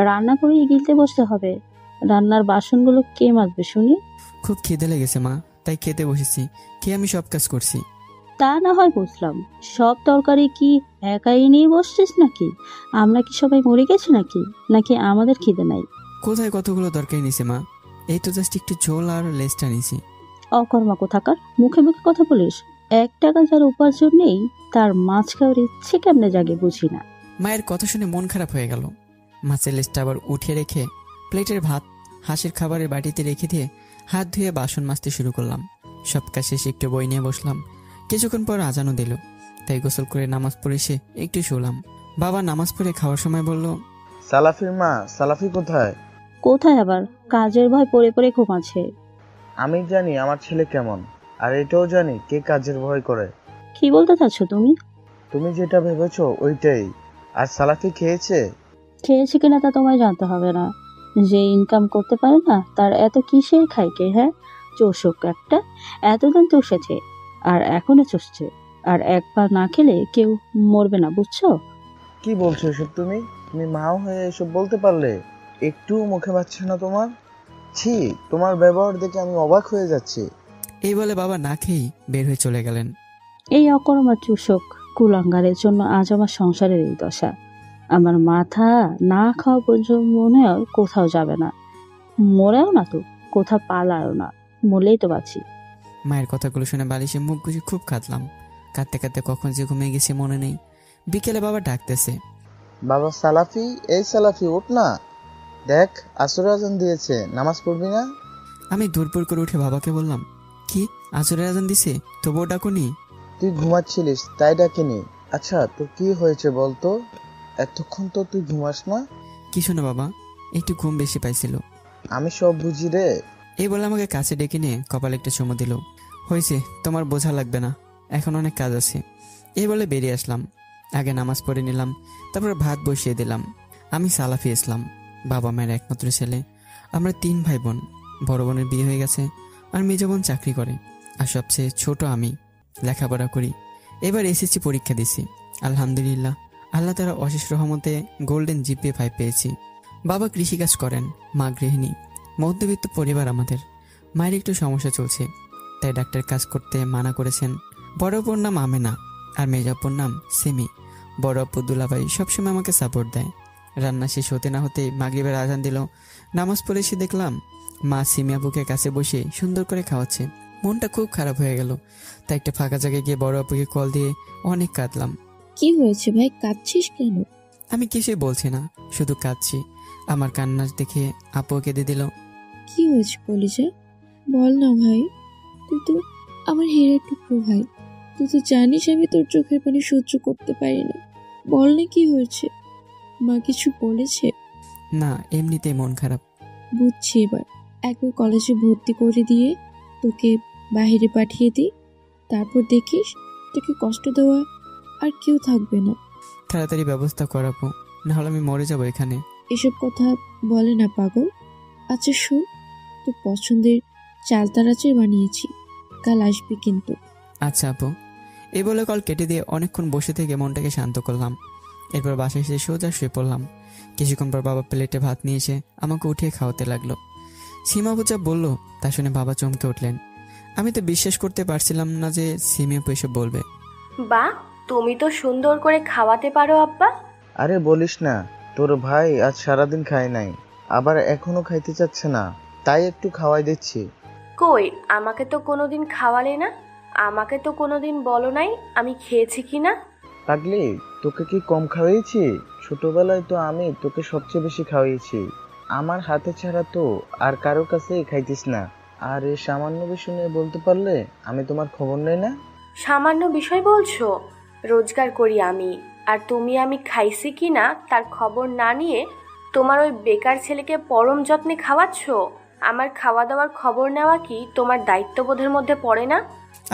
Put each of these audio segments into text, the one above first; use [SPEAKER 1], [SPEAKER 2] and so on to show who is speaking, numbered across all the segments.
[SPEAKER 1] রান্না করে গিলতে বসতে হবে। রান্নার বাসনগুলো কে মাজবে শুনি?
[SPEAKER 2] খুব খিদে লেগেছে মা, তাই খেতে বসেছি। আমি সব কাজ করছি।
[SPEAKER 1] তা না হয় বুঝলাম, সব তরকারি কি একাই নিয়ে বসছিস নাকি? আমরা কি সবাই মরে গেছি নাকি? নাকি আমাদের খিদে নাই?
[SPEAKER 2] কোথায় কতগুলো তরকারি নিছে মা, এই তো জাস্ট একটু ঝোল আর লেজটা নিছি।
[SPEAKER 1] অকর্মা কোথাকার, মুখে মুখে কথা বলিস। 1 টাকা যার উপার্জন নেই, তার মাছ খাওয়ার ইচ্ছে কেমনে জাগে বুঝি না।
[SPEAKER 2] মায়ের কথা শুনে মন খারাপ হয়ে গেল। মাছের লেজটা আবার উঠিয়ে রেখে প্লেটের ভাত হাঁসের খাবারের বাটিতে রেখে দিয়ে হাত ধুয়ে বাসন মাজতে শুরু করলাম। সব কাজ শেষে একটু বই নিয়ে বসলাম। কিছুক্ষণ পর আজানও দিল, তাই গোসল করে নামাজ পড়ে এসে একটু শুলাম। বাবা নামাজ পড়ে খাওয়ার সময় বলল,
[SPEAKER 3] সালাফির মা, সালাফি কোথায়?
[SPEAKER 1] কোথায় আবার, কাজের ভয় পড়ে পড়ে ঘুমাচ্ছে।
[SPEAKER 3] আমি জানি আমার ছেলে কেমন, আর এটাও জানি কে কাজের ভয় করে।
[SPEAKER 1] কি বলতে চাচ্ছ তুমি?
[SPEAKER 3] তুমি যেটা ভেবেছো ওইটাই। আর সালাফি খেয়েছে?
[SPEAKER 1] খেয়েছে কিনা তা তোমায় জানতে হবে না। যে ইনকাম করতে পারে না তার এত কিসের খাইকে, হ্যাঁ? চোষক একটা, এতদিন চষেছে আর এখনো চষছে। আর একবার না খেলে কেউ মরবে না, বুঝছো?
[SPEAKER 3] কি বলছো এসব তুমি? তুমি মাও হয়ে এসব বলতে পারলে? একটু মুখে পাচ্ছে না তোমার? ছি, তোমার ব্যবহার দেখে আমি অবাক হয়ে যাচ্ছি।
[SPEAKER 2] এই বলে বাবা না খেয়েই বের হয়ে চলে গেলেন।
[SPEAKER 1] এই অকর্মা চোষক কুলাঙ্গারের জন্য আজ আমার সংসারের এই দশা। আমার মাথা না খাওয়া পর্যন্ত মনে হয় কোথাও যাবে না। মরেও না তো, কোথাও পালায়ও না, মরলেই তো বাঁচি।
[SPEAKER 2] মায়ের কথাগুলো শুনে বালিশে মুখ গুজে খুব কাঁদলাম। কাঁদতে কাঁদতে কখন যে ঘুমিয়ে গেছে মনে নেই। বিকেলে বাবা ডাকতেছে,
[SPEAKER 3] বাবা সালাফি, এই সালাফি ওঠ না, দেখ আসর আজান দিয়েছে, নামাজ পড়বি না?
[SPEAKER 2] আমি দুর্বল করে উঠে বাবাকে বললাম, কি আসরের আজান দিছে, তবুও ডাকুনি?
[SPEAKER 3] তুই ঘুমাচ্ছিলিস তাই ডাকিনি। আচ্ছা তোর কি হয়েছে বলতো? এতক্ষণ তো তুই ঘুমাস না।
[SPEAKER 2] কিছু না বাবা, একটু ঘুম বেশি পাইছিল।
[SPEAKER 3] আমি সব বুঝি রে।
[SPEAKER 2] এই বলে আমাকে কাছে ডেকে নিয়ে কপালে একটা চুমু দিল। হয়েছে, তোমার বোঝা লাগবে না, এখন অনেক কাজ আছে। এই বলে বেরিয়ে আসলাম। আগে নামাজ পড়ে নিলাম, তারপর ভাত বসিয়ে দিলাম। আমি সালাফি ইসলাম, বাবা মায়ের একমাত্র ছেলে। আমরা 3 ভাই বোন। বড় বোনের বিয়ে হয়ে গেছে, আর মেজ বোন চাকরি করে, আর সবচেয়ে ছোট আমি লেখাপড়া করি। এবার এসএসসি পরীক্ষা দিছি, আলহামদুলিল্লাহ আল্লাহ তাআলার অশেষ রহমতে গোল্ডেন জিপিএ 5 পেয়েছি। বাবা কৃষিকাজ করেন, মা গৃহিণী। মধ্যবিত্ত পরিবার আমাদের। মায়ের একটু সমস্যা চলছে, তাই ডাক্তার কাজ করতে মানা করেছেন। বড় অপুর নাম আমেনা, আর মেজ অপুর নাম সেমি। বড় অপু দুলাভাই সবসময় আমাকে সাপোর্ট দেয়। রান্না শেষ হতে না হতেই মাগরিবের আজান দিল। নামাজ পড়ে এসে দেখলাম মা সিমি আপুকে কাছে বসে সুন্দর করে খাওয়াচ্ছে। মনটা খুব খারাপ হয়ে গেল, তাই একটা ফাঁকা জায়গায় গিয়ে বড় আপুকে কল দিয়ে অনেক কাঁদলাম।
[SPEAKER 4] কি হয়েছে ভাই, কাঁদছিস কেন?
[SPEAKER 2] আমি কিছুই বলছি না, শুধু কাঁদছি। আমার কান্না দেখে আপু কেঁদে দিল।
[SPEAKER 4] কি হয়েছে কলিজা, বল না ভাই। তুই তো আমার হীরের টুকরো ভাই। তুই তো জানিস আমি তোর চোখের পানি সহ্য করতে পারি না। বল না কি হয়েছে। মা কিছু বলেছে?
[SPEAKER 2] না, এমনিতেই মন খারাপ।
[SPEAKER 4] বুঝছি এবার। একবার কলেজে ভর্তি করে দিয়ে তোকে বাইরে পাঠিয়ে দিই, তারপর দেখিস তোকে কষ্ট দেওয়া আর কেউ থাকবে না।
[SPEAKER 2] তাড়াতাড়ি ব্যবস্থা করাবো, নাহলে আমি মরে যাবো এখানে।
[SPEAKER 4] এসব কথা বলে না পাগল। আচ্ছা শোন, তোর পছন্দের চালতার আচার বানিয়েছি, কাল আসবি কিন্তু।
[SPEAKER 2] আচ্ছা আপু। এই বলে কল কেটে দিয়ে অনেকক্ষণ বসে থেকে মনটাকে শান্ত করলাম। এরপর বাসায় এসে সোজা শুয়ে পড়লাম। কিছুক্ষণ পর বাবা প্লেটে ভাত নিয়ে এসে আমাকে উঠিয়ে খাওয়াতে লাগলো। সীমা আপু যা বললো তা শুনে বাবা চমকে উঠলেন। আমি তো বিশ্বাস করতে পারছিলাম না যে সিমি আপু এসব বলবে।
[SPEAKER 5] বাহ, তুমি তো সুন্দর করে খাওয়াতে পারো আব্বা।
[SPEAKER 3] আরে বলিস না, তোর ভাই আজ সারাদিন খায় নাই, আবার এখনো খাইতে চাচ্ছে না, তাই একটু খাওয়াই দিচ্ছি।
[SPEAKER 5] কই, আমাকে তো কোনোদিন খাওয়ালে না। আমাকে তো কোনোদিন বলো নাই আমি খেয়েছি কি না।
[SPEAKER 3] পাগলি, তোকে কি কম খাওয়াইছি? ছোটবেলায় তো আমি তোকে সবচেয়ে বেশি খাওয়াইছি। আমার হাতে ছাড়া তো আর কারো কাছেই খাইতিস না। আর এই সামান্য বিষয় নিয়ে বলতে পারলে আমি তোমার খবর নেই না?
[SPEAKER 5] সামান্য বিষয় বলছো? রোজগার করি আমি, আর তুমি আমি খাইছি কি না তার খবর না নিয়ে তোমার ওই বেকার ছেলেকে পরম যত্নে খাওয়াচ্ছ। আমার খাওয়া দাওয়ার খবর নেওয়া কি তোমার দায়িত্ববোধের মধ্যে পড়ে না?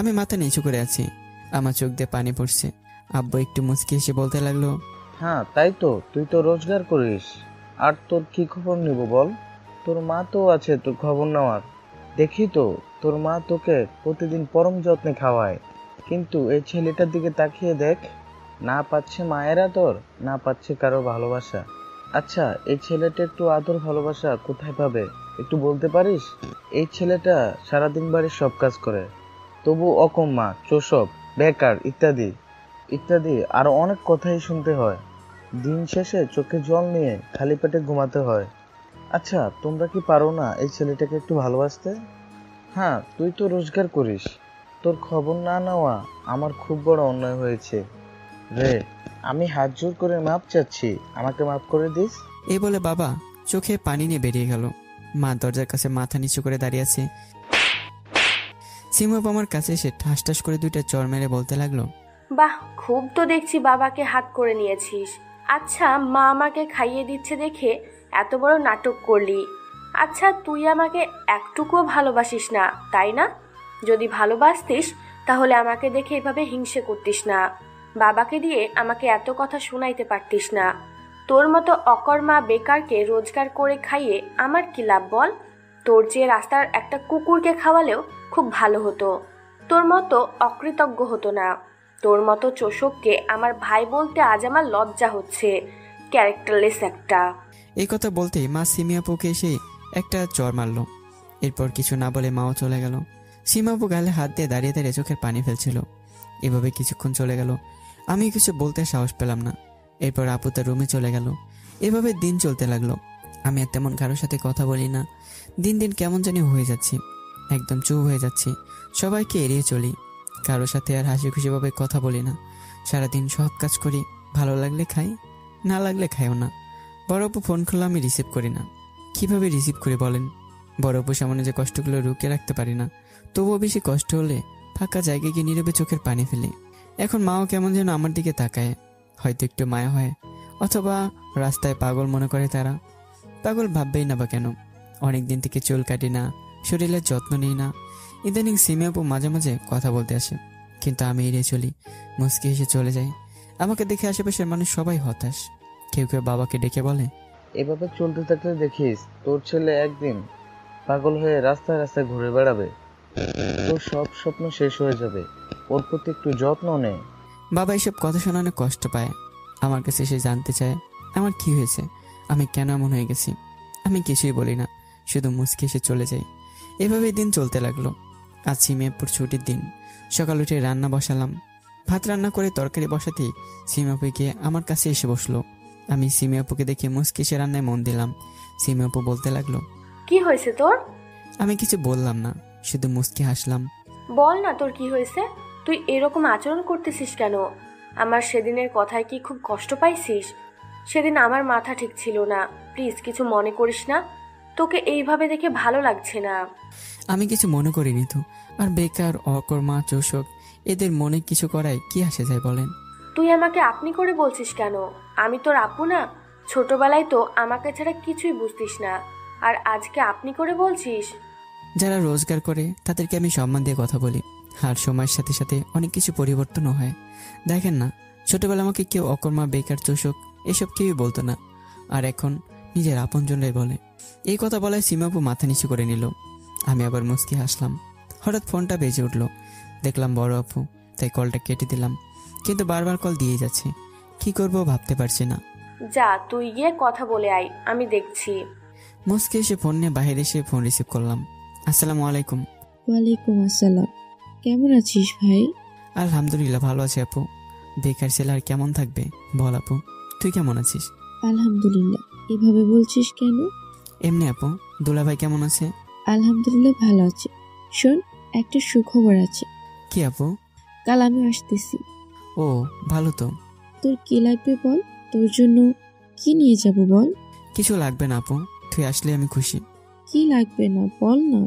[SPEAKER 2] আমি মাথা নিচু করে আছি, আমার চোখ দিয়ে পানি পড়ছে। আব্বু একটু মুচকি এসে বলতে লাগলো,
[SPEAKER 3] হ্যাঁ তাই তো, তুই তো রোজগার করিস, আর তোর কি খবর নিব বল? তোর মা তো আছে তোর খবর নেওয়ার। দেখি তো, তোর মা তোকে প্রতিদিন পরম যত্নে খাওয়ায়, কিন্তু এই ছেলেটার দিকে তাকিয়ে দেখ, না পাচ্ছে মায়ের আদর, না পাচ্ছে কারো ভালোবাসা। আচ্ছা, এই ছেলেটা একটু আদর ভালোবাসা কোথায় পাবে একটু বলতে পারিস? এই ছেলেটা সারাদিন বাড়ির সব কাজ করে, তবু অকম্মা, চোষক, বেকার ইত্যাদি ইত্যাদি আরো অনেক কথাই শুনতে হয়। দিন শেষে চোখে জল নিয়ে খালি পেটে ঘুমাতে হয়। আচ্ছা, তোমরা কি পারো না এই ছেলেটাকে একটু ভালোবাসতে? হ্যাঁ, তুই তো রোজগার করিস, তোর খবর না নেওয়া আমার খুব বড় অন্যায় হয়েছে রে। আমি হাত জোর করে মাপ চাচ্ছি, আমাকে মাফ করে দিস।
[SPEAKER 2] এই বলে বাবা চোখে পানি নিয়ে বেরিয়ে গেল। মা দরজার কাছে মাথা নিচু করে দাঁড়িয়ে আছে। সিমু আপু আমার কাছে এসে ঠাস ঠাস করে 2টা চড় মেরে বলতে লাগলো,
[SPEAKER 5] বাহ, খুব তো দেখছি বাবাকে হাত করে নিয়েছিস। আচ্ছা, মা আমাকে খাইয়ে দিচ্ছে দেখে এত বড় নাটক করলি। আচ্ছা, তুই আমাকে একটুকুও ভালোবাসিস না, তাই না? যদি ভালোবাসতিস তাহলে আমাকে দেখে এভাবে হিংসে করতিস না। বাবাকে দিয়ে আমাকে এত কথা শোনাইতে পারতিস না। তোর মতো অকর্মা বেকারকে রোজগার করে খাইয়ে আমার কি লাভ বল? তোর চেয়ে রাস্তার একটা কুকুরকে খাওয়ালেও খুব ভালো হতো। তোর মতো অকৃতজ্ঞ হতো না। তোর মতো চোষককে আমার ভাই বলতে আজ আমার লজ্জা হচ্ছে। ক্যারেক্টারলেস একটা।
[SPEAKER 2] এই কথা বলতেই মা সিমি আপুকে এসে একটা চড় মারলো। এরপর কিছু না বলে মাও চলে গেল। সিমি আপু গালে হাত দিয়ে দাঁড়িয়ে দাঁড়িয়ে চোখের পানি ফেলছিল। এভাবে কিছুক্ষণ চলে গেল, আমি কিছু বলতে সাহস পেলাম না। এরপর আপু তার রুমে চলে গেল। এভাবে দিন চলতে লাগলো। আমি আর তেমন কারোর সাথে কথা বলি না। দিন দিন কেমন জানি হয়ে যাচ্ছি, একদম চুপ হয়ে যাচ্ছি। সবাইকে এড়িয়ে চলি, কারোর সাথে আর হাসি খুশিভাবে কথা বলি না। সারাদিন সব কাজ করি, ভালো লাগলে খাই, না লাগলে খাইও না। বড় অপু ফোন করলে আমি রিসিভ করি না। কিভাবে রিসিভ করি বলেন? বড় অপুর সামনে যে কষ্টগুলো রুখে রাখতে পারি না, তবুও বেশি কষ্ট হলে ফাঁকা জায়গায় গিয়ে নীরবে চোখের পানি ফেলি। এখন মাও কেমন যেন আমার দিকে তাকায়, হয়তো একটু মায়া হয়, অথবা রাস্তায় পাগল মনে করে তারা। পাগল ভাববেই না বা কেন? অনেকদিন থেকে চুল কাটি না, শরীরের যত্ন নিই না। ইদানিং সিমি আপু মাঝে মাঝে কথা বলতে আসে, কিন্তু আমি এড়িয়ে চলি, মুচকি হেসে চলে যাই। আমাকে দেখে আশেপাশের মানুষ সবাই হতাশ। কেউ কেউ বাবাকে ডেকে বলে,
[SPEAKER 3] এভাবে চলতে থাকলে দেখিস তোর ছেলে একদিন পাগল হয়ে রাস্তায় রাস্তায় ঘুরে বেড়াবে, তোর সব স্বপ্ন শেষ হয়ে যাবে। ওর প্রতি একটু যত্ন নে।
[SPEAKER 2] বাবা এসব কথা শোনা অনেক কষ্ট পায়। আমার কাছে এসে জানতে চায় আমার কি হয়েছে, আমি কেন এমন হয়ে গেছি। আমি কিছুই বলি না, শুধু মুচকি এসে চলে যাই। এভাবেই দিন চলতে লাগলো। আজ সিমিয়াপুর ছুটির দিন। সকাল উঠে রান্না বসালাম। ভাত রান্না করে তরকারি বসাতেই সিমিয়াপু গিয়ে আমার কাছে এসে বসলো। আমি সিমিয়াপুকে দেখে মুচকি এসে রান্নায় মন দিলাম। সিমিয়াপু বলতে লাগলো,
[SPEAKER 5] কি হয়েছে তোর?
[SPEAKER 2] আমি কিছু বললাম না, শুধু মুচকি হাসলাম।
[SPEAKER 5] বল না তোর কি হয়েছে? তুই এরকম আচরণ করতেছিস কেন? আমার সেদিনের কথায় কি খুব কষ্ট পাইছিস? সেদিন আমার মাথা ঠিক ছিল না, প্লিজ কিছু মনে করিস না। তোকে এইভাবে দেখে ভালো লাগছে না।
[SPEAKER 2] আমি কিছু মনে করিনি তো। আর বেকার, অকর্মা, চোষক এদের মনে কিছু করায় কি আসে যায় বলেন?
[SPEAKER 5] তুই আমাকে আপনি করে বলছিস কেন? আমি তোর আপু না? ছোটবেলায় তো আমাকে ছাড়া কিছুই বুঝতিস না, আর আজকে আপনি করে বলছিস?
[SPEAKER 2] যারা রোজগার করে তাদেরকে আমি সম্মান দিয়ে কথা বলি, আর সময়ের সাথে সাথে অনেক কিছু পরিবর্তনও হয়। দেখেন না, ছোটবেলা আমাকে কেউ অকর্মা, বেকার, চোষক এসব কেউই বলতো না, আর এখন নিজের আপনজনরাই বলে। এই কথা বলায় সীমাপু মাথা নিচু করে নিল। আমি আবার মুচকি হাসলাম। হঠাৎ ফোনটা বেজে উঠলো। দেখলাম বড় আপু, তাই কলটা কেটে দিলাম, কিন্তু বারবার কল দিয়ে যাচ্ছে। কি করব ভাবতে পারছি না।
[SPEAKER 5] যা, তুই গিয়ে কথা বলে আয়, আমি দেখছি।
[SPEAKER 2] মুচকি এসে ফোন নিয়ে বাইরে এসে ফোন রিসিভ করলাম। আসসালামু আলাইকুম।
[SPEAKER 4] ওয়ালাইকুম আসসালাম। কেমন আছিস ভাই?
[SPEAKER 2] আলহামদুলিল্লাহ, ভালো আছি আপু। বেকার ছেলে আর কেমন থাকবে বল আপু, তুই কেমন আছিস?
[SPEAKER 4] আলহামদুলিল্লাহ। এভাবে বলছিস কেন?
[SPEAKER 2] এমনি আপু। দুলাভাই কেমন আছে?
[SPEAKER 4] আলহামদুলিল্লাহ ভালো আছে। শোন, একটা সুখবর আছে।
[SPEAKER 2] কি আপু?
[SPEAKER 4] কাল আমি আসতেছি।
[SPEAKER 2] ও, ভালো তো।
[SPEAKER 4] তোর কি লাগবে বল, তোর জন্য কি নিয়ে যাব বল।
[SPEAKER 2] কিছু লাগবে না আপু, তুই আসলে আমি খুশি।
[SPEAKER 4] কি লাগবে না বল না।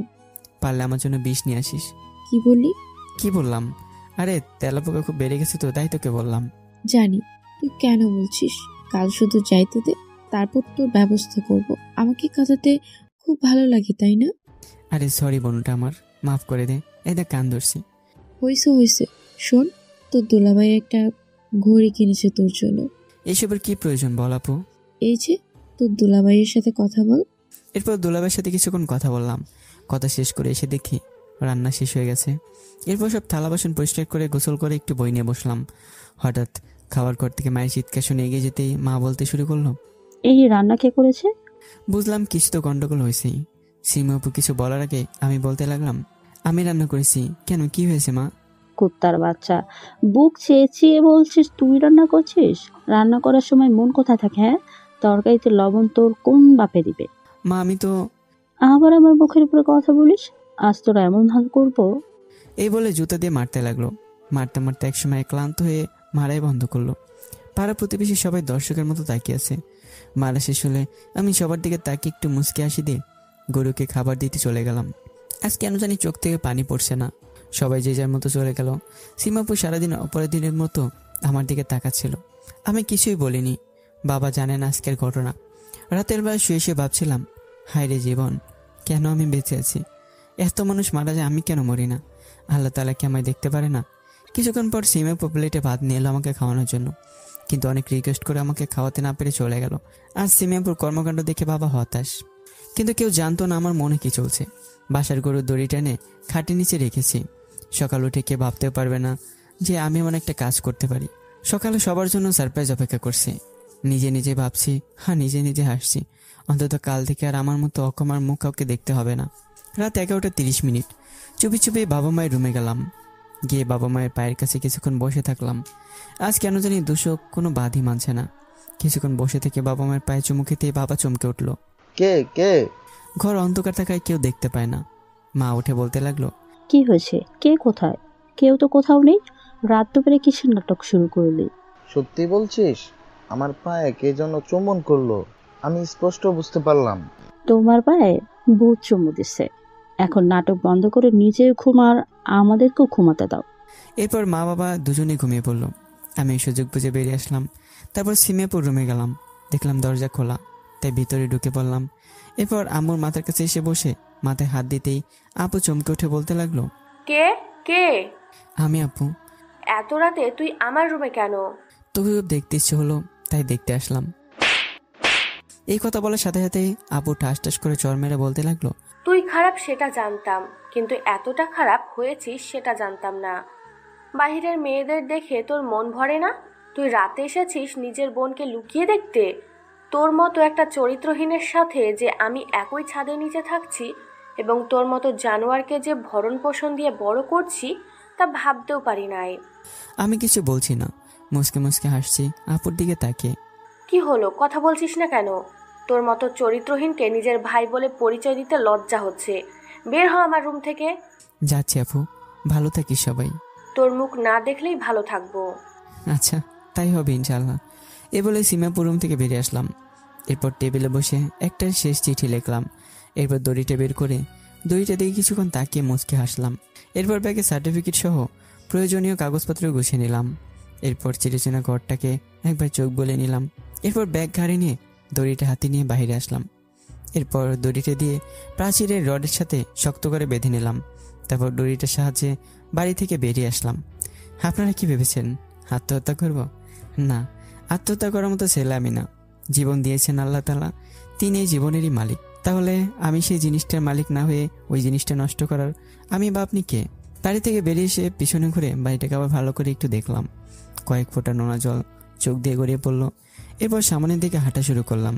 [SPEAKER 2] পারলে আমার জন্য বিষ নিয়ে আসিস।
[SPEAKER 4] কি বলি?
[SPEAKER 2] কি বললাম? আরে তেলাপোকা খুব বেড়ে গেছে তো, তাই তোকে বললাম।
[SPEAKER 4] জানি তুই কেন বলছিস। কাল শুধু যাইতে দে, তারপর তোর ব্যবস্থা করব। আমাকে কাঁদাতে খুব ভালো লাগে, তাই না?
[SPEAKER 2] আরে সরি বোনটা আমার, মাফ করে দে। এই দেখ কান ধরছি।
[SPEAKER 4] হয়েছে। শোন, তোর দুলাভাই একটা ঘড়ি কিনেছে তোর জন্য।
[SPEAKER 2] এইসবের কি প্রয়োজন বল আপু?
[SPEAKER 4] এই যে, তোর দুলাভাইয়ের সাথে কথা বল।
[SPEAKER 2] এরপর দুলাভাইয়ের সাথে কিছুক্ষণ কথা বললাম। কথা শেষ করে এসে দেখি রান্না শেষ হয়ে গেছে। এরপর সব থালা বাসন পরিষ্কার করে গোসল করে একটু বই নিয়ে বসলাম। হঠাৎ খাবার ঘর থেকে মায়ের চিৎকার শুনে এগিয়ে যেতেই মা বলতে শুরু করলো,
[SPEAKER 1] এই রান্না কে করেছে?
[SPEAKER 2] বুঝলাম কিছু তো গন্ডগোল হয়েছেই। সীমা আপু কিছু বলার আগে আমি বলতে লাগলাম, আমি রান্না করেছি। কেন, কি হয়েছে মা?
[SPEAKER 1] কুত্তার বাচ্চা, বুক চেঁচিয়ে বলছিস তুই রান্না করছিস? রান্না করার সময় মন কোথায় থাকে? হ্যাঁ, তরকারিতে লবণ তোর কোন বাপে দিবে?
[SPEAKER 2] মা আমি তো।
[SPEAKER 1] আবার আমার মুখের উপরে কথা বলিস? আজ তোরা এমন হাল করবো।
[SPEAKER 2] এই বলে জুতা দিয়ে মারতে লাগলো। মারতে মারতে একসময় ক্লান্ত হয়ে মারাই বন্ধ করলো। পাড়া প্রতিবেশী সবাই দর্শকের মতো তাকিয়ে আছে। মারা শেষ হলে আমি সবার দিকে তাকিয়ে একটু মুচকে হাসি দিয়ে গরুকে খাবার দিতে চলে গেলাম। আজ কেন জানি চোখ থেকে পানি পড়ছে না। সবাই যে যার মতো চলে গেল। সীমাপু সারাদিন অপরাধীদের মতো আমার দিকে তাকাচ্ছিল। আমি কিছুই বলিনি। বাবা জানেন আজকের ঘটনা। রাতের বেলা শুয়ে শুয়ে ভাবছিলাম, হায় রে জীবন, কেন আমি বেঁচে আছি? এত মানুষ মারা যায়, আমি কেন মরি না? আল্লাহ তাআলা কি আমায় দেখতে পারে না? কিছুক্ষণ পর সীমাপু প্লেটে ভাত নিয়ে এলো আমাকে খাওয়ানোর জন্য, কিন্তু অনেক রিকোয়েস্ট করে আমাকে খাওয়াতে না পেরে চলে গেল। আর সীমাপুর কর্মকাণ্ড দেখে বাবা হতাশ। কিন্তু কেউ জানতো না আমার মনে কি চলছে। বাসার গরুর দড়ি টেনে খাটের নিচে রেখেছি। সকাল উঠে কে ভাবতেও পারবে না যে আমি এমন একটা কাজ করতে পারি। সকালে সবার জন্য সারপ্রাইজ অপেক্ষা করছি। নিজে নিজে ভাবছি, হ্যাঁ নিজে নিজে হাসছি। অন্তত কাল থেকে আর আমার মতো অকমার মুখ কাউকে দেখতে হবে না। রাত 11:30। চুপি চুপি বাবা মায়ের রুমে গেলাম। গিয়ে বাবা মায়ের পায়ের কাছে কিছুক্ষণ বসে থাকলাম। আজ কেন জানি দূষক কোনো বাধি মানছে না। কিছুক্ষণ বসে থেকে বাবা মায়ের পায়ে চুমু খেতে বাবা চমকে উঠল।
[SPEAKER 3] কে কে?
[SPEAKER 2] ঘর অন্ধকার থাকায় কেউ দেখতে পায় না। মা উঠে বলতে লাগলো,
[SPEAKER 1] কি হয়েছে? কে কোথায়? কেউ তো কোথাও নেই। রাত দুপুরে কিসের নাটক শুরু করলি?
[SPEAKER 3] সত্যি বলছিস? আমার পায়ে কে যেন চুম্বন করলো, আমি স্পষ্ট বুঝতে পারলাম।
[SPEAKER 1] তোমার পায়ে ভূত চুমু দিচ্ছে। এখন নাটক বন্ধ করে নিজে ঘুমার, আমাদেরকেও ঘুমাতে দাও।
[SPEAKER 2] এরপর মা বাবা দুজনেই ঘুমিয়ে পড়লো। আমি এই সুযোগ বুঝে বেরিয়ে আসলাম। তারপর সিমিয়াপুর রুমে গেলাম। দেখলাম দরজা খোলা, তাই ভিতরে ঢুকে পড়লাম। এরপর আম্মুর মাথার কাছে এসে বসে মাথায় হাত দিতেই আপু চমকে উঠে বলতে লাগলো,
[SPEAKER 5] কে কে?
[SPEAKER 2] আমি আপু।
[SPEAKER 5] এত রাতে তুই আমার রুমে কেন?
[SPEAKER 2] তবু দেখতে ইচ্ছে হলো, তাই দেখতে আসলাম। এই কথা বলার সাথে সাথে আপু ঠাস ঠাস করে চর মেরে বলতে লাগলো,
[SPEAKER 5] তুই খারাপ সেটা জানতাম, কিন্তু এতটা খারাপ হয়েছিস সেটা জানতাম না। বাহিরের মেয়েদের দেখে তোর মন ভরে না? তুই রাতে এসেছিস নিজের বোনকে লুকিয়ে দেখতে? তোর মতো একটা চরিত্রহীনের সাথে যে আমি একই ছাদের নিচে থাকছি এবং তোর মতো জানোয়ারকে যে ভরণ পোষণ দিয়ে বড় করছি তা ভাবতেও পারি নাই।
[SPEAKER 2] আমি কিছু বলছি না, মুসকে মুসকে হাসছি আপুর দিকে তাকিয়ে।
[SPEAKER 5] কি হলো, কথা বলছিস না কেন? তোর মতো চরিত্রহীনকে নিজের ভাই বলে পরিচয় দিতে লজ্জা হচ্ছে। বের হ আমার রুম থেকে।
[SPEAKER 2] যাচ্ছি আপু, ভালো থাকিস সবাই।
[SPEAKER 5] তোর মুখ না দেখলেই ভালো থাকবো।
[SPEAKER 2] আচ্ছা, তাই হবে ইনশাল্লাহ। এ বলে সীমাপুর রুম থেকে বেরিয়ে আসলাম। এরপর টেবিলে বসে একটা শেষ চিঠি লিখলাম। এরপর দড়িটা বের করে দড়িটা দিকে কিছুক্ষণ তাকিয়ে মুচকে হাসলাম। এরপর ব্যাগে সার্টিফিকেট সহ প্রয়োজনীয় কাগজপত্র গুছিয়ে নিলাম। এরপর চিরচেনা ঘরটাকে একবার চোখ বলে নিলাম। এরপর ব্যাগ ঘাড়ে নিয়ে দড়িটা হাতে নিয়ে বাইরে আসলাম। এরপর দড়িটা দিয়ে প্রাচীরের রডের সাথে শক্ত করে বেঁধে নিলাম। তারপর দড়িটার সাহায্যে বাড়ি থেকে বেরিয়ে আসলাম। আপনারা কি ভেবেছেন আত্মহত্যা করব? না, আত্মহত্যা করার মতো ছেলে আমি না। জীবন দিয়েছেন আল্লাহ তাআলা, তিনি এই জীবনেরই মালিক। তাহলে আমি সেই জিনিসটার মালিক না হয়ে ওই জিনিসটা নষ্ট করার আমি বা আপনি কে? বাড়ি থেকে বেরিয়ে এসে পিছনে ঘুরে বাড়িটাকে আবার ভালো করে একটু দেখলাম। কয়েক ফোঁটা নোনা জল চোখ দিয়ে গড়িয়ে পড়লো। এরপর সামনের দিকে হাঁটা শুরু করলাম।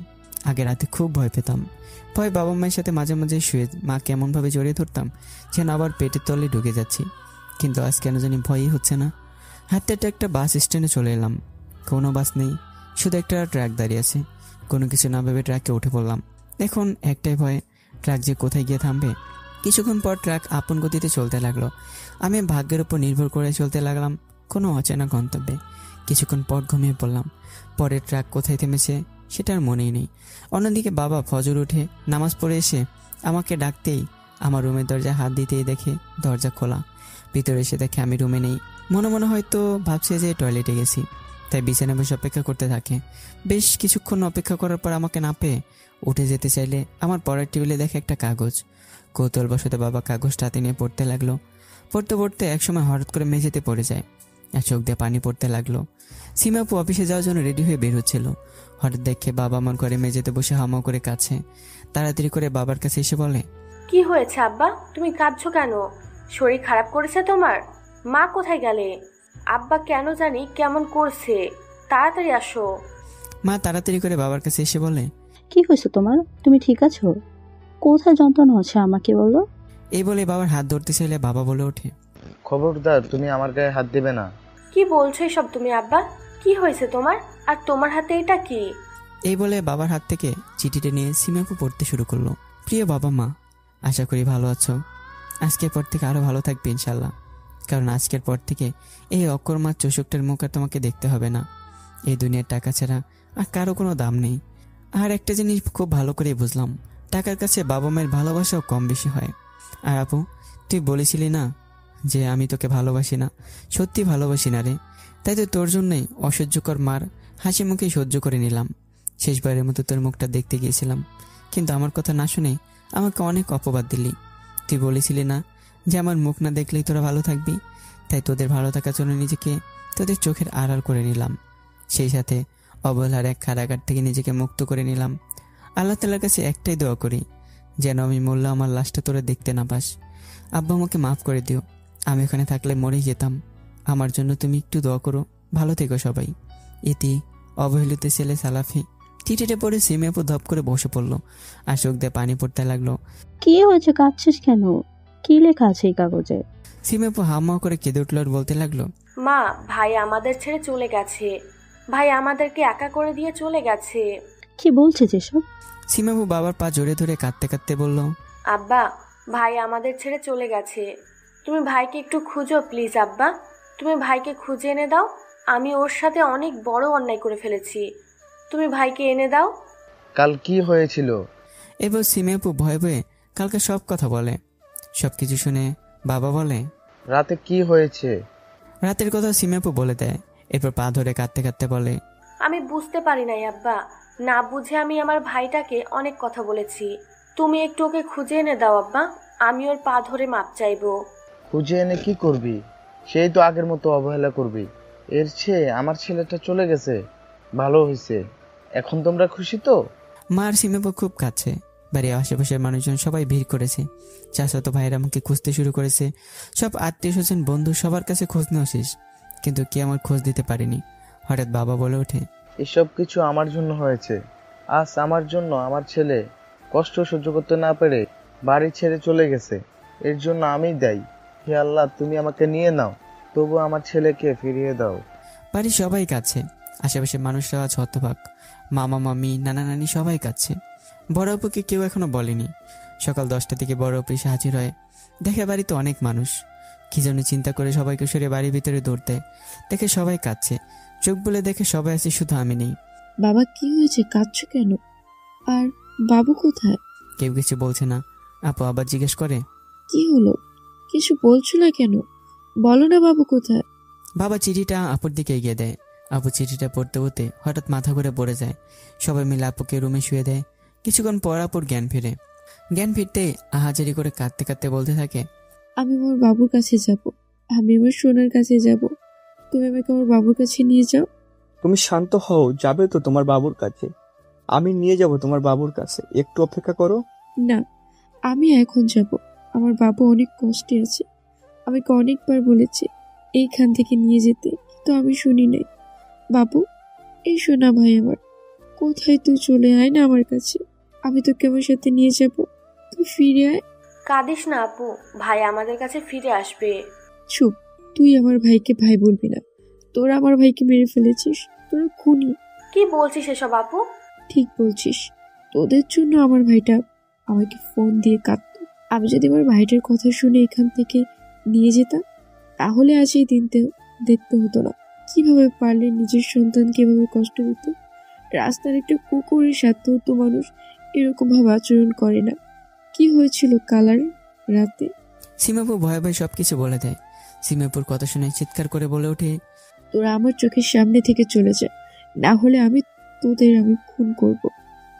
[SPEAKER 2] আগে রাতে খুব ভয় পেতাম। ভয় বাবা মায়ের সাথে মাঝে মাঝে শুয়ে মা কেমনভাবে জড়িয়ে ধরতাম যেন আবার পেটের তলে ঢুকে যাচ্ছি। কিন্তু আজ কেন জানি ভয়ই হচ্ছে না। হাঁটতে হাঁটতে একটা বাস স্ট্যান্ডে চলে এলাম। কোনো বাস নেই, শুধু একটা ট্রাক দাঁড়িয়ে আছে। কোনো কিছু না ভেবে ট্রাকে উঠে পড়লাম। এখন একটাই ভয়, ট্রাক যে কোথায় গিয়ে থামবে। কিছুক্ষণ পর ট্রাক আপন গতিতে চলতে লাগলো। আমি ভাগ্যের উপর নির্ভর করে চলতে লাগলাম কোনো অচেনা গন্তব্যে। কিছুক্ষণ পর ঘুমিয়ে পড়লাম। পরে ট্রাক কোথায় থেমেছে সেটা আর মনেই নেই। অন্যদিকে বাবা ফজর উঠে নামাজ পড়ে এসে আমাকে ডাকতেই আমার রুমের দরজায় হাত দিতেই দেখে দরজা খোলা। ভিতরে এসে দেখে আমি রুমে নেই। মনে মনে হয়তো ভাবছে যে টয়লেটে গেছি, তাই বিছানায় বসে অপেক্ষা করতে থাকে। বেশ কিছুক্ষণ অপেক্ষা করার পর আমাকে না পেয়ে উঠে যেতে চাইলে আমার পড়ার টেবিলে দেখে একটা কাগজ। কৌতূহলবশত বাবা কাগজটা হাতে নিয়ে পড়তে লাগলো। পড়তে পড়তে একসময় হঠাৎ করে মেঝেতে পড়ে যায় আর চোখ দিয়ে পানি পড়তে লাগলো। সীমাপু অফিসে যাওয়ার জন্য রেডি হয়ে বের হচ্ছিল। হঠাৎ দেখে বাবা আমার ঘরে মেঝেতে বসে হামাও করে কাছে। তাড়াতাড়ি করে বাবার কাছে এসে বলে,
[SPEAKER 5] কি হয়েছে আব্বা, তুমি কাঁদছো কেন? শরীর খারাপ করেছে তোমার? মা কোথায় গেলে? আব্বা কেন জানি কেমন করছে, তাড়াতাড়ি আসো।
[SPEAKER 2] মা তাড়াতাড়ি করে বাবার কাছে এসে বলে,
[SPEAKER 1] কি হয়েছে তোমার? তুমি ঠিক আছো? কোথায় যন্ত্রণা হচ্ছে আমাকে বলো।
[SPEAKER 2] এই বলে বাবার হাত ধরতে চাইলে বাবা বলে ওঠে,
[SPEAKER 3] খবরদার, তুমি আমার গায়ে হাত দেবে না।
[SPEAKER 5] কি বলছো এসব তুমি আব্বা? কি হয়েছে তোমার? আর তোমার হাতে এটা কি?
[SPEAKER 2] এই বলে বাবার হাত থেকে চিঠিটা নিয়ে সিমি আপু পড়তে শুরু করলো। প্রিয় বাবা মা, আশা করি ভালো আছো। আজকের পর থেকে আরো ভালো থাকবে ইনশাল্লাহ। কারণ আজকের পর থেকে এই অকর্মার চোষকটার মুখ আর তোমাকে দেখতে হবে না। এই দুনিয়ার টাকা ছাড়া আর কারো কোনো দাম নেই। আর একটা জিনিস খুব ভালো করে বুঝলাম, টাকার কাছে বাবা মায়ের ভালোবাসাও কম বেশি হয়। আর আপু, তুই বলেছিলি না যে আমি তোকে ভালোবাসি না? সত্যি ভালোবাসি না রে। তাই তো তোর জন্যই অসহ্যকর মার হাসি মুখেই সহ্য করে নিলাম। শেষবারের মতো তোর মুখটা দেখতে গিয়েছিলাম, কিন্তু আমার কথা না শুনে আমাকে অনেক অপবাদ দিলি। তুই বলেছিলি না যে আমার মুখ না দেখলেই তোরা ভালো থাকবি? তাই তোদের ভালো থাকার জন্য নিজেকে তোদের চোখের আড়াল করে নিলাম। সেই সাথে অবহেলার এক কারাগার থেকে নিজেকে মুক্ত করে নিলাম। আল্লাহ তাআলার কাছে একটাই দোয়া করি, যেন আমি মরলে আমার লাশটা তোরা দেখতে না পাস। আব্বা, আমাকে মাফ করে দিও। আমি ওখানে থাকলে মরেই যেতাম। আমার জন্য তুমি একটু দোয়া করো। ভালো থেকো সবাই। এটি অবহেলিত ছেলে সালাফি। চিঠিটা পড়ে সিমি আপু ধপ করে বসে পড়লো আর চোখ দিয়ে পানি পড়তে লাগলো।
[SPEAKER 1] কি হয়েছে, কাঁদছিস কেন? কি লেখা আছে এই কাগজে?
[SPEAKER 2] সিমি আপু হাম্মা করে কেঁদে উঠলো আর বলতে লাগলো,
[SPEAKER 5] মা, ভাই আমাদের ছেড়ে চলে গেছে। ভাই আমাদেরকে একা করে দিয়ে চলে গেছে।
[SPEAKER 1] কি বলছিস এসব?
[SPEAKER 2] সিমি আপু বাবার পা জড়ে ধরে কাঁদতে কাঁদতে বলল,
[SPEAKER 5] আব্বা, ভাই আমাদের ছেড়ে চলে গেছে। তুমি ভাইকে একটু খুঁজো প্লিজ আব্বা। তুমি ভাইকে খুঁজে এনে দাও। আমি ওর সাথে অনেক বড় অন্যায় করে ফেলেছি। তুমি ভাইকে এনে দাও।
[SPEAKER 3] কাল কি হয়েছিল?
[SPEAKER 2] এবার সিমি আপু ভয়ে ভয়ে কালকে সব কথা বলে। সবকিছু শুনে বাবা বলে,
[SPEAKER 3] রাতে কি হয়েছে?
[SPEAKER 2] রাতের কথা সিমি আপু বলে দেয়। এরপর পা ধরে কাঁদতে কাঁদতে বলে,
[SPEAKER 5] আমি বুঝতে পারি নাই আব্বা। না বুঝে আমি আমার ভাইটাকে অনেক কথা বলেছি। তুমি একটু ওকে খুঁজে এনে দাও আব্বা। আমি ওর পা ধরে মাপ চাইবো।
[SPEAKER 3] খুঁজে এনে কি করবি? সেই তো আগের মতো অবহেলা করবি। এর চেয়ে আমার ছেলেটা চলে গেছে, ভালো হয়েছে। এখন তোমরা খুশি তো?
[SPEAKER 2] মার সিমি আপু খুব কাছে। বাড়ির আশেপাশের মানুষজন সবাই ভিড় করেছে। চাচাতো ভাইয়েরা আমাকে খুঁজতে শুরু করেছে। সব আত্মীয় স্বজন বন্ধু সবার কাছে খোঁজ নেওয়া শেষ, কিন্তু কে আমার খোঁজ দিতে পারেনি। হঠাৎ বাবা বলে ওঠে,
[SPEAKER 3] এসব কিছু আমার জন্য হয়েছে। আজ আমার জন্য আমার ছেলে কষ্ট সহ্য করতে না পেরে বাড়ি ছেড়ে চলে গেছে। এর জন্য আমি দায়ী। হে আল্লাহ, তুমি আমাকে নিয়ে নাও, তবু আমার ছেলেকে ফিরিয়ে দাও।
[SPEAKER 2] বাড়ির সবাই কাছে। আশেপাশের মানুষরা আজ হতবাক। মামা মামি নানা নানি সবাই কাছে। বড় আপুকে কেউ এখনো বলেনি। সকাল 10টা থেকে বড় অফিস হাজির হয়। দেখে বাড়িতে অনেক মানুষ। কি যেন চিন্তা করে সবাইকে সরিয়ে বাড়ির ভিতরে দৌড় দেয়। দেখে সবাই কাঁদছে। চোখ বলে দেখে সবাই আছে, শুধু আমি নেই।
[SPEAKER 4] বাবা, কি হয়েছে? কাঁদছো কেন? আর বাবু কোথায়?
[SPEAKER 2] কেউ কিছু বলছে না। আপু আবার জিজ্ঞেস করে,
[SPEAKER 4] কি হলো? কিছু বলছো না কেন? বলো না, বাবু কোথায়?
[SPEAKER 2] বাবা চিঠিটা আপুর দিকে এগিয়ে দেয়। আপু চিঠিটা পড়তে পড়তে হঠাৎ মাথা ঘুরে পড়ে যায়। সবাই মিলে আপুকে রুমে শুয়ে দেয়। কিছুক্ষণ পর আপুর জ্ঞান ফিরে। জ্ঞান ফিরতেই আহাজারি করে কাঁদতে কাঁদতে বলতে থাকে,
[SPEAKER 4] আমি আমার বাবুর কাছে যাব। আমি আমার সোনার কাছে যাব। তুমি আমাকে আমার বাবুর কাছে নিয়ে যাও।
[SPEAKER 6] তুমি শান্ত হও, যাবে তো তোমার বাবুর কাছে। আমি নিয়ে যাব তোমার বাবুর কাছে, একটু অপেক্ষা করো।
[SPEAKER 4] না, আমি এখন যাব। আমার বাবু অনেক কষ্টে আছে। আমাকে অনেকবার বলেছে এইখান থেকে নিয়ে যেতে, কিন্তু আমি শুনি নাই। বাবু, এই সোনা ভাই আমার, কোথায় তুই? চলে আয় না আমার কাছে। আমি তোকে আমার সাথে নিয়ে যাব। তুই ফিরে আয়।
[SPEAKER 5] কাঁদিস না আপু, ভাই আমাদের কাছে ফিরে আসবে।
[SPEAKER 4] চুপ, তুই আমার ভাইকে ভাই বলবি না। তোরা আমার ভাইকে মেরে ফেলেছিস। তোরা খুনি।
[SPEAKER 5] কি বলছিস এসব আপু?
[SPEAKER 4] ঠিক বলছিস। তোদের জন্য আমার ভাইটা আমাকে ফোন দিয়ে কাঁদতো। আমি যদি আমার ভাইটার কথা শুনে এখান থেকে নিয়ে যেতাম, তাহলে আজ এই দিনতে দেখতে হতো না। কিভাবে পারলে নিজের সন্তানকে এভাবে কষ্ট দিত? রাস্তার একটা কুকুরের সাথে তো মানুষ এরকম ভাবে আচরণ করে না। কি হয়েছিল কালার রাতে?
[SPEAKER 2] সীমাপু ভয়ে ভয়ে সবকিছু বলে দেয়। সীমাপুর কথা শুনে চিৎকার করে বলে ওঠে,
[SPEAKER 4] তোরা আমার চোখের সামনে থেকে চলে যা, না হলে আমি খুন করব।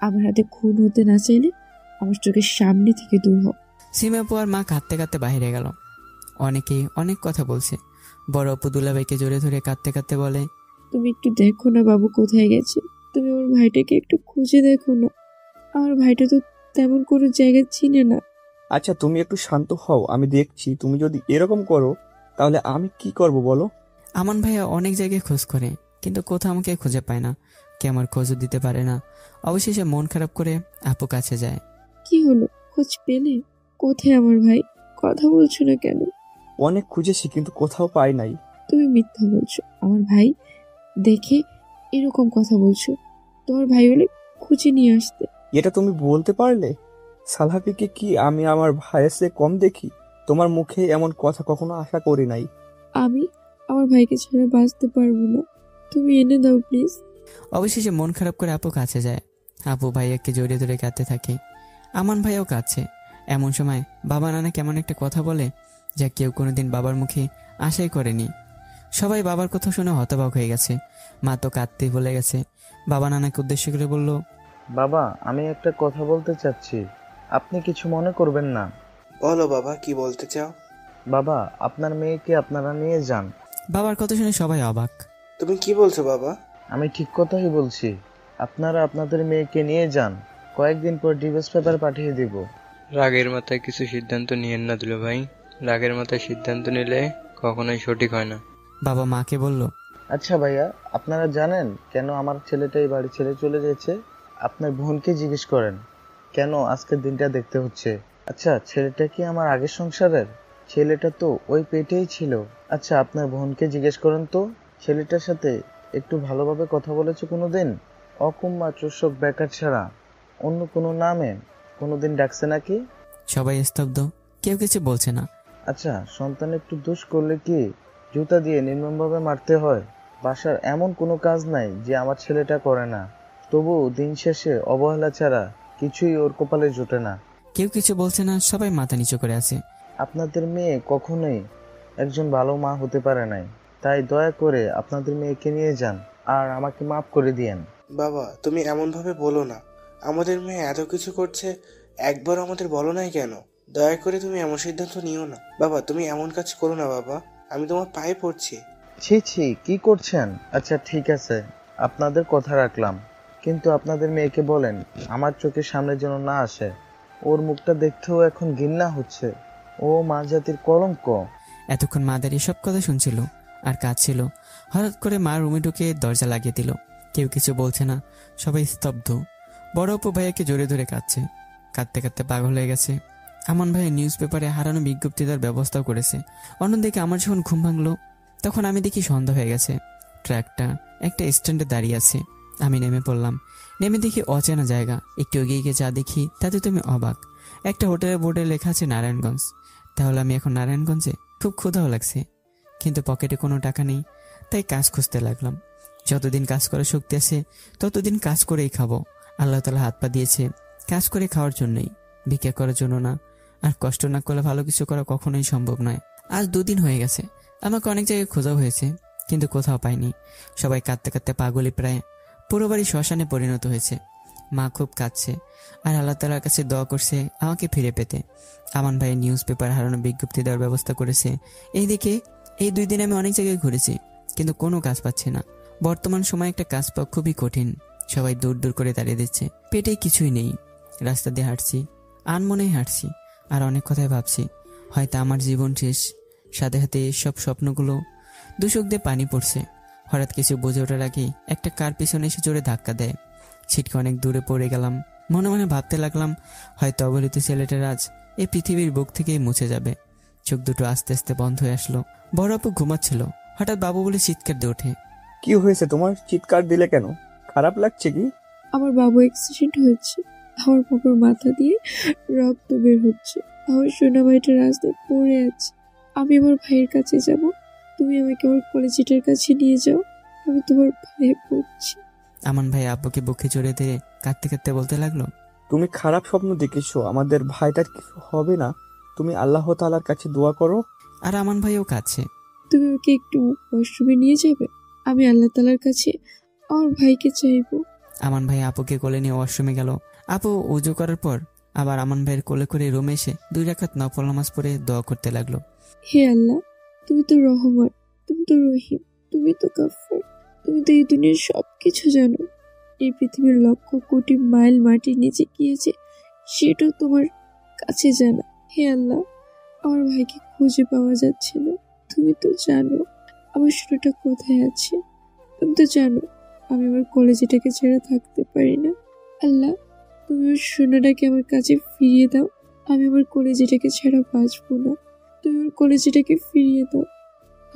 [SPEAKER 4] আমার হাতে খুন হতে না চাইলে আমার চোখের সামনে থেকে দূর হ।
[SPEAKER 2] সীমাপু আর মা কাঁদতে কাঁদতে বাইরে গেল। অনেকেই অনেক কথা বলছে। বড় অপু দুলাভাইকে জোরে ধরে কাঁদতে কাঁদতে বলে,
[SPEAKER 4] তুমি একটু দেখো না বাবু কোথায় গেছে। তুমি আমার ভাইটাকে একটু খুঁজে দেখো না। আমার ভাইটা তো তেমন কোনো জায়গা চিনে না।
[SPEAKER 6] আচ্ছা, তুমি একটু শান্ত হও, আমি দেখছি। তুমি যদি এরকম করো তাহলে আমি কি করব বলো?
[SPEAKER 2] আমান ভাইয়া অনেক জায়গায় খোঁজ করে, কিন্তু কোথাও আমাকে খুঁজে পায় না। আমাকে আমার খোঁজও দিতে পারে না। অবশেষে মন খারাপ করে আপু কাছে যায়।
[SPEAKER 4] কি হলো, খোঁজ পেলে? কোথায় আমার ভাই? কথা বলছো না কেন?
[SPEAKER 6] অনেক খুঁজেছি কিন্তু কোথাও পাই নাই।
[SPEAKER 4] তুমি মিথ্যা বলছো। আমার ভাই দেখে এরকম কথা বলছো। তোমার ভাই হলে খুঁজে নিয়ে আসতে।
[SPEAKER 6] এটা তুমি বলতে পারলে? সালাফিকে কি আমি আমার ভাইয়ের চেয়ে কম দেখি? তোমার মুখে এমন কথা কখনো আশা করি নাই।
[SPEAKER 4] আমি আমার ভাইকে ছাড়া বাঁচতে পারবো না। তুমি এনে দাও প্লিজ।
[SPEAKER 2] অবশেষে মন খারাপ করে আপু কাছে যায়। আপু ভাইয়াকে জড়িয়ে ধরে কাঁদতে থাকে। আমান ভাইও কাঁদছে। এমন সময় বাবা নানা কেমন একটা কথা বলে, যা কেউ কোনোদিন বাবার মুখে আশাই করেনি। সবাই বাবার কথা শুনে হতবাক হয়ে গেছে। মা তো কাঁদতেই বলে গেছে। বাবা নানাকে উদ্দেশ্য করে বলল,
[SPEAKER 3] বাবা, আমি একটা কথা বলতে চাচ্ছি, আপনি কিছু মনে করবেন না।
[SPEAKER 7] বলো বাবা, কি বলতে চাও?
[SPEAKER 3] বাবা, আপনার মেয়েকে আপনারা নিয়ে যান।
[SPEAKER 2] বাবার কথা শুনে সবাই অবাক।
[SPEAKER 7] তুমি কি বলছো বাবা?
[SPEAKER 3] আমি ঠিক কথাই বলছি, আপনারা আপনাদের মেয়েকে নিয়ে যান। কয়েকদিন পর ডিভোর্স পেপার পাঠিয়ে দিব।
[SPEAKER 8] রাগের মাথায় কিছু সিদ্ধান্ত নিয়েন না দুলো ভাই। রাগের মাথায় সিদ্ধান্ত নিলে কখনোই সঠিক হয় না।
[SPEAKER 2] বাবা মাকে বলল,
[SPEAKER 3] আচ্ছা ভাইয়া, আপনারা জানেন কেন আমার ছেলেটা এই বাড়ি ছেড়ে চলে গেছে? আপনার বোনকে জিজ্ঞেস করেন কেন আজকের দিনটা দেখতে হচ্ছে। আচ্ছা, ছেলেটা কি আমার আগের সংসারের? ছেলেটা তো ওই পেটেই ছিল। আচ্ছা, আপনার বোনকে জিজ্ঞেস করেন তো, ছেলেটার সাথে একটু ভালোভাবে কথা বলেছে কোনোদিন? অকুম্মা চোষক বেকার ছাড়া অন্য কোনো নামে কোনোদিন ডাকছে নাকি?
[SPEAKER 2] সবাই স্তব্ধ, কেউ কিছু বলছে না।
[SPEAKER 3] আচ্ছা, সন্তান একটু দোষ করলে কি জুতা দিয়ে নির্মমভাবে মারতে হয়? বাসার এমন কোনো কাজ নাই যে আমার ছেলেটা করে না, তবুও দিন শেষে অবহেলা ছাড়া কিছুই ওর কপালে জোটে না।
[SPEAKER 2] কেউ কিছু বলছে না, সবাই মাথা নিচু করে আছে।
[SPEAKER 3] আপনাদের মেয়ে কখনোই একজন ভালো মা হতে পারে নাই, তাই দয়া করে আপনাদের মেয়েকে নিয়ে যান আর আমাকে মাফ করে দিয়েন।
[SPEAKER 7] বাবা, তুমি এমন ভাবে বলো না। আমাদের মেয়ে এত কিছু করছে, একবার আমাদের বলো নাই কেন? দয়া করে তুমি এমন সিদ্ধান্ত নিও না বাবা। তুমি এমন কাজ করো না বাবা, আমি তোমার পায়ে পড়ছি।
[SPEAKER 3] ছি ছি, কি করছেন? আচ্ছা ঠিক আছে, আপনাদের কথা রাখলাম, কিন্তু আপনাদের মেয়েকে বলেন আমার চোখের সামনে যেন না আসে। ওর মুখটা দেখতেও এখন ঘৃণা হচ্ছে। ও মা জাতির কলঙ্ক।
[SPEAKER 2] এতক্ষণ মা দাঁড়িয়ে সব কথা শুনছিল আর কাঁদছিল। হঠাৎ করে মা রুমে ঢুকে দরজা লাগিয়ে দিল। কেউ কিছু বলছে না, সবাই স্তব্ধ। বড় অপু ভাইয়াকে জোরে ধরে কাঁদছে। কাঁদতে কাঁদতে পাগল হয়ে গেছে। আমান ভাই নিউজ পেপারে হারানো বিজ্ঞপ্তি দেওয়ার ব্যবস্থাও করেছে। অন্যদিকে আমার যখন ঘুম ভাঙলো, তখন আমি দেখি সন্ধ্যা হয়ে গেছে। ট্রাকটা একটা স্ট্যান্ডে দাঁড়িয়ে আছে। আমি নেমে পড়লাম। নেমে দেখি অচেনা জায়গা। একটু এগিয়ে গিয়ে যা দেখি তাতে তুমি অবাক। একটা হোটেলের বোর্ডে লেখা আছে নারায়ণগঞ্জ। তাহলে আমি এখন নারায়ণগঞ্জে? খুব ক্ষুধাও লাগছে, কিন্তু পকেটে কোনো টাকা নেই, তাই কাজ খুঁজতে লাগলাম। যতদিন কাজ করার শক্তি আছে ততদিন কাজ করেই খাবো। আল্লাহ তাআলা হাত পা দিয়েছে কাজ করে খাওয়ার জন্যই, ভিক্ষা করার জন্য না। আর কষ্ট না করলে ভালো কিছু করা কখনোই সম্ভব নয়। আজ 2 দিন হয়ে গেছে, আমাকে অনেক জায়গায় খোঁজাও হয়েছে, কিন্তু কোথাও পাইনি। সবাই কাঁদতে কাঁদতে পাগলি প্রায়। পুরো বাড়ি শ্মশানে পরিণত হয়েছে। মা খুব কাঁদছে আর আল্লাহ তাআলার কাছে দোয়া করছে আমাকে ফিরে পেতে। আমান ভাই নিউজ পেপার হারানো বিজ্ঞপ্তি দেওয়ার ব্যবস্থা করেছে। এইদিকে এই 2 দিন আমি অনেক জায়গায় ঘুরেছি, কিন্তু কোনো কাজ পাচ্ছি না। বর্তমান সময়ে একটা কাজ পাওয়া খুবই কঠিন। সবাই দূর দূর করে দাঁড়িয়ে দিচ্ছে, পেটে কিছুই নেই। রাস্তা দিয়ে হাঁটছি, আনমনেই হাঁটছি, আর অনেক কথাই ভাবছি। হয়তো আমার জীবন শেষ। সাথে সাথে সব স্বপ্নগুলো দুচোখ দিয়ে পানি পড়ছে। হঠাৎ কিছু বুঝে ওঠার আগেই একটা কার পিছনে এসে জোরে ধাক্কা দেয়। ছিটকে অনেক দূরে পড়ে গেলাম। মনে মনে ভাবতে লাগলাম, হয়তো অবহেলিত ছেলেটার আজ এই পৃথিবীর বুক থেকেই মুছে যাবে। চোখ দুটো আস্তে আস্তে বন্ধ হয়ে আসলো। বড় আপু ঘুমাচ্ছিল। হঠাৎ বাবু বলে চিৎকার দিয়ে ওঠে।
[SPEAKER 6] কি হয়েছে তোমার? চিৎকার দিলে কেন? খারাপ লাগছে কি?
[SPEAKER 4] আমার বাবু অ্যাক্সিডেন্ট হয়েছে। আমার বাবুর মাথা দিয়ে রক্ত বের হচ্ছে। আমার সোনা ভাইটা রাস্তায় পড়ে আছে। আমি আমার ভাইয়ের কাছে যাব, তুমি আমাকে আমার কলেজের কাছে নিয়ে যাও। আমি তোমার ভাইয়ে পড়ছি।
[SPEAKER 2] আমান ভাই আব্বুকে বুকে জড়িয়ে দিয়ে কাঁদতে কাঁদতে বলতে লাগলো,
[SPEAKER 6] তুমি খারাপ স্বপ্ন দেখেছো, আমাদের ভাইটার কিছু হবে না। তুমি আল্লাহ তাআলার কাছে দোয়া করো।
[SPEAKER 2] আর আমান ভাইও কাঁদছে।
[SPEAKER 4] তুমি ওকে একটু ওয়াশরুমে নিয়ে যাবে? আমি আল্লাহ তাআলার কাছে আমার ভাইকে চাইবো।
[SPEAKER 2] আমান ভাই আপুকে কোলে নিয়ে ওয়াশরুমে গেল। আপু উজু করার পর আবার আমান ভাইয়ের কোলে করে রুমে এসে 2 রাকাত নফল নামাজ পড়ে দোয়া করতে লাগলো।
[SPEAKER 4] হে আল্লাহ, তুমি তো রহমান, তুমি তো রহিম, তুমি তো গাফফার, তুমি তো এই দুনিয়ার সবকিছু জানো। এই পৃথিবীর লক্ষ কোটি মাইল মাটির নিচে কি আছে সেটাও তোমার কাছে জানা। হে আল্লাহ, আমার ভাইকে খুঁজে পাওয়া যাচ্ছে না। তুমি তো জানো আমার সোনাটা কোথায় আছে। তুমি তো জানো আমি আমার কলেজটাকে ছেড়ে থাকতে পারি না। আল্লাহ, তুমি ওর সোনাটাকে আমার কাছে ফিরিয়ে দাও। আমি আমার কলেজটাকে ছাড়া বাঁচবো না। তুমি আমার কলেজটাকে ফিরিয়ে দাও।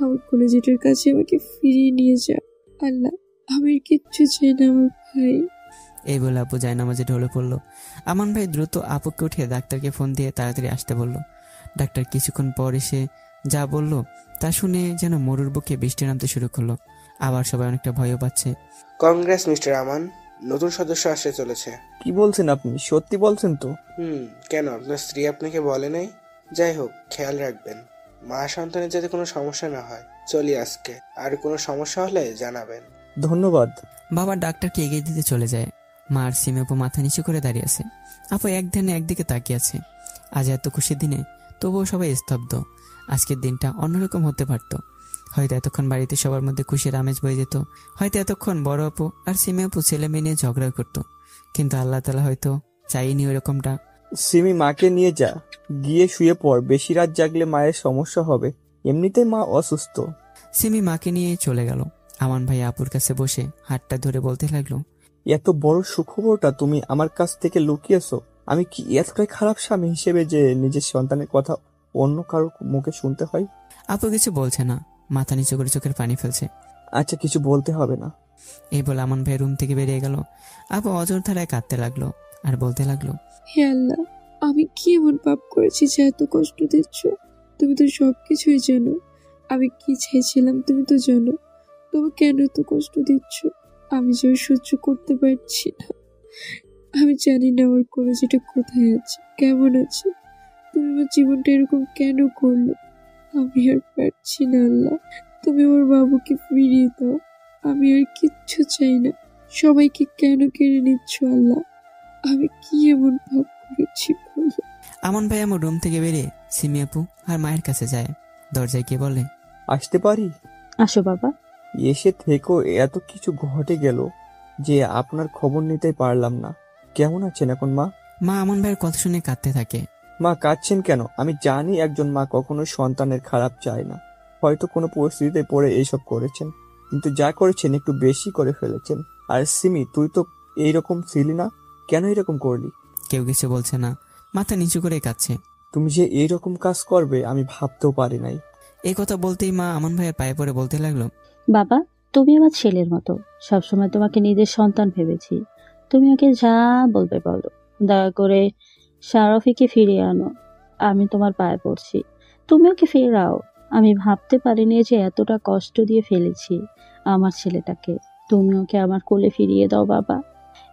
[SPEAKER 4] আমার কলেজটার কাছে আমাকে ফিরিয়ে নিয়ে যাও। আল্লাহ, আমি আর কিচ্ছু চাই না আমার ভাই।
[SPEAKER 2] এই বলে আপু জায়নামাজে ঢলে পড়লো। আমান ভাই দ্রুত আপুকে উঠে ডাক্তারকে ফোন দিয়ে তাড়াতাড়ি আসতে বলল। ডাক্তার কিছুক্ষণ পর এসে যা বলল তা শুনে যেন মরুর বুকে বৃষ্টি নামতে শুরু করলো। আবার সবাই অনেকটা ভয়ও পাচ্ছে।
[SPEAKER 7] কংগ্রেস মিস্টার আমান, নতুন সদস্য আসতে চলেছে।
[SPEAKER 6] কি বলছেন আপনি? সত্যি বলছেন তো?
[SPEAKER 7] কেন আপনার স্ত্রী আপনাকে বলে নাই? যাই হোক, খেয়াল রাখবেন মা সন্তানের যাতে কোনো সমস্যা না হয়। চলি আজকে, আর কোনো সমস্যা হলে জানাবেন।
[SPEAKER 6] ধন্যবাদ।
[SPEAKER 2] বাবা ডাক্তারকে এগিয়ে দিতে চলে যায়। মা আর সিমি আপু মাথা নিচু করে দাঁড়িয়ে আছে। আপু এক ধ্যানে একদিকে তাকিয়ে আছে। আজ এত খুশির দিনে তবুও সবাই স্তব্ধ। আজকের দিনটা অন্যরকম হতে পারত। হয়তো এতক্ষণ বাড়িতে সবার মধ্যে খুশির আমেজ বয়ে যেত। হয়তো এতক্ষণ বড় আপু আর সিমি আপু ছেলে মেয়ে নিয়ে ঝগড়া করতো। কিন্তু আল্লাহ তাআলা হয়তো চাইনি ওইরকমটা।
[SPEAKER 6] সিমি, মাকে নিয়ে যা, গিয়ে শুয়ে পড়। বেশি রাত জাগলে মায়ের সমস্যা হবে, এমনিতেই মা অসুস্থ।
[SPEAKER 2] সিমি মাকে নিয়ে চলে গেল। আমান ভাই আপুর কাছে বসে হাতটা ধরে বলতে লাগলো,
[SPEAKER 6] এত বড় সুখবরটা তুমি আমার কাছ থেকে লুকিয়েছো। আমি কি এতটাই খারাপ স্বামী হিসেবে যে নিজের সন্তানের কথা অন্য কারোর মুখে শুনতে হয়?
[SPEAKER 2] আপু কিছু বলছে না, মাথা নিচু করে চোখের পানি ফেলছে।
[SPEAKER 6] আচ্ছা, কিছু বলতে হবে না।
[SPEAKER 2] এই বলে আমান ভাই রুম থেকে বেরিয়ে গেল। আপু অজর ধারায় কাঁদতে লাগলো আর বলতে লাগলো,
[SPEAKER 4] হে আল্লাহ, আমি কি এমন পাপ করেছি যে এত কষ্ট দিচ্ছ? তুমি তো সবকিছুই জানো। আমি কি চাইছিলাম তুমি তো জানো। তবে কেন এত কষ্ট দিচ্ছ? আমি যে সহ্য করতে পারছি না। আমি জানি না আমার কলেজটা কোথায় আছে, কেমন আছে। তুমি আমার জীবনটা এরকম কেন করলে? আমি আর পারছি না আল্লাহ। তুমি আমার বাবুকে ফিরিয়ে দাও। আমি আর কিচ্ছু চাই না। সবাইকে কেন কেড়ে নিচ্ছ আল্লাহ? আমি কি এমন পাপ করেছি বলো?
[SPEAKER 2] আমান ভাই আমার রুম থেকে বেরিয়ে সিমি আপু আর মায়ের কাছে যায়। দরজায় গিয়ে বলে,
[SPEAKER 6] আসতে পারি?
[SPEAKER 1] আসো বাবা।
[SPEAKER 6] এসে থেকেও এত কিছু ঘটে গেল যে আপনার খবর নিতে পারলাম না। কেমন আছেন এখন মা?
[SPEAKER 2] মা আমান ভাইয়ের কথা শুনে কাঁদতে থাকে।
[SPEAKER 6] মা, কাঁদছেন কেন? আমি জানি একজন মা কখনো সন্তানের খারাপ চায় না। হয়তো কোনো পরিস্থিতিতে পড়ে এইসব করেছেন, কিন্তু যা করেছেন একটু বেশি করে ফেলেছেন। আর সিমি, তুই তো এইরকম ছিলি না, কেন এরকম করলি?
[SPEAKER 2] কেউ কিছু বলছে না, মাথা নিচু করে কাঁদছে।
[SPEAKER 6] তুমি যে এইরকম কাজ করবে আমি ভাবতেও পারি নাই।
[SPEAKER 2] এই কথা বলতেই মা আমান ভাইয়ের পায়ে পড়ে বলতে লাগলো,
[SPEAKER 1] বাবা, তুমি আমার ছেলের মতো। সবসময় তোমাকে নিজের সন্তান ভেবেছি। তুমি ওকে যা বলবে বলো। দয়া করে শারফিকে ফিরিয়ে আনো। আমি তোমার পায়ে পড়ছি, তুমি ওকে ফেরাও। আমি ভাবতে পারিনি যে এতটা কষ্ট দিয়ে ফেলেছি আমার ছেলেটাকে। তুমি ওকে আমার কোলে ফিরিয়ে দাও বাবা।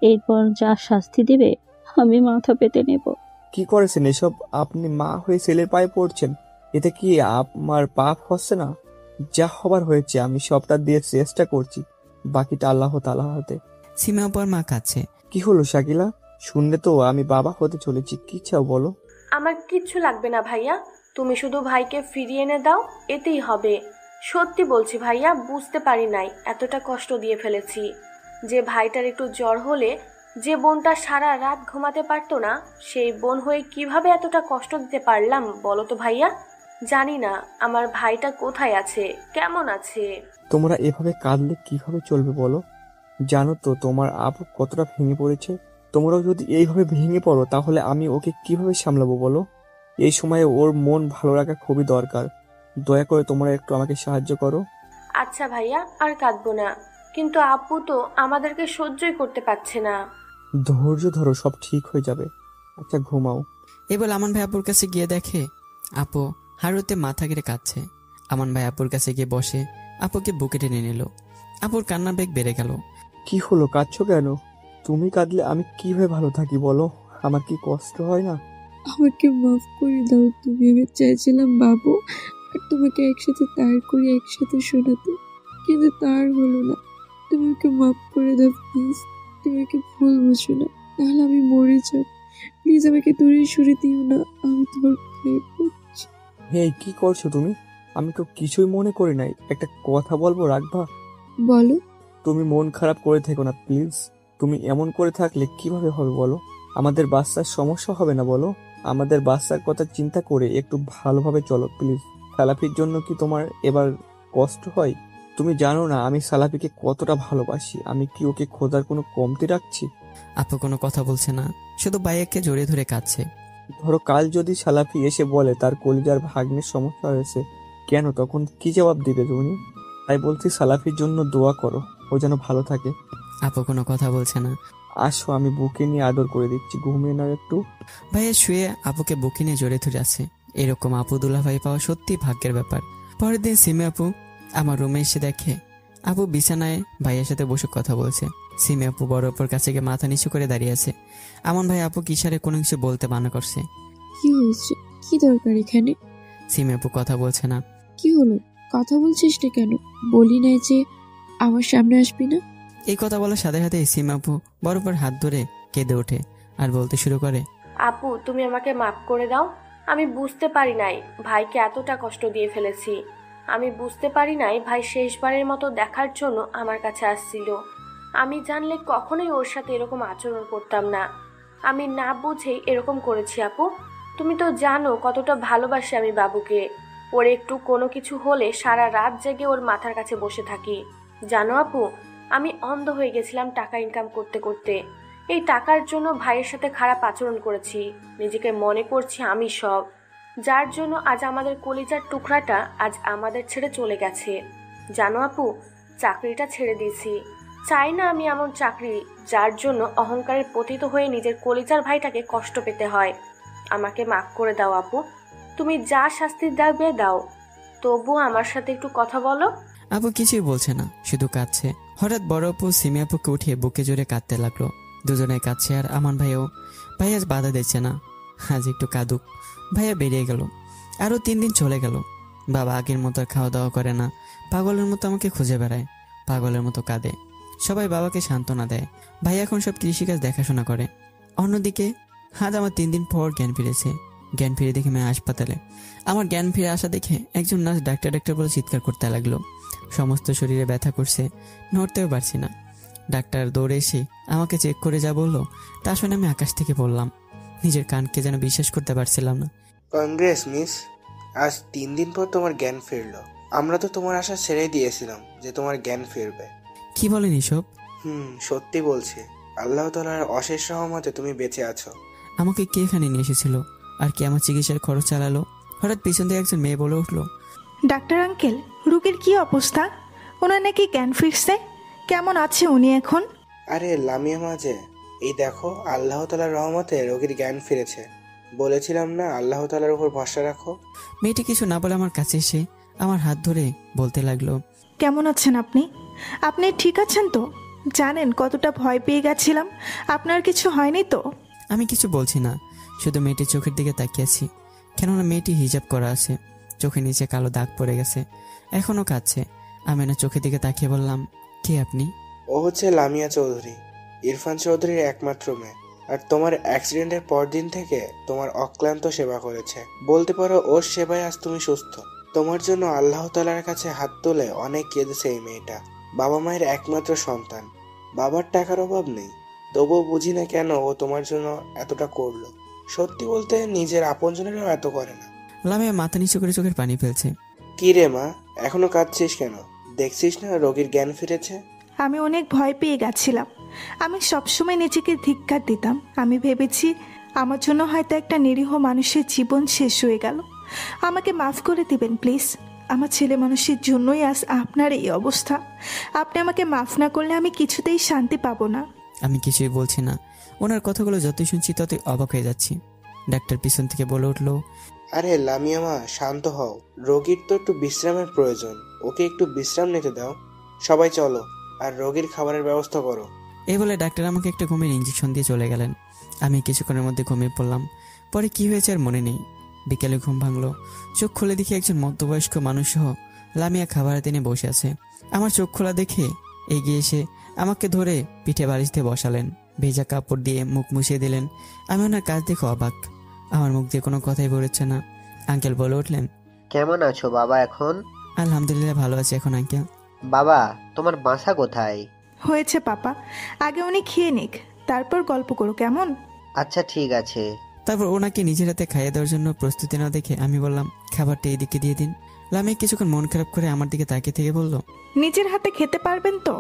[SPEAKER 1] এরপর যা শাস্তি দেবে আমি মাথা পেতে নেব।
[SPEAKER 6] কি করেছেন এসব? আপনি মা হয়ে ছেলের পায়ে পড়ছেন, এতে কি আমার পাপ হচ্ছে না? যা হবার হয়েছে, আমি সবটা দিয়ে চেষ্টা করছি, বাকিটা আল্লাহ তাআলার হাতে।
[SPEAKER 2] সিমি আপু আর মা কাঁদছে।
[SPEAKER 6] কি হলো শাকিলা? শুনলে তো আমি বাবা হতে চলেছি, কি চাও বলো?
[SPEAKER 5] আমার কিচ্ছু লাগবে না ভাইয়া, তুমি শুধু ভাইকে ফিরিয়ে এনে দাও, এতেই হবে। সত্যি বলছি ভাইয়া, বুঝতে পারি নাই এতটা কষ্ট দিয়ে ফেলেছি। যে ভাইটার একটু জ্বর হলে যে বোনটা সারা রাত ঘুমাতে পারতো না, সেই বোন হয়ে কিভাবে এতটা কষ্ট দিতে পারলাম বলো তো ভাইয়া? জানি না আমার ভাইটা কোথায় আছে, কেমন আছে।
[SPEAKER 6] তোমরা এভাবে কাঁদলে কিভাবে চলবে বলো? জানো তো তোমার আপু কতটা ভেঙে পড়েছে। তোমরাও যদি এইভাবে ভেঙে পড়ো তাহলে আমি ওকে কিভাবে সামলাবো বলো? এই সময়ে ওর মন ভালো রাখা খুবই দরকার। দয়া করে তোমরা একটু আমাকে সাহায্য করো।
[SPEAKER 5] আচ্ছা ভাইয়া, আর কাঁদবো না, কিন্তু আপু তো আমাদেরকে সহ্যই করতে পারছে না।
[SPEAKER 6] ধৈর্য ধরো, সব ঠিক হয়ে যাবে। আচ্ছা, ঘুমাও।
[SPEAKER 2] এবার আমান ভাই আপুর কাছে গিয়ে দেখে আপু হাড়ুতে মাথা ঘিরে কাঁদছে। আমান ভাই আপুর কাছে গিয়ে বসে আপুকে বুকে টেনে নিল। আপুর কান্নার বেগ বেড়ে গেল।
[SPEAKER 6] কি হলো, কাঁদছো কেন? তুমি কাঁদলে আমি কিভাবে ভালো থাকি বলো? আমার কি কষ্ট হয় না?
[SPEAKER 4] আমাকে মাফ করে দাও। তুমি, আমি চাইছিলাম বাবু আর তোমাকে একসাথে দাঁড় করে একসাথে শোনাতে, কিন্তু তার হলো না। তুমি ওকে মাফ করে দাও প্লিজ। তুমি ওকে ভুল বুঝো না, তাহলে আমি মরে যাব। প্লিজ আমাকে দূরে সরে দিও না, আমি তোমার ভয়ে পড়ছি।
[SPEAKER 6] হেই, কি করছো তুমি? আমি তো কিছুই মনে করি নাই। একটা কথা বলবো, রাখবা?
[SPEAKER 4] বলো।
[SPEAKER 6] তুমি মন খারাপ করে থেকো না প্লিজ। তুমি এমন করে থাকলে কিভাবে হবে বলো? আমাদের বাচ্চার সমস্যা হবে না বলো? আমাদের বাচ্চার কথা চিন্তা করে একটু ভালোভাবে চলো প্লিজ। খেলাফির জন্য কি তোমার এবার কষ্ট হয়? তুমি জানো না আমি সালাপিকে কতটা ভালোবাসি। আমি কি ওকে খোঁজার কোনো কমতি রাখছি?
[SPEAKER 2] আপু কোনো কথা বলছে না, শুধু ভাইয়াকে জড়িয়ে ধরে কাঁদছে।
[SPEAKER 6] ধরো কাল যদি সালাফি এসে বলে তার কলিজার ভাগ্নের সমস্যা হয়েছে, কেন তখন কি জবাব দিবে তুমি? তাই বলছি সালাফির জন্য দোয়া করো, ও যেন ভালো থাকে।
[SPEAKER 2] আপু কোনো কথা বলছে না।
[SPEAKER 6] আসো, আমি বুকে নিয়ে আদর করে দিচ্ছি, ঘুমিয়ে নাও একটু।
[SPEAKER 2] ভাইয়া শুয়ে আপুকে বুকে নিয়ে জড়িয়ে ধরে আছে। এরকম আপু দুলাভাই পাওয়া সত্যি ভাগ্যের ব্যাপার। পরের দিন সিমি আপু আমার রুমে এসে দেখে আপু বিছানায় ভাইয়ের সাথে বসে কথা বলছে। সিমি আপু বড় অপুর কাছে গিয়ে মাথা নিচু করে দাঁড়িয়ে আছে। আমন ভাই আপু কিসারে কোনো কিছু বলতে মানা করছে।
[SPEAKER 4] কি হয়েছে? কি দরকার এখানে?
[SPEAKER 2] সিমি আপু কথা বলছে না।
[SPEAKER 4] কি হলো? কথা বলছিস না কেন? বলি নাই যে আমার সামনে আসবি না?
[SPEAKER 2] এই কথা বলার সাথে সাথে সিমি আপু বড় অপুর হাত ধরে কেঁদে ওঠে আর বলতে শুরু করে,
[SPEAKER 5] আপু তুমি আমাকে মাফ করে দাও। আমি বুঝতে পারি নাই ভাইকে এতটা কষ্ট দিয়ে ফেলেছি। আমি বুঝতে পারি নাই ভাই শেষবারের মতো দেখার জন্য আমার কাছে আসছিল। আমি জানলে কখনোই ওর সাথে এরকম আচরণ করতাম না। আমি না বুঝেই এরকম করেছি আপু। তুমি তো জানো কতটা ভালোবাসি আমি বাবুকে। ওর একটু কোনো কিছু হলে সারা রাত জেগে ওর মাথার কাছে বসে থাকি। জানো আপু, আমি অন্ধ হয়ে গেছিলাম টাকা ইনকাম করতে করতে। এই টাকার জন্য ভাইয়ের সাথে খারাপ আচরণ করেছি। নিজেকে মনে করছি আমি সব, যার জন্য আজ আমাদের কলিজার টুকরাটা আজ আমাদের ছেড়ে চলে গেছে। জানো আপু, চাকরিটা ছেড়ে দিয়েছি। চাই না আমি এমন চাকরি যার জন্য অহংকারের পতিত হয়ে নিজের কলিজার ভাইটাকে কষ্ট পেতে হয়। আমাকে মাফ করে দাও আপু। তুমি যা শাস্তি দেবে দাও, তবুও আমার সাথে একটু কথা বলো।
[SPEAKER 2] আপু কিছুই বলছে না, শুধু কাঁদছে। হঠাৎ বড় আপু সিমি আপুকে উঠিয়ে বুকে জোরে কাঁদতে লাগলো। দুজনে কাঁদছে আর আমান ভাইও। ভাই আজ বাধা দিচ্ছে না, আজ একটু কাঁদুক। ভাইয়া বেরিয়ে গেল। আরো 3 দিন চলে গেল। বাবা আগের মতো আর খাওয়া দাওয়া করে না। পাগলের মতো আমাকে খুঁজে বেড়ায়, পাগলের মতো কাঁদে। সবাই বাবাকে সান্ত্বনা দেয়। ভাই এখন সব কৃষিকাজ দেখাশোনা করে। অন্যদিকে আজ আমার 3 দিন পর জ্ঞান ফিরেছে। জ্ঞান ফিরে দেখে মেয়ে হাসপাতালে। আমার জ্ঞান ফিরে আসা দেখে একজন নার্স ডাক্তার ডাক্তার বলে চিৎকার করতে লাগলো। সমস্ত শরীরে ব্যথা করছে, নড়তেও পারছি না। ডাক্তার দৌড়ে এসে আমাকে চেক করে যা বললো তা শুনে আমি আকাশ থেকে পড়লাম। নিজের কানকে যেন বিশ্বাস করতে পারছিলাম না।
[SPEAKER 7] কংগ্রেস মিস, আজ 3 দিন পর তোমার জ্ঞান ফিরলো। আমরা তো তোমার আশা ছেড়েই দিয়েছিলাম যে তোমার জ্ঞান ফিরবে।
[SPEAKER 2] কি বলেন এসব?
[SPEAKER 7] সত্যি বলছি। আল্লাহ তাআলার অশেষ রহমতে তুমি বেঁচে আছো।
[SPEAKER 2] আমাকে কে এখানে নিয়ে এসেছিল আর কি আমার চিকিৎসার খরচ চালালো? হঠাৎ পিছন দিয়ে একজন মেয়ে বলে উঠলো,
[SPEAKER 9] ডাক্তার আঙ্কেল, রুগীর কি অবস্থা? ওনার নাকি জ্ঞান ফিরছে। কেমন আছে উনি এখন?
[SPEAKER 7] আরে লামিয়া মাঝে, এই দেখো আল্লাহ তাআলার রহমতে রোগীর জ্ঞান ফিরেছে। বলেছিলাম না আল্লাহ তাআলার উপর ভরসা রাখো।
[SPEAKER 2] মেয়েটি কিছু না বলে আমার কাছে এসে আমার হাত ধরে বলতে লাগলো,
[SPEAKER 9] কেমন আছেন আপনি? আপনি ঠিক আছেন তো? জানেন কতটা ভয় পেয়ে গেছিলাম। আপনার কিছু হয়নি তো?
[SPEAKER 2] আমি কিছু বলছি না, শুধু মেয়েটির চোখের দিকে তাকিয়েছি। কেননা মেয়েটি হিজাব করা আছে, চোখের নিচে কালো দাগ পড়ে গেছে, এখনো কাঁদছে। আমি না চোখের দিকে তাকিয়ে বললাম, কে আপনি?
[SPEAKER 7] ও হচ্ছে লামিয়া চৌধুরী, ইরফান চৌধুরীর একমাত্র মেয়ে। আর তোমার অ্যাক্সিডেন্টের পর দিন থেকে তোমার অক্লান্ত সেবা করেছে। বলতে পারো ওর সেবায় আজ তুমি সুস্থ। তোমার জন্য আল্লাহ তাআলার কাছে হাত তুলে অনেক কেঁদেছে এই মেয়েটা। বাবা মায়ের একমাত্র সন্তান, বাবার টাকার অভাব নেই, তবুও বুঝি না কেন ও তোমার জন্য এতটা করলো। সত্যি বলতে নিজের আপনজনেরও এত করে না।
[SPEAKER 2] লামিয়া মাথা নিচু করে চোখের পানি ফেলছে।
[SPEAKER 7] কি রে মা, এখনো কাঁদছিস কেন? দেখছিস না রোগীর জ্ঞান ফিরেছে?
[SPEAKER 9] আমি অনেক ভয় পেয়ে গেছিলাম। আমি সবসময় নিজেকে ধিক্কার দিতাম। আমি ভেবেছি আমার জন্য হয়তো একটা নিরীহ মানুষের জীবন শেষ হয়ে গেল। আমাকে মাফ করে দিবেন প্লিজ। আমার ছেলে মানুষের জন্যই আজ আপনার এই অবস্থা। আপনি আমাকে মাফ না করলে আমি কিছুতেই শান্তি পাবো না।
[SPEAKER 2] আমি কিছুই বলছি না। ওনার কথাগুলো যতই শুনছি ততই অবাক হয়ে যাচ্ছি। ডাক্তার পিছন থেকে বলে উঠলো,
[SPEAKER 7] আরে লামিয়া মা, শান্ত হও। রোগীর তো একটু বিশ্রামের প্রয়োজন, ওকে একটু বিশ্রাম নিতে দাও। সবাই চলো আর রোগীর খাবারের ব্যবস্থা করো।
[SPEAKER 2] এই বলে ডাক্তার আমাকে একটা ঘুমের ইঞ্জেকশন দিয়ে চলে গেলেন। আমি কিছুক্ষণের মধ্যে ঘুমিয়ে পড়লাম। পরে কি হয়েছে আর মনে নেই। বিকেলে ঘুম ভাঙলো, চোখ খুলে দেখি একজন মধ্যবয়স্ক মানুষ সহ লামিয়া খাবার টেনে বসে আছে। আমার চোখ খোলা দেখে এগিয়ে এসে আমাকে ধরে পিঠে বালিশ দিয়ে বসালেন, ভেজা কাপড় দিয়ে মুখ মুছিয়ে দিলেন। আমি ওনার কাজ দেখে অবাক, আমার মুখ দিয়ে কোনো কথাই বেরোচ্ছে না। আঙ্কেল বলে উঠলেন,
[SPEAKER 10] কেমন আছো বাবা এখন?
[SPEAKER 2] আলহামদুলিল্লাহ ভালো আছি এখন আঙ্কেল।
[SPEAKER 10] বাবা, তোমার বাসা কোথায়?
[SPEAKER 9] হয়েছে পাপা, আগে উনি খেয়ে নিক, তারপর গল্প করো কেমন?
[SPEAKER 10] আচ্ছা ঠিক আছে।
[SPEAKER 2] তারপর ওনাকে নিজের হাতে খাইয়ে দেওয়ার জন্য প্রস্তুতি না দেখে আমি বললাম, খাবারটা এদিকে দিয়ে দিন। লামিয়া কিছুক্ষণ মন খারাপ করে আমার দিকে তাকিয়ে থেকে বলল,
[SPEAKER 9] নিজের হাতে খেতে পারবেন তো?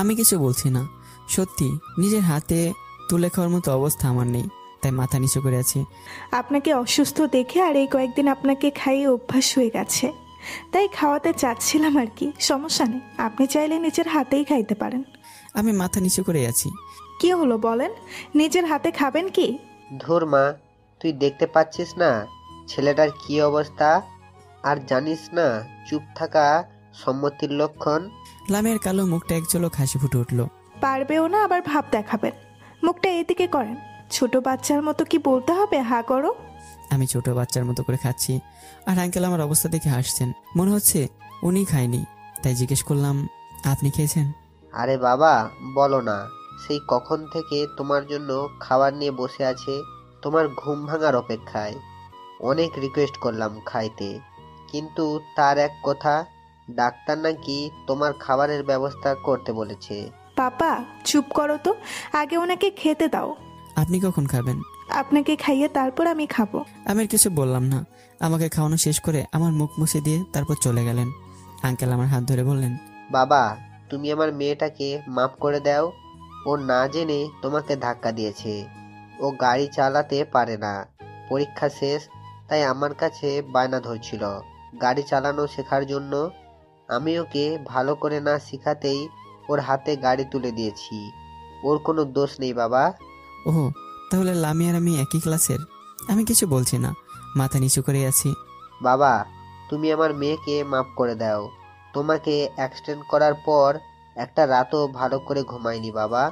[SPEAKER 2] আমি কিছু বলছি না। সত্যি নিজের হাতে তুলে খাওয়ার মতো অবস্থা আমার নেই, তাই মাথা নিচু করে আছি।
[SPEAKER 9] আপনাকে অসুস্থ দেখে আর এই কয়েকদিন আপনাকে খাইয়ে অভ্যাস হয়ে গেছে, তাই খাওয়াতে চাচ্ছিলাম আর কি। সমস্যা নেই, আপনি চাইলে নিজের হাতেই খাইতে পারেন।
[SPEAKER 2] আমি মাথা নিচু করে আছি।
[SPEAKER 9] কি হলো বলেন, নিজের হাতে খাবেন কি?
[SPEAKER 10] ধুর মা, তুই দেখতে পাচ্ছিস না ছেলেটার কি অবস্থা? আর জানিস না চুপ থাকা সম্মতির লক্ষণ?
[SPEAKER 2] লামিয়ার কালো মুখটা এক ঝলক হাসি ফুটে উঠল।
[SPEAKER 9] পারবেও না আবার ভাব দেখাবেন। মুখটা এদিকে করেন। ছোট বাচ্চার মতো কি বলতে হবে হা করো?
[SPEAKER 2] আমি ছোট বাচ্চার মতো করে খাচ্ছি, আর আঙ্কেল আমার অবস্থা দেখে হাসছেন। মনে হচ্ছে উনি খায়নি, তাই জিজ্ঞেস করলাম, আপনি খেয়েছেন?
[SPEAKER 10] আরে বাবা বলো না, সেই কখন থেকে তোমার জন্য খাবার নিয়ে বসে আছে, তোমার ঘুম ভাঙার অপেক্ষায়। অনেক রিকোয়েস্ট করলাম খাইতে, কিন্তু তার এক কথা, ডাক্তার নাকি তোমার খাবারের ব্যবস্থা করতে বলেছে।
[SPEAKER 9] পাপা চুপ করো তো, আগে ওনাকে খেতে দাও।
[SPEAKER 2] আপনি কখন খাবেন?
[SPEAKER 9] আপনাকে খাইয়ে তারপর আমি খাবো।
[SPEAKER 2] আমি আর কিছু বললাম না। আমাকে খাওয়ানো শেষ করে আমার মুখ মুছে দিয়ে তারপর চলে গেলেন। আঙ্কেল আমার হাত ধরে বললেন,
[SPEAKER 10] বাবা তুমি আমার মেয়েটাকে মাফ করে দাও। ও না জেনে তোমাকে ধাক্কা দিয়েছে। ও গাড়ি চালাতে পারে না, পরীক্ষা শেষ, তাই আমার কাছে বায়না ধরছিল গাড়ি চালানো শেখার জন্য। আমি ওকে ভালো করে না শেখাতেই ওর হাতে গাড়ি তুলে দিয়েছি। ওর কোনো দোষ নেই বাবা।
[SPEAKER 2] ওহ, তাহলে লামি আর আমি একই ক্লাসের? আমি কিছু বলছি না, মাথা নিচু করে আছি।
[SPEAKER 10] বাবা তুমি আমার মেয়েকে মাফ করে দাও। তোমাকে অ্যাক্সিডেন্ট করার পর একটা রাতও ভালো করে ঘুমায়নি বাবা।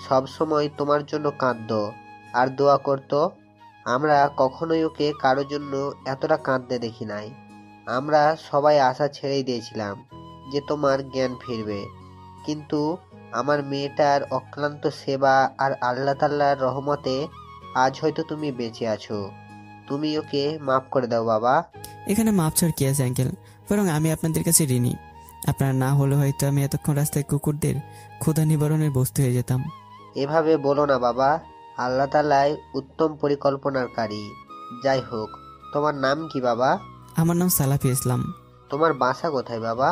[SPEAKER 10] সব সময় তোমার জন্য কাঁদতো আর দোয়া করতো। আমরা কখনোই ওকে কারোর জন্য এতটা কাঁদতে দেখি নাই। আমরা সবাই আশা ছেড়েই দিয়েছিলাম যে তোমার জ্ঞান ফিরবে, কিন্তু আমার মেয়েটার অক্লান্ত সেবা আর আল্লাহ তাআলার রহমতে আজ হয়তো তুমি বেঁচে আছো। তুমি ওকে মাফ করে দাও বাবা।
[SPEAKER 2] এখানে মাপ ছাড় কি আছে আঙ্কেল, বরং আমি আপনাদের কাছে ঋণী। আপনারা না হলে হয়তো আমি এতক্ষণ রাস্তায় কুকুরদের ক্ষুধা নিবারণের বস্তু হয়ে যেতাম।
[SPEAKER 10] এভাবে বলো না বাবা, আল্লাহ তাআলাই উত্তম পরিকল্পনাকারী। যাই হোক, তোমার নাম কি বাবা?
[SPEAKER 2] আমার নাম সালাফি ইসলাম।
[SPEAKER 10] তোমার বাসা কোথায় বাবা?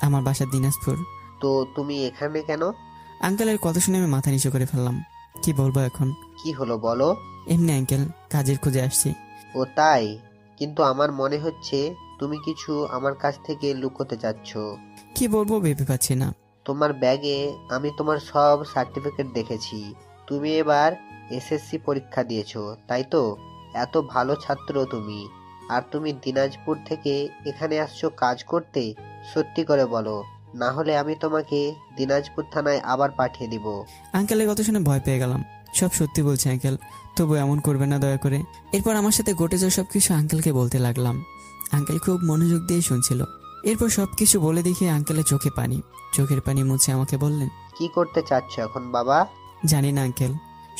[SPEAKER 2] আমার বাসা দিনাজপুর।
[SPEAKER 10] তো তুমি এখানে কেন?
[SPEAKER 2] আঙ্কেলের কথা শুনে আমি মাথা নিচু করে ফেললাম। কি বলবো এখন?
[SPEAKER 10] কি হলো বলো।
[SPEAKER 2] এমনি আঙ্কেল, কাজের খোঁজে আসছি।
[SPEAKER 10] ও তাই? কিন্তু আমার মনে হচ্ছে তুমি কিছু আমার কাছ থেকে লুকোতে যাচ্ছ।
[SPEAKER 2] কি বলবো ভেবে পাচ্ছি না।
[SPEAKER 10] তোমার ব্যাগে আমি তোমার সব সার্টিফিকেট দেখেছি। তুমি এবার এসএসসি পরীক্ষা দিয়েছো, তাই তো? এত ভালো ছাত্র তুমি, আর তুমি দিনাজপুর থেকে এখানে আসছো কাজ করতে? সত্যি করে বলো, না হলে আমি তোমাকে দিনাজপুর থানায় আবার পাঠিয়ে দিব।
[SPEAKER 2] আঙ্কেলের কথা শুনে ভয় পেয়ে গেলাম। সব সত্যি বলছে আঙ্কেল, তবু এমন করবে না দয়া করে। এরপর আমার সাথে ঘটে যাওয়া সবকিছু আঙ্কেলকে বলতে লাগলাম। আঙ্কেল খুব মনোযোগ দিয়ে শুনছিল। এরপর সবকিছু বলে দেখে আঙ্কেলের চোখে পানি, চোখের পানি মুছে আমাকে বললেন,
[SPEAKER 10] কি করতে চাচ্ছ এখন বাবা?
[SPEAKER 2] জানি না আঙ্কেল,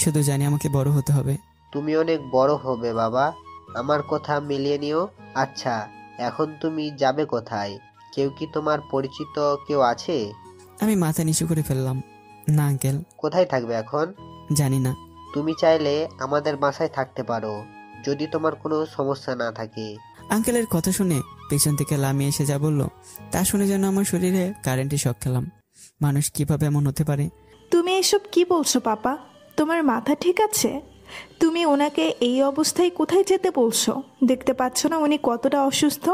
[SPEAKER 2] শুধু জানি আমাকে বড় হতে হবে।
[SPEAKER 10] তুমি অনেক বড় হবে বাবা, আমার কথা মিলিয়ে নিও। আচ্ছা, এখন তুমি যাবে কোথায়? কেউ কি তোমার পরিচিত কেউ আছে?
[SPEAKER 2] আমি মাথা নিচু করে ফেললাম। না আঙ্কেল।
[SPEAKER 10] কোথায় থাকবে এখন?
[SPEAKER 2] জানি না।
[SPEAKER 10] তুমি চাইলে আমাদের বাসায় থাকতে পারো, যদি তোমার কোনো সমস্যা না থাকে।
[SPEAKER 2] আঙ্কেলের কথা শুনে পেছন থেকে লামি এসে যা বলল তা শুনে যেন আমার শরীরে কারেন্টে শক খেলাম। মানুষ কিভাবে এমন হতে পারে?
[SPEAKER 9] তুমি এসব কি বলছো পাপা? তোমার মাথা ঠিক আছে? তুমি ওনাকে এই অবস্থায় কোথায় যেতে বলছো? দেখতে পাচ্ছ না উনি কতটা অসুস্থ?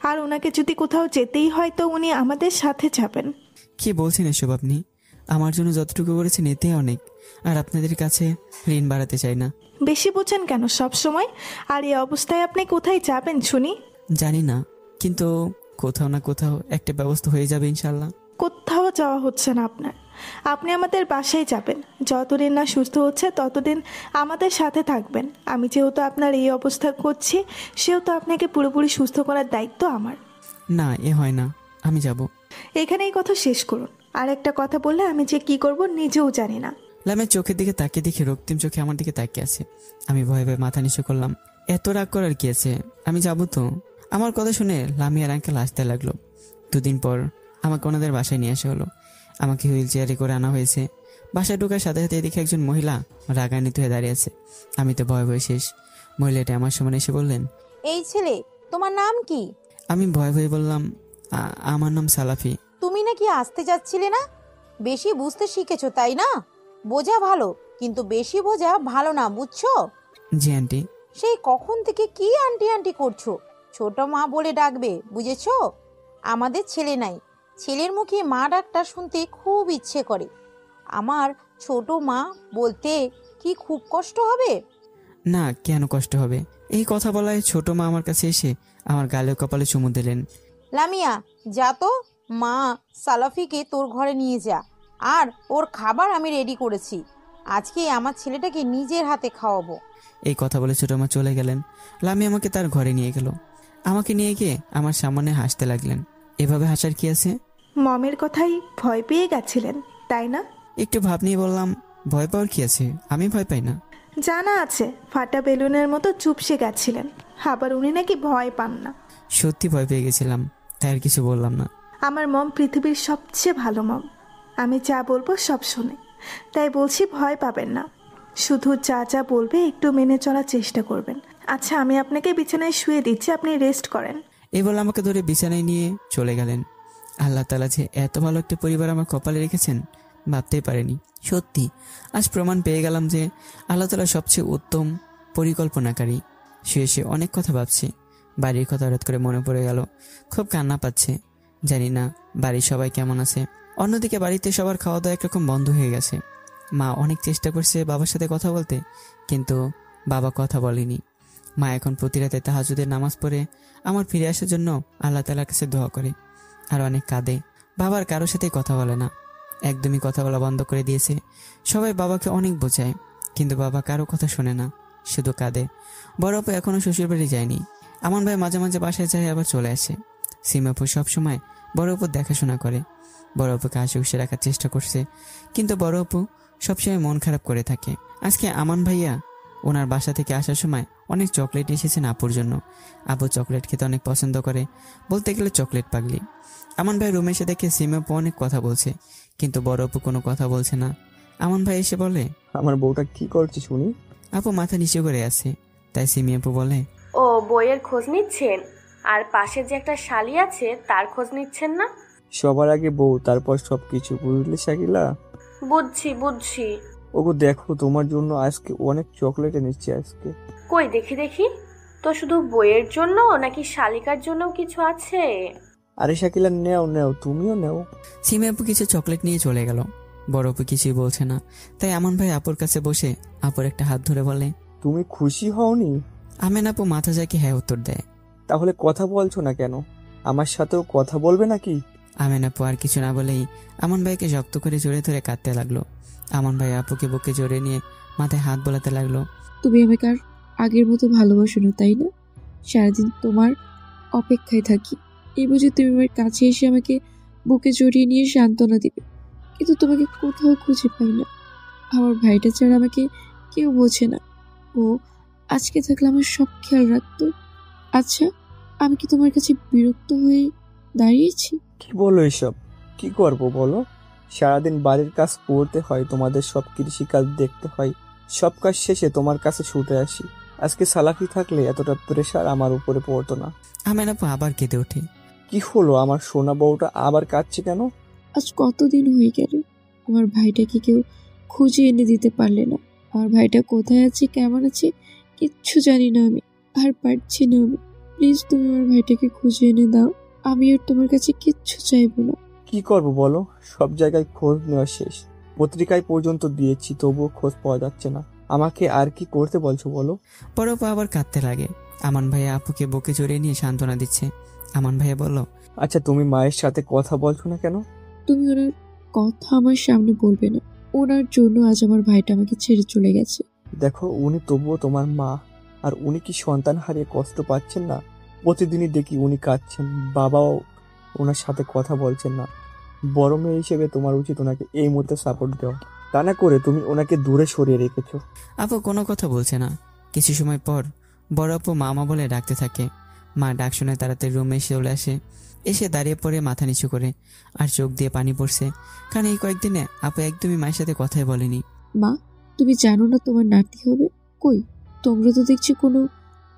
[SPEAKER 9] আর ওনাকে যদি কোথাও যেতেই হয় তো উনি আমাদের সাথে যাবেন।
[SPEAKER 2] কি বলছেন এসব আপনি? আমার জন্য যতটুকু করেছেন এতে অনেক, আর আপনাদের কাছে ঋণ বাড়াতে চাই না।
[SPEAKER 9] বেশি বোঝেন কেন সব সময়? আর এই অবস্থায় আপনি কোথায় যাবেন শুনি?
[SPEAKER 2] জানি না, কিন্তু কোথাও না কোথাও একটা ব্যবস্থা হয়ে যাবে ইনশাল্লাহ।
[SPEAKER 9] কোথাও যাওয়া হচ্ছে না আপনার। আপনি আমাদের বাসায় যাবেন। যতদিন না সুস্থ হচ্ছে ততদিন আমাদের সাথে থাকবেন। আমি যেহেতু আপনার এই অবস্থা করছি, সেহেতু আপনাকে পুরোপুরি সুস্থ করার দায়িত্ব আমার।
[SPEAKER 2] না, এ হয় না, আমি যাব।
[SPEAKER 9] এখানে এই কথা শেষ করুন। আর একটা কথা বললে আমি যে কি করব নিজেও জানি না।
[SPEAKER 2] লামের চোখের দিকে তাকিয়ে দেখে রক্তিম চোখে আমার দিকে তাকিয়ে আছে। আমি ভয়ে ভয়ে মাথা নিচু করলাম। এত রাগ করার কি আছে, আমি যাবো তো। আমার কথা শুনে লামি আর আঙ্কেল আসতে লাগলো। দুদিন পর আমাকে ওনাদের বাসায় নিয়ে আসা হলো। আমাকে হুইল চেয়ারে করে আনা হয়েছে। বাসায় ঢোকার সাথে সাথে দেখে একজন মহিলা রাগান্বিত হয়ে দাঁড়িয়ে আছে। আমি তো ভয় ভয় শেষ। মহিলাটা আমার সামনে এসে বললেন,
[SPEAKER 11] এই ছেলে, তোমার নাম কি?
[SPEAKER 2] আমি ভয়ে ভয়ে বললাম, আমার নাম সালাফি।
[SPEAKER 11] তুমি নাকি আসতে যাচ্ছিলে না? বেশি বুঝতে শিখেছো তাই না? বোঝা ভালো, কিন্তু বেশি বোঝা ভালো না, বুঝছো?
[SPEAKER 2] জি আন্টি।
[SPEAKER 11] সেই কখন থেকে কি আন্টি আন্টি করছো? ছোট মা বলে ডাকবে, বুঝেছো? আমাদের ছেলে নাই, ছেলের মুখে মা ডাকটা শুনতে খুব ইচ্ছে করে। আমার ছোট মা বলতে কি খুব কষ্ট হবে?
[SPEAKER 2] না, কেন কষ্ট হবে? এই কথা বলায় ছোট মা আমার কাছে এসে আমার গালে কপালে চুমু দিলেন।
[SPEAKER 11] লামিয়া, যা তো, মা সালাফিকে তোর ঘরে নিয়ে যা, আর ওর খাবার আমি রেডি করেছি। আজকে আমার ছেলেটাকে নিজের হাতে খাওয়াবো।
[SPEAKER 2] এই কথা বলে ছোট মা চলে গেলেন। লামি আমাকে তার ঘরে নিয়ে গেল। আমাকে নিয়ে গিয়ে আমার সামনে হাসতে লাগলেন। এভাবে হাসার কি আছে?
[SPEAKER 9] মমের কথাই ভয় পেয়ে গেছিলেন তাই না?
[SPEAKER 2] একটু ভাব নিয়ে বললাম, ভয় পাওয়ার কি আছে? আমি ভয় পাই না।
[SPEAKER 9] জানা আছে ফাটা বেলুনের মতো চুপসে গেছিলেন, আবার উনি নাকি ভয় পান না।
[SPEAKER 2] সত্যি ভয় পেয়ে গেছিলাম, তাই আর কিছু বললাম না।
[SPEAKER 9] আমার মম পৃথিবীর সবচেয়ে ভালো মম, আমি যা বলবো সব শোনে, তাই বলছি ভয় পাবেন না। শুধু যা যা বলবে একটু মেনে চলার চেষ্টা করবেন। আচ্ছা, আমি আপনাকে বিছানায় শুয়ে দিচ্ছি, আপনি রেস্ট করেন।
[SPEAKER 2] এই বলে আমাকে ধরে বিছানায় নিয়ে চলে গেলেন। আল্লাহ তাআলা যে এত ভালো একটা পরিবার আমার কপালে রেখেছেন ভাবতেই পারিনি। সত্যি আজ প্রমাণ পেয়ে গেলাম যে আল্লাহ তাআলা সবচেয়ে উত্তম পরিকল্পনাকারী। শুয়ে শুয়ে অনেক কথা ভাবছি। বাড়ির কথা হঠাৎ করে মনে পড়ে গেল। খুব কান্না পাচ্ছে। জানি না বাড়ির সবাই কেমন আছে। অন্যদিকে বাড়িতে সবার খাওয়া দাওয়া একরকম বন্ধ হয়ে গেছে। মা অনেক চেষ্টা করছে বাবার সাথে কথা বলতে, কিন্তু বাবা কথা বলেনি। মা এখন প্রতি রাতে তাহাজ্জুদের নামাজ পড়ে আমার ফিরে আসার জন্য আল্লাহ তাআলার কাছে দোয়া করে, আর অনেক কাঁদে। বাবার কারোর সাথে কথা বলে না, একদমই কথা বলা বন্ধ করে দিয়েছে। সবাই বাবাকে অনেক বোঝায়, কিন্তু বাবা কারো কথা শোনে না, শুধু কাঁদে। বড় আপু এখনো শ্বশুর বাড়ি যায়নি। আমান ভাই মাঝে মাঝে বাসায় যায়, আবার চলে আসে। সীমাপু সবসময় বড় আপুর দেখাশোনা করে। বড় আপুকে হাসি খুশি রাখার চেষ্টা করছে, কিন্তু বড় আপু সবসময় মন খারাপ করে থাকে। আজকে আমান ভাইয়া ওনার বাসা থেকে আসার সময় অনেক চকলেট এসেছেন আপুর জন্য। আপু চকলেট খেতে অনেক পছন্দ করে, বলতে গেলে চকলেট পাগলি। আমান ভাই রুমে এসে দেখে সীমাপু অনেক কথা বলছে, কিন্তু বড় আপু কোনো কথা বলছে না। আমান ভাই এসে বলে,
[SPEAKER 6] আমার বউটা কি করছে শুনি?
[SPEAKER 2] আপু মাথা নিচু করে আছে, তাই সিমি আপু বলে,
[SPEAKER 5] ও বইয়ের খোঁজ নিচ্ছেন? আর পাশে যে একটা শালি আছে তার খোঁজ নিচ্ছেন না?
[SPEAKER 6] সবার আগে বউ, তারপর সবকিছু, বুঝলে শাকিলা?
[SPEAKER 5] বুঝছি বুঝছি।
[SPEAKER 6] ওগো দেখো, তোমার জন্য আজকে অনেক চকলেট এনেছি আজকে।
[SPEAKER 5] কই দেখি দেখি তো, শুধু বইয়ের জন্য নাকি শালিকার জন্যও কিছু আছে?
[SPEAKER 6] আরে শাকিলা, নেও নেও, তুমিও নেও।
[SPEAKER 2] সিমি আপু কিছু চকলেট নিয়ে চলে গেল। বড় আপু কিছুই বলছে না, তাই আমান ভাই আপুর কাছে বসে আপুর একটা হাত ধরে বলে,
[SPEAKER 6] তুমি খুশি হওনি?
[SPEAKER 2] আমেন আপু মাথা যাকে হ্যাঁ উত্তর দেয়।
[SPEAKER 6] তাহলে কথা বলছো না কেন? আমার সাথেও কথা বলবে নাকি?
[SPEAKER 2] আমেন আপু আর কিছু না বলেই আমান ভাইকে শক্ত করে জড়িয়ে ধরে কাঁদতে লাগলো। আমান ভাই আপুকে বুকে জড়িয়ে নিয়ে মাথায় হাত বোলাতে লাগলো।
[SPEAKER 4] তুমি আমাকে আর আগের মতো ভালোবাসো না তাই না? সারাদিন তোমার অপেক্ষায় থাকি, এই বুঝে তুমি আমার কাছে এসে আমাকে বুকে জড়িয়ে নিয়ে সান্ত্বনা দিবে, কিন্তু তোমাকে কোথাও খুঁজে পাই না। আমার ভাইটা ছাড়া আমাকে কেউ বোঝে না। ও আজকে থাকলে আমার সব খেয়াল রাখতো। আচ্ছা, আমি কি তোমার কাছে বিরক্ত হয়ে দাঁড়িয়েছি?
[SPEAKER 6] কি বলো এসব? কি করবো বলো? সারাদিন বাড়ির কাজ করতে হয়, তোমাদের সব কৃষি কাজ দেখতে হয়, সব কাজ শেষে তোমার কাছে ছুটে আসি। আজকে সালাফি থাকলে এতটা প্রেশার আমার উপরে পড়তো না।
[SPEAKER 2] আমেন আপু আবার কেঁদে ওঠে।
[SPEAKER 6] কি হলো? আমার সোনা বউটা আবার কাঁদছে কেন?
[SPEAKER 4] আজ কতদিন হয়ে গেল আমার ভাইটাকে কেউ খুঁজে এনে দিতে পারলে না। আমার ভাইটা কোথায় আছে, কেমন আছে, কিচ্ছু জানি না আমি, আর পারছি না আমি। প্লিজ তুমি আমার ভাইটাকে খুঁজে এনে দাও, আমি আর তোমার কাছে কিচ্ছু চাইবো না।
[SPEAKER 6] কি করব বলো? সব জায়গায় খোঁজ নেওয়া শেষ, পত্রিকায় পর্যন্ত দিয়েছি, তবুও খোঁজ পাওয়া যাচ্ছে না। আমাকে আর কি করতে বলছো বলো?
[SPEAKER 2] বড় আপু আবার কাঁদতে লাগে। আমান ভাইয়া আপুকে বুকে জড়িয়ে নিয়ে সান্ত্বনা দিচ্ছে। আমান ভাইয়া বলল,
[SPEAKER 6] আচ্ছা, তুমি মায়ের সাথে কথা বলছো না কেন?
[SPEAKER 4] তুমি ওনার কথা আমার সামনে বলবে না। ওনার জন্য আজ আমার ভাইটা আমাকে ছেড়ে চলে গেছে।
[SPEAKER 6] দেখো, উনি তবুও তোমার মা, আর উনি কি সন্তান হারিয়ে কষ্ট পাচ্ছেন না? প্রতিদিনই দেখি উনি কাঁদছেন, বাবাও ওনার সাথে কথা বলছেন না। বড় মেয়ে হিসেবে তোমার উচিত ওনাকে এই মুহূর্তে সাপোর্ট দেওয়া, তা না করে তুমি ওনাকে দূরে সরিয়ে রেখেছো।
[SPEAKER 2] আপু কোনো কথা বলছে না। কিছু সময় পর বড় আপু মামা বলে ডাকতে থাকে। মা ডাক শুনে তাড়াতাড়ি রুমে এসে চলে আসে। এসে দাঁড়িয়ে পড়ে মাথা নিচু করে, আর চোখ দিয়ে পানি পড়ছে, কারণ এই কয়েকদিনে আপু একদমই মায়ের সাথে কথাই বলেনি।
[SPEAKER 4] মা, তুমি জানো না তোমার নাতি হবে? কই, তোমরা তো দেখছি কোনো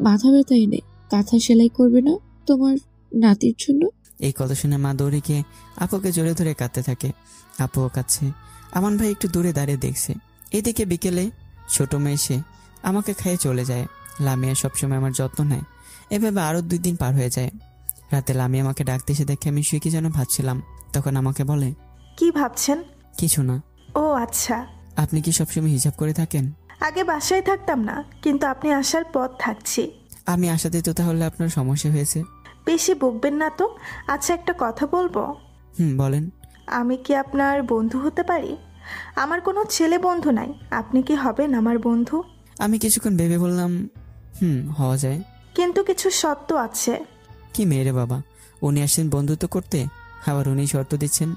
[SPEAKER 4] মাথা ব্যথাই নেই, কাঁথা সেলাই করবে না? তোমার নাতির জন্য?
[SPEAKER 2] এই কথা শুনে মা দৌড়ে গিয়ে আপুকে জোরে ধরে কাঁদতে থাকে। আপুও কাঁদছে। আমান ভাই একটু দূরে দাঁড়িয়ে দেখছে। এদিকে বিকেলে ছোট মেয়ে এসে আমাকে খাইয়ে চলে যায়। লামিয়া সবসময় আমার যত্ন নেয়। এভাবে আরো 2 দিন পার হয়ে যায়। রাতে লামিয়া আমাকে ডাকতে এসে দেখে আমি শুয়ে কি যেন ভাবছিলাম। তখন আমাকে বলে,
[SPEAKER 9] কি ভাবছেন?
[SPEAKER 2] কিছু না।
[SPEAKER 9] ও আচ্ছা।
[SPEAKER 2] আপনি কি সবসময় হিসাব করে থাকেন?
[SPEAKER 9] আগে বাসায় থাকতাম না, কিন্তু আপনি আসার পর থাকছি।
[SPEAKER 2] আমি আসাতে তো তাহলে আপনার সমস্যা হয়েছে।
[SPEAKER 9] বেশি বকবেন না তো। আচ্ছা, একটা কথা বলবো?
[SPEAKER 2] বলেন।
[SPEAKER 9] আমি কি আপনার বন্ধু হতে পারি? আমার কোনো ছেলে বন্ধু নাই, আপনি কি হবেন আমার বন্ধু?
[SPEAKER 2] আমি কিছুক্ষণ ভেবে বললাম, হওয়া যায়,
[SPEAKER 9] কিন্তু কিছু শর্ত আছে।
[SPEAKER 2] কি মেয়েরে বাবা, উনি আসছেন বন্ধুত্ব করতে, আবার উনি শর্ত দিচ্ছেন।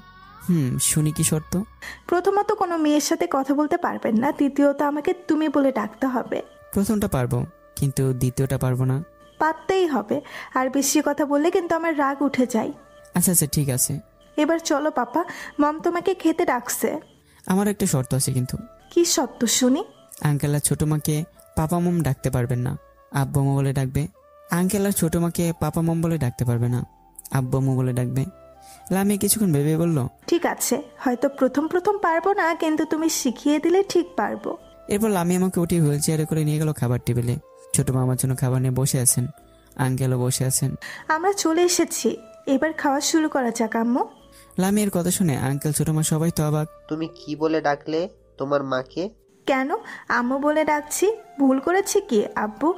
[SPEAKER 2] শুনি কি শর্ত?
[SPEAKER 9] প্রথমত, কোনো মেয়ের সাথে কথা বলতে পারবেন না। দ্বিতীয়ত, আমাকে তুমি বলে ডাকতে হবে।
[SPEAKER 2] প্রথমটা পারবো, কিন্তু দ্বিতীয়টা পারবো না।
[SPEAKER 9] পারতেই হবে। আর বেশি কথা বললে কিন্তু আমার রাগ উঠে যায়।
[SPEAKER 2] আচ্ছা আচ্ছা, ঠিক আছে।
[SPEAKER 9] এবার চলো পাপা, মম তোমাকে খেতে ডাকছে।
[SPEAKER 2] আমার একটা শর্ত আছে কিন্তু।
[SPEAKER 9] কি শর্ত শুনি?
[SPEAKER 2] আঙ্কেল আর ছোট মাকে পাপা মম ডাকতে পারবেন না, আব্বু মম বলে ডাকবে। আঙ্কেল আর ছোট মাকে পাপা মম বলে ডাকতে পারবে না, আব্বু মম বলে ডাকবে। লামি কিছুক্ষণ ভেবে বলল,
[SPEAKER 9] ঠিক আছে, হয়তো প্রথম প্রথম পারবো না, কিন্তু তুমি শিখিয়ে দিলে ঠিক পারবো।
[SPEAKER 2] এরপর লামি আমাকে উঠিয়ে হুইল চেয়ারে করে নিয়ে গেল খাবার টেবিলে। ছোট মা আমার জন্য খাবার নিয়ে বসে আছেন, আঙ্কেলও বসে আছেন।
[SPEAKER 9] আমরা চলে এসেছি, এবার খাওয়া শুরু করা যাক আম্মু।
[SPEAKER 2] লামির কথা শুনে আঙ্কেল ছোট মা সবাই তো অবাক।
[SPEAKER 10] তুমি কি বলে ডাকলে তোমার মাকে?
[SPEAKER 9] কেন আম্মু বলে ডাকছি? ভুল করেছি কি আব্বু?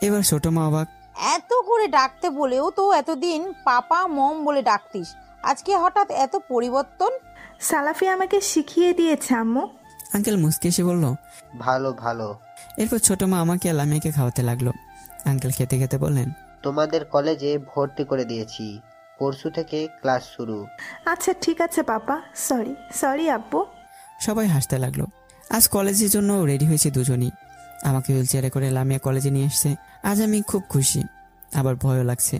[SPEAKER 2] এবার ছোট মা অবাক।
[SPEAKER 11] এত করে ডাকতে বলেও তো এতদিন পাপা মম বলে ডাকতিস, আজকে হঠাৎ এত পরিবর্তন?
[SPEAKER 9] সালাফি আমাকে শিখিয়ে দিয়েছে আম্মু।
[SPEAKER 2] আঙ্কেল মুস্কি এসে বলল,
[SPEAKER 10] ভালো ভালো।
[SPEAKER 2] এরপর ছোট মা আমাকে আর লামিয়াকে খাওয়াতে লাগলো। আঙ্কেল খেতে খেতে বললেন,
[SPEAKER 10] তোমাদের কলেজে ভর্তি করে দিয়েছি, পরশু থেকে ক্লাস শুরু।
[SPEAKER 9] আচ্ছা ঠিক আছে পাপা, সরি সরি আব্বু।
[SPEAKER 2] সবাই হাসতে লাগলো। আজ কলেজের জন্য রেডি হয়েছে দুজনই। আমাকে হুইল চেয়ারে করে লামিয়া কলেজে নিয়ে এসছে। আজ আমি খুব খুশি, আবার ভয়ও লাগছে।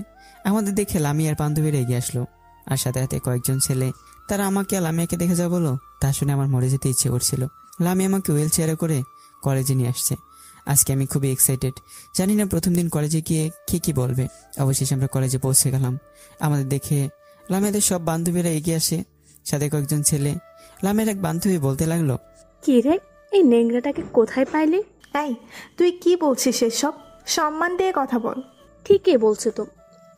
[SPEAKER 2] আমাদের দেখে লামিয়ার বান্ধবীরা এগিয়ে আসলো, আর সাথে সাথে কয়েকজন ছেলে। তারা আমাকে আর লামিয়াকে দেখে যা বলো, তা শুনে আমার মরে যেতে ইচ্ছে করছিল। লামিয়া আমাকে হুইল চেয়ারে করে কলেজে নিয়ে আসছে। আজকে আমি খুবই এক্সাইটেড। জানি না প্রথম দিন কলেজে গিয়ে কে কি বলবে। অবশেষে আমরা কলেজে পৌঁছে গেলাম। আমাদের দেখে লামিয়াদের সব বান্ধবীরা এগিয়ে আসে, সাথে কয়েকজন ছেলে। লামিয়ার এক বান্ধবী বলতে লাগলো,
[SPEAKER 5] কি রে, এই নেংরাটাকে কোথায় পাইলি?
[SPEAKER 9] এই তুই কি বলছিস এসব? সম্মান দিয়ে কথা বল।
[SPEAKER 5] ঠিকই বলছে তো।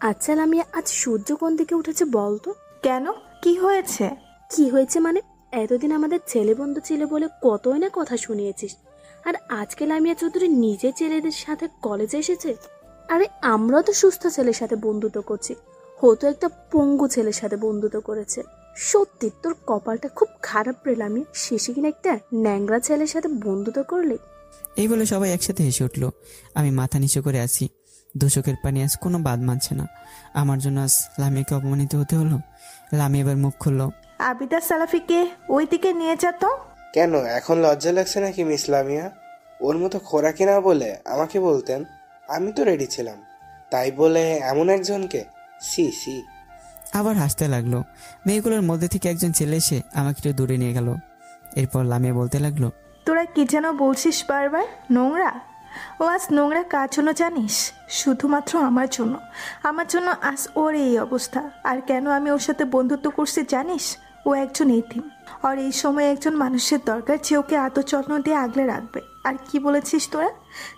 [SPEAKER 5] আচ্ছা লামিয়া, আজ সূর্য কোন দিকে উঠেছে বল তো?
[SPEAKER 9] কেন, কি হয়েছে?
[SPEAKER 5] কি হয়েছে মানে, এতদিন আমাদের ছেলে বন্ধু ছিল বলে কতই না কথা শুনিয়েছিস, আর আজকে লামিয়া চৌধুরী নিজে ছেলেদের সাথে কলেজে এসেছে। আরে আমরা তো সুস্থ ছেলের সাথে বন্ধুত্ব করছি, হয়তো একটা পঙ্গু ছেলের সাথে বন্ধুত্ব করেছে। সত্যি তোর কপালটা খুব খারাপ রে লামিয়া, শেষে কিনা একটা ন্যাংরা ছেলের সাথে বন্ধুত্ব করলি।
[SPEAKER 2] এই বলে সবাই একসাথে হেসে উঠলো। আমি মাথা নিচু করে আছি। দোষকের পানি আজ কোনো বাদ মানছে না। আমার জন্য আজ লামিয়াকে অপমানিত হতে হলো। লামি এবার মুখ খুললো,
[SPEAKER 9] আবিদা সালাফিকে ওই দিকে নিয়ে যেত।
[SPEAKER 7] কেন, এখন লজ্জা লাগছে নাকি মিস লামিয়া? ওর মতো খোরাকি না বলে আমাকে বলতেন, আমি তো রেডি ছিলাম। তাই বলে এমন একজনকে, সি সি।
[SPEAKER 2] আবার হাসতে লাগলো। মেয়েগুলোর মধ্যে থেকে একজন ছেলে এসে আমাকে একটু দূরে নিয়ে গেল। এরপর লামিয়া বলতে লাগলো,
[SPEAKER 9] তোরা কি যেন বলছিস বারবার? নোংরা? ও আজ নোংরা কার জন্য জানিস? শুধুমাত্র আমার জন্য। আমার জন্য আজ ওর এই অবস্থা। আর কেন আমি ওর সাথে বন্ধুত্ব করছি জানিস? ও একজন এতিম, আর এই সময় একজন মানুষের দরকার যে ওকে আদর যত্ন দিয়ে আগলে রাখবে। আর কি বলেছিস তোরা?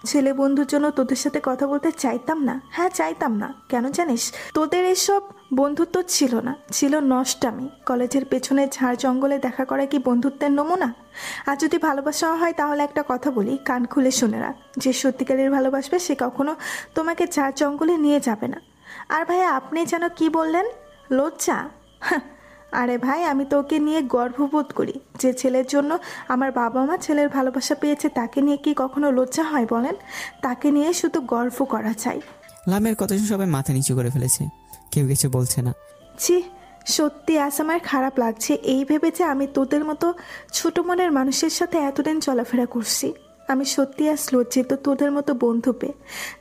[SPEAKER 9] ছেলে বন্ধুর জন্য তোদের সাথে কথা বলতে চাইতাম না? হ্যাঁ চাইতাম না। কেন জানিস? তোদের এসব বন্ধুত্ব ছিল না, ছিল নষ্টামি। কলেজের পেছনে ঝাড় জঙ্গলে দেখা করা কি বন্ধুত্বের নমুনা? আর যদি ভালোবাসা হয় তাহলে একটা কথা বলি, কান খুলে শুনে রাখ। যে সত্যিকারের ভালোবাসবে সে কখনো তোমাকে ঝাড় জঙ্গলে নিয়ে যাবে না। আর ভাই আপনি যেন কি বললেন? লজ্জা? আরে ভাই, আমি তো ওকে নিয়ে গর্ববোধ করি। যে ছেলের জন্য আমার বাবা মা ছেলের ভালোবাসা পেয়েছে, তাকে নিয়ে কি কখনো লজ্জা হয় বলেন? তাকে নিয়ে শুধু গর্ব করা চাই।
[SPEAKER 2] লামের কথা শুনে সবাই মাথা নিচু করে ফেলেছে, কেউ কিছু বলছে না।
[SPEAKER 9] ছি, সত্যি আজ আমার খারাপ লাগছে এই ভেবে যে আমি তোদের মতো ছোট মনের মানুষের সাথে এতদিন চলাফেরা করছি। আমি সত্যি আজ লজ্জিত তোদের মতো বন্ধু পেয়ে।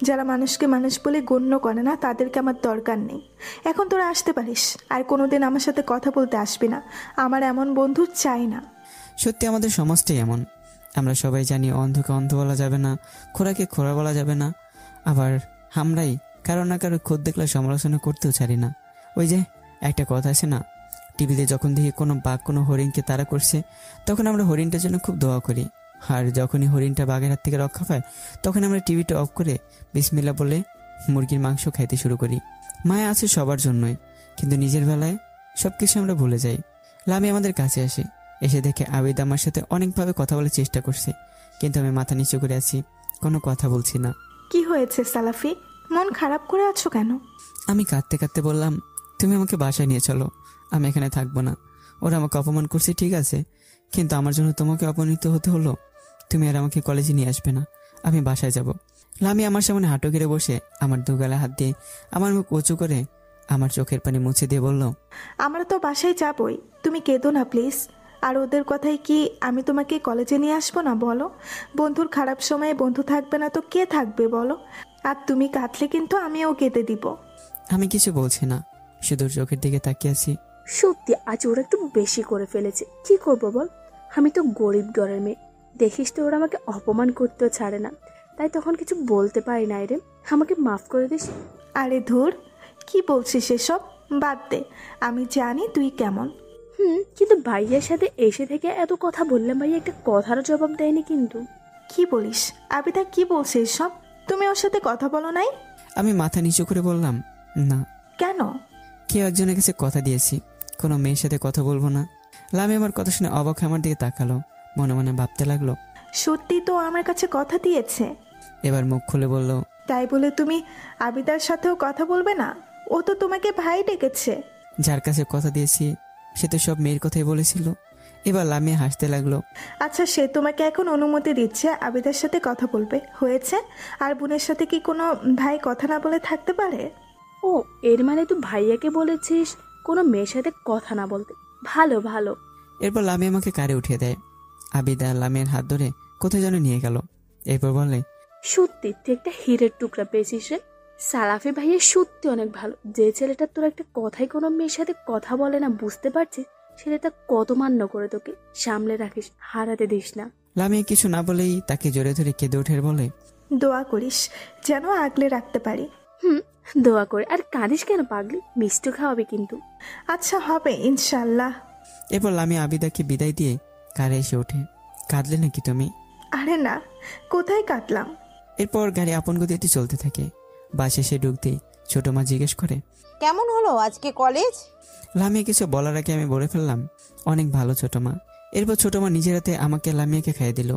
[SPEAKER 9] যারা মানুষকে মানুষ বলে গণ্য করে না তাদেরকে আমার দরকার নেই। এখন তোরা আসতে পারিস, আর কোনোদিন আমার সাথে কথা বলতে আসবি না। আমার এমন বন্ধু চাই না।
[SPEAKER 2] সত্যি আমাদের সমাজটাই এমন। আমরা সবাই জানি অন্ধকে অন্ধ বলা যাবে না, খোরাকে খোরা বলা যাবে না, আবার আমরাই কারো না কারো খোদ দেখলে সমালোচনা করতেও ছাড়ি না। ওই যে একটা কথা আছে না, টিভিতে যখন দেখি কোনো বাঘ কোনো হরিণকে তাড়া করছে, তখন আমরা হরিণটার জন্য খুব দোয়া করি। আর যখনই হরিণটা বাঘের হাত থেকে রক্ষা পায়, তখন আমরা টিভিটা অফ করে বিসমিল্লাহ বলে মুরগির মাংস খাইতে শুরু করি। মায়া আছে সবার জন্যই, কিন্তু নিজের বেলায় সবকিছু আমরা ভুলে যাই। লামি আমাদের কাছে আসে, এসে দেখে আবিদ আমার সাথে অনেকভাবে কথা বলার চেষ্টা করছে, কিন্তু আমি মাথা নিচু করে আছি, কোনো কথা বলছি না।
[SPEAKER 9] কি হয়েছে সালাফি, মন খারাপ করে আছো কেন?
[SPEAKER 2] আমি কাঁদতে কাঁদতে বললাম, তুমি আমাকে বাসায় নিয়ে চলো, আমি এখানে থাকবো না। ওরা আমাকে অপমান করছে ঠিক আছে, কিন্তু আমার জন্য তোমাকে অপমানিত হতে হলো। তুমি আর আমাকে কলেজে নিয়ে আসবে না, আমি বাসায় যাব। লামি আমার সামনে হাঁটু গেড়ে বসে আমার দুগালে হাত দিয়ে আমার মুখ উঁচু করে আমার চোখের পানি মুছে দিয়ে বলল,
[SPEAKER 9] আমরা তো বাসায় যাবই, তুমি কেঁদো না প্লিজ। আর ওদের কথাই কি আমি তোমাকে কলেজে নিয়ে আসবো না বলো? বন্ধুর খারাপ সময়ে বন্ধু থাকবে না তো কে থাকবে বলো? আর তুমি কাঁদলে কিন্তু আমিও কেঁদে দিব।
[SPEAKER 2] আমি কিছু বলছি না, শুধু চোখের দিকে তাকিয়ে আছি।
[SPEAKER 5] সত্যি আজ ওরা একটু বেশি করে ফেলেছে, কি করব বল? আমি তো গরিব ঘরের মেয়ে, দেখিস তো ওরা আমাকে অপমান করতেও ছাড়ে না, তাই তখন কিছু বলতে পারি না। রে আমাকে মাফ করে দিস।
[SPEAKER 9] আরে ধুর, কি বলছিস এসব? বাদ দে, আমি জানি তুই কেমন।
[SPEAKER 5] কিন্তু ভাইয়ের সাথে এসে থেকে এত কথা বললাম, ভাইয়া একটা কথারও জবাব দেয়নি। কিন্তু
[SPEAKER 9] কি বলিস আবিদা, কি বলছে এসব? তুমি ওর সাথে কথা বলো নাই?
[SPEAKER 2] আমি মাথা নিচু করে বললাম, না।
[SPEAKER 9] কেন?
[SPEAKER 2] কেউ একজনের কাছে কথা দিয়েছি, কোনো মেয়ের সাথে কথা বলবো না। লামি আমার কথা শুনে অবাক হয়ে আমার দিকে তাকালো, মনে মনে ভাবতে লাগলো,
[SPEAKER 9] সত্যি তো আমার কাছে কথা দিয়েছে?
[SPEAKER 2] এবার মুখ খুলে বলল,
[SPEAKER 9] তাই বলে তুমি আবিদার সাথেও কথা বলবে না? ও তো তোমাকে ভাই ডেকেছে।
[SPEAKER 2] যার কাছে কথা দিয়েছি সে তো সব মেয়ের কথাই বলেছিল। এবার লামি হাসতে লাগলো।
[SPEAKER 9] আচ্ছা, সে তোমাকে এখন অনুমতি দিচ্ছে আবিদার সাথে কথা বলবে, হয়েছে? আর বোনের সাথে কি কোনো ভাই কথা না বলে থাকতে পারে?
[SPEAKER 5] ও, এর মানে তুই ভাইয়াকে বলেছিস কোনো মেয়ের সাথে কথা না বলতে? ভালো ভালো।
[SPEAKER 2] এরপর লামি আমাকে কারে উঠিয়ে দেয়, আবিদা লামির হাত ধরে কোথায় যেন নিয়ে গেল। এরপর বলে,
[SPEAKER 5] সত্যি তুই একটা হীরের টুকরা পেয়েছিস রে। সালাফি ভাইয়া সত্যি অনেক ভালো। যে ছেলেটা তোর একটা কথাই কোনো মেয়ের সাথে কথা বলে না, বুঝতে পারছিস ছেলেটা কত মান্য করে তোকে। সামলে রাখিস, হারাতে দিস না।
[SPEAKER 2] লামি কিছু না বলেই তাকে জোরে ধরে কেঁদে ওঠে বলে,
[SPEAKER 9] দোয়া করিস যেন আগলে রাখতে পারি।
[SPEAKER 5] দোয়া করে। আর কাঁদিস কেন পাগলি, মিষ্টি খাওয়াবে কিন্তু।
[SPEAKER 9] আচ্ছা হবে ইনশাল্লাহ।
[SPEAKER 2] এরপর লামি আবিদাকে বিদায় দিয়ে কারে এসে ওঠে। কাঁদলে নাকি তুমি?
[SPEAKER 9] আরে না, কোথায় কাটলাম।
[SPEAKER 2] এরপর গাড়ি আপন গতিতে চলতে থাকে। বাসে এসে ঢুকতেই ছোট মা জিজ্ঞেস করে,
[SPEAKER 11] কেমন হলো আজকে কলেজ?
[SPEAKER 2] লামিয়া কিছু বলার আগে আমি বলে ফেললাম, অনেক ভালো ছোট মা। এরপর ছোট মা নিজের হাতে আমাকে লামিয়াকে খাইয়ে দিল।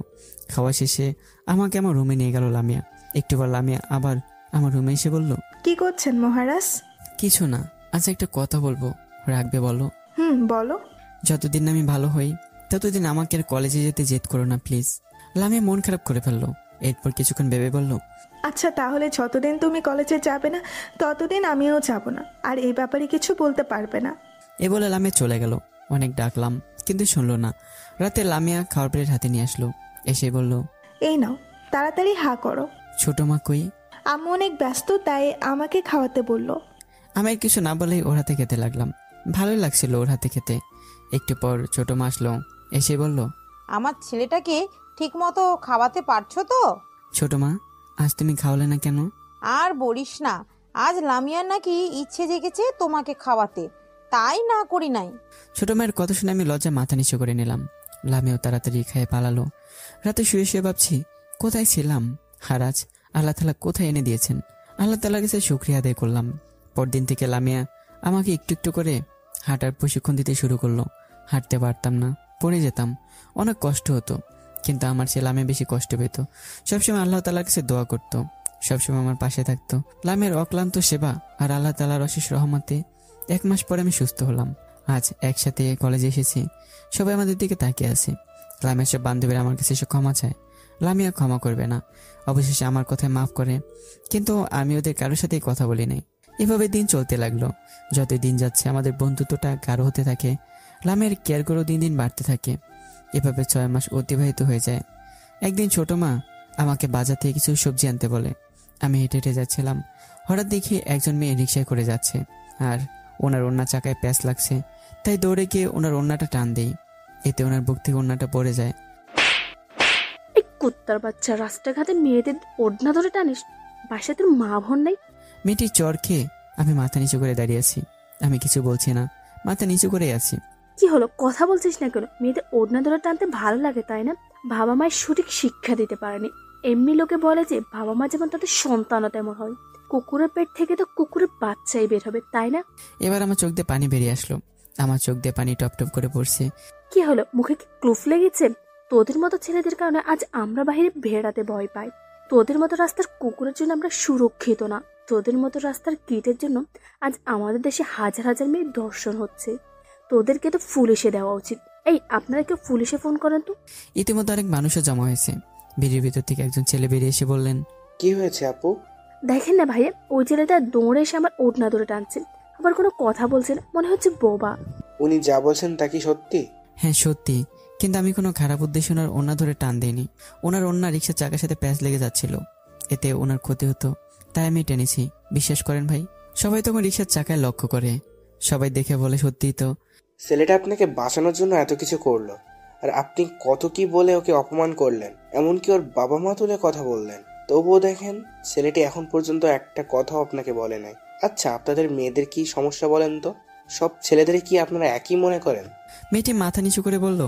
[SPEAKER 2] খাওয়া শেষে আমাকে আমার রুমে নিয়ে গেল লামিয়া। একটু পর লামিয়া আবার আমার রুমে এসে বলল,
[SPEAKER 9] কি করছেন মহারাজ?
[SPEAKER 2] কিছু না, আচ্ছা একটা কথা বলবো, রাখবে বলো?
[SPEAKER 9] বলো।
[SPEAKER 2] যতদিন আমি ভালো হই ততদিন আমাকে আর কলেজে যেতে জেদ করো না প্লিজ। লামিয়া মন খারাপ করে ফেললো। এরপর কিছুক্ষণ ভেবে বলল,
[SPEAKER 9] আচ্ছা তাহলে যতদিন তুমি কলেজে যাবে না ততদিন আমিও যাব না, আর এই ব্যাপারে কিছু বলতে পারবে না।
[SPEAKER 2] এ বলে লামিয়া চলে গেল। অনেক ডাকলাম কিন্তু শুনলো না। রাতে লামিয়া খাওয়ার প্লেট হাতে নিয়ে আসলো, এসে বলল,
[SPEAKER 9] এই নাও, তাড়াতাড়ি হা করো।
[SPEAKER 2] ছোট মা কই?
[SPEAKER 9] আম্মু অনেক ব্যস্ত, তাই আমাকে খাওয়াতে বললো।
[SPEAKER 2] আমি কিছু না বলেই ওর হাতে খেতে লাগলাম। ভালোই লাগছিল ওর হাতে খেতে। একটু পর ছোট মা আসলো, এসে বলল,
[SPEAKER 11] আমার ছেলেটাকে ঠিক মতো খাওয়াতে পারছো তো?
[SPEAKER 2] ছোট মা, আজ তুমি খাওয়ালে না কেন?
[SPEAKER 11] আর বলিস না, আজ লামিয়ার নাকি ইচ্ছে জেগেছে তোমাকে খাওয়াতে, তাই না করি নাই।
[SPEAKER 2] ছোট মায়ের কথা শুনে আমি লজ্জা মাথা নিচু করে নিলাম। লামিও তাড়াতাড়ি খেয়ে পালালো। রাতে শুয়ে শুয়ে ভাবছি কোথায় ছিলাম, আর আজ আল্লাহ তাআলা কোথায় এনে দিয়েছেন। আল্লাহ তাআলার কাছে শুকরিয়া আদায় করলাম। পরদিন থেকে লামিয়া আমাকে একটু একটু করে হাঁটার প্রশিক্ষণ দিতে শুরু করলো। হাঁটতে পারতাম না, পড়ে যেতাম, অনেক কষ্ট হতো, কিন্তু আমার ছেলে লামিয়া বেশি কষ্ট পেত। সবসময় আল্লাহ তাআলার কাছে দোয়া করতো, সবসময় আমার পাশে থাকতো। লামিয়ার অক্লান্ত সেবা আর আল্লাহ তাআলার অশেষ রহমতে 1 মাস পরে আমি সুস্থ হলাম। আজ একসাথে কলেজে এসেছি, সবাই আমাদের দিকে তাকিয়ে আছে। লামিয়ার সব বান্ধবীরা আমার কাছে এসে ক্ষমা চায়। লামিয়া ক্ষমা করবে না, অবশেষে আমার কথায় মাফ করে, কিন্তু আমি ওদের কারোর সাথেই কথা বলি নাই। এভাবে দিন চলতে লাগলো। যত দিন যাচ্ছে আমাদের বন্ধুত্বটা গাঢ় হতে থাকে। লামিয়ার কেয়ার করে দিন দিন বাড়তে থাকে। এভাবে 6 মাস অতিবাহিত হয়ে যায়। একদিন ছোট মা আমাকে বাজার থেকে কিছু সবজি আনতে বলে। আমি হেঁটে হেঁটে যাচ্ছিলাম, হঠাৎ দেখি একজন মেয়ে রিক্সায় করে যাচ্ছে, আর ওনার ওড়না চাকায় প্যাঁচ লাগছে। তাই দৌড়ে গিয়ে ওনার ওড়নাটা টান দেই, এতে ওনার বুক থেকে ওড়নাটা পড়ে যায়।
[SPEAKER 5] এই কুত্তার বাচ্চা, রাস্তাঘাটে মেয়েদের ওড়না ধরে টানিস? বাসায় তোর মা বোন নাই?
[SPEAKER 2] মেয়েটির চর খেয়ে আমি মাথা নিচু করে দাঁড়িয়ে আছি। আমি কিছু বলছি না, মাথা নিচু করেই আছি।
[SPEAKER 5] কি হলো, কথা বলছিস না কেন? মেয়েদের ওড়না ধরে টানতে ভালো লাগে তাই না? বাবা মায়ের সঠিক শিক্ষা দিতে পারেনি। এমনি লোকে বলে যে বাবা মা যেমন তাদের সন্তানও তেমন হয়। কুকুরের পেট থেকে তো কুকুরের বাচ্চাই বের হবে, তাই না?
[SPEAKER 2] এবার আমার চোখ দিয়ে পানি বেরিয়ে আসলো। আমার চোখ দিয়ে পানি টপ টপ করে পড়ছে।
[SPEAKER 5] কি হলো, মুখে কি ক্লুফ লেগেছে? তোদের মতো ছেলেদের কারণে আজ আমরা বাইরে বেড়াতে ভয় পাই। তোদের মতো রাস্তার কুকুরের জন্য আমরা সুরক্ষিত না। তোদের মতো রাস্তার কীটের জন্য আজ আমাদের দেশে হাজার হাজার মেয়ে ধর্ষণ হচ্ছে। তোদেরকে তো পুলিশে দেওয়া উচিত। এই, আপনারা কেউ পুলিশে ফোন করেন তো।
[SPEAKER 2] ইতিমধ্যে অনেক মানুষও জমা হয়েছে। ভিড়ের ভিতর থেকে একজন ছেলে বেরিয়ে এসে বললেন,
[SPEAKER 7] কি হয়েছে আপু?
[SPEAKER 5] দেখেন না ভাইয়া, ওই ছেলেটা দৌড়ে এসে আমার ওড়না ধরে টানছে, আবার কোনো কথা বলছে না, মনে হচ্ছে বোবা।
[SPEAKER 7] উনি যা বলছেন তা কি সত্যি?
[SPEAKER 2] হ্যাঁ সত্যি, কিন্তু আমি কোনো খারাপ উদ্দেশ্য ওনার ওড়না ধরে টান দিইনি। ওনার ওড়না রিক্সার চাকার সাথে প্যাঁচ লেগে যাচ্ছিল, এতে ওনার ক্ষতি হতো, তাই আমি টেনেছি। বিশ্বাস করেন ভাই। সবাই তখন রিক্সার চাকায় লক্ষ্য করে, সবাই দেখে বলে সত্যিই তো।
[SPEAKER 7] ছেলেটা আপনাকে বাঁচানোর জন্য এত কিছু করলো, আর আপনি কত কি বলে ওকে অপমান করলেন, এমনকি ওর বাবা মা তুলে কথা বললেন। তবুও দেখেন, ছেলেটি এখন পর্যন্ত একটা কথাও আপনাকে বলে নাই। আচ্ছা, আপনাদের মেয়েদের কি সমস্যা বলেন তো? সব ছেলেদের কি আপনারা একই মনে করেন?
[SPEAKER 2] মেয়েটি মাথা নিচু করে বলল,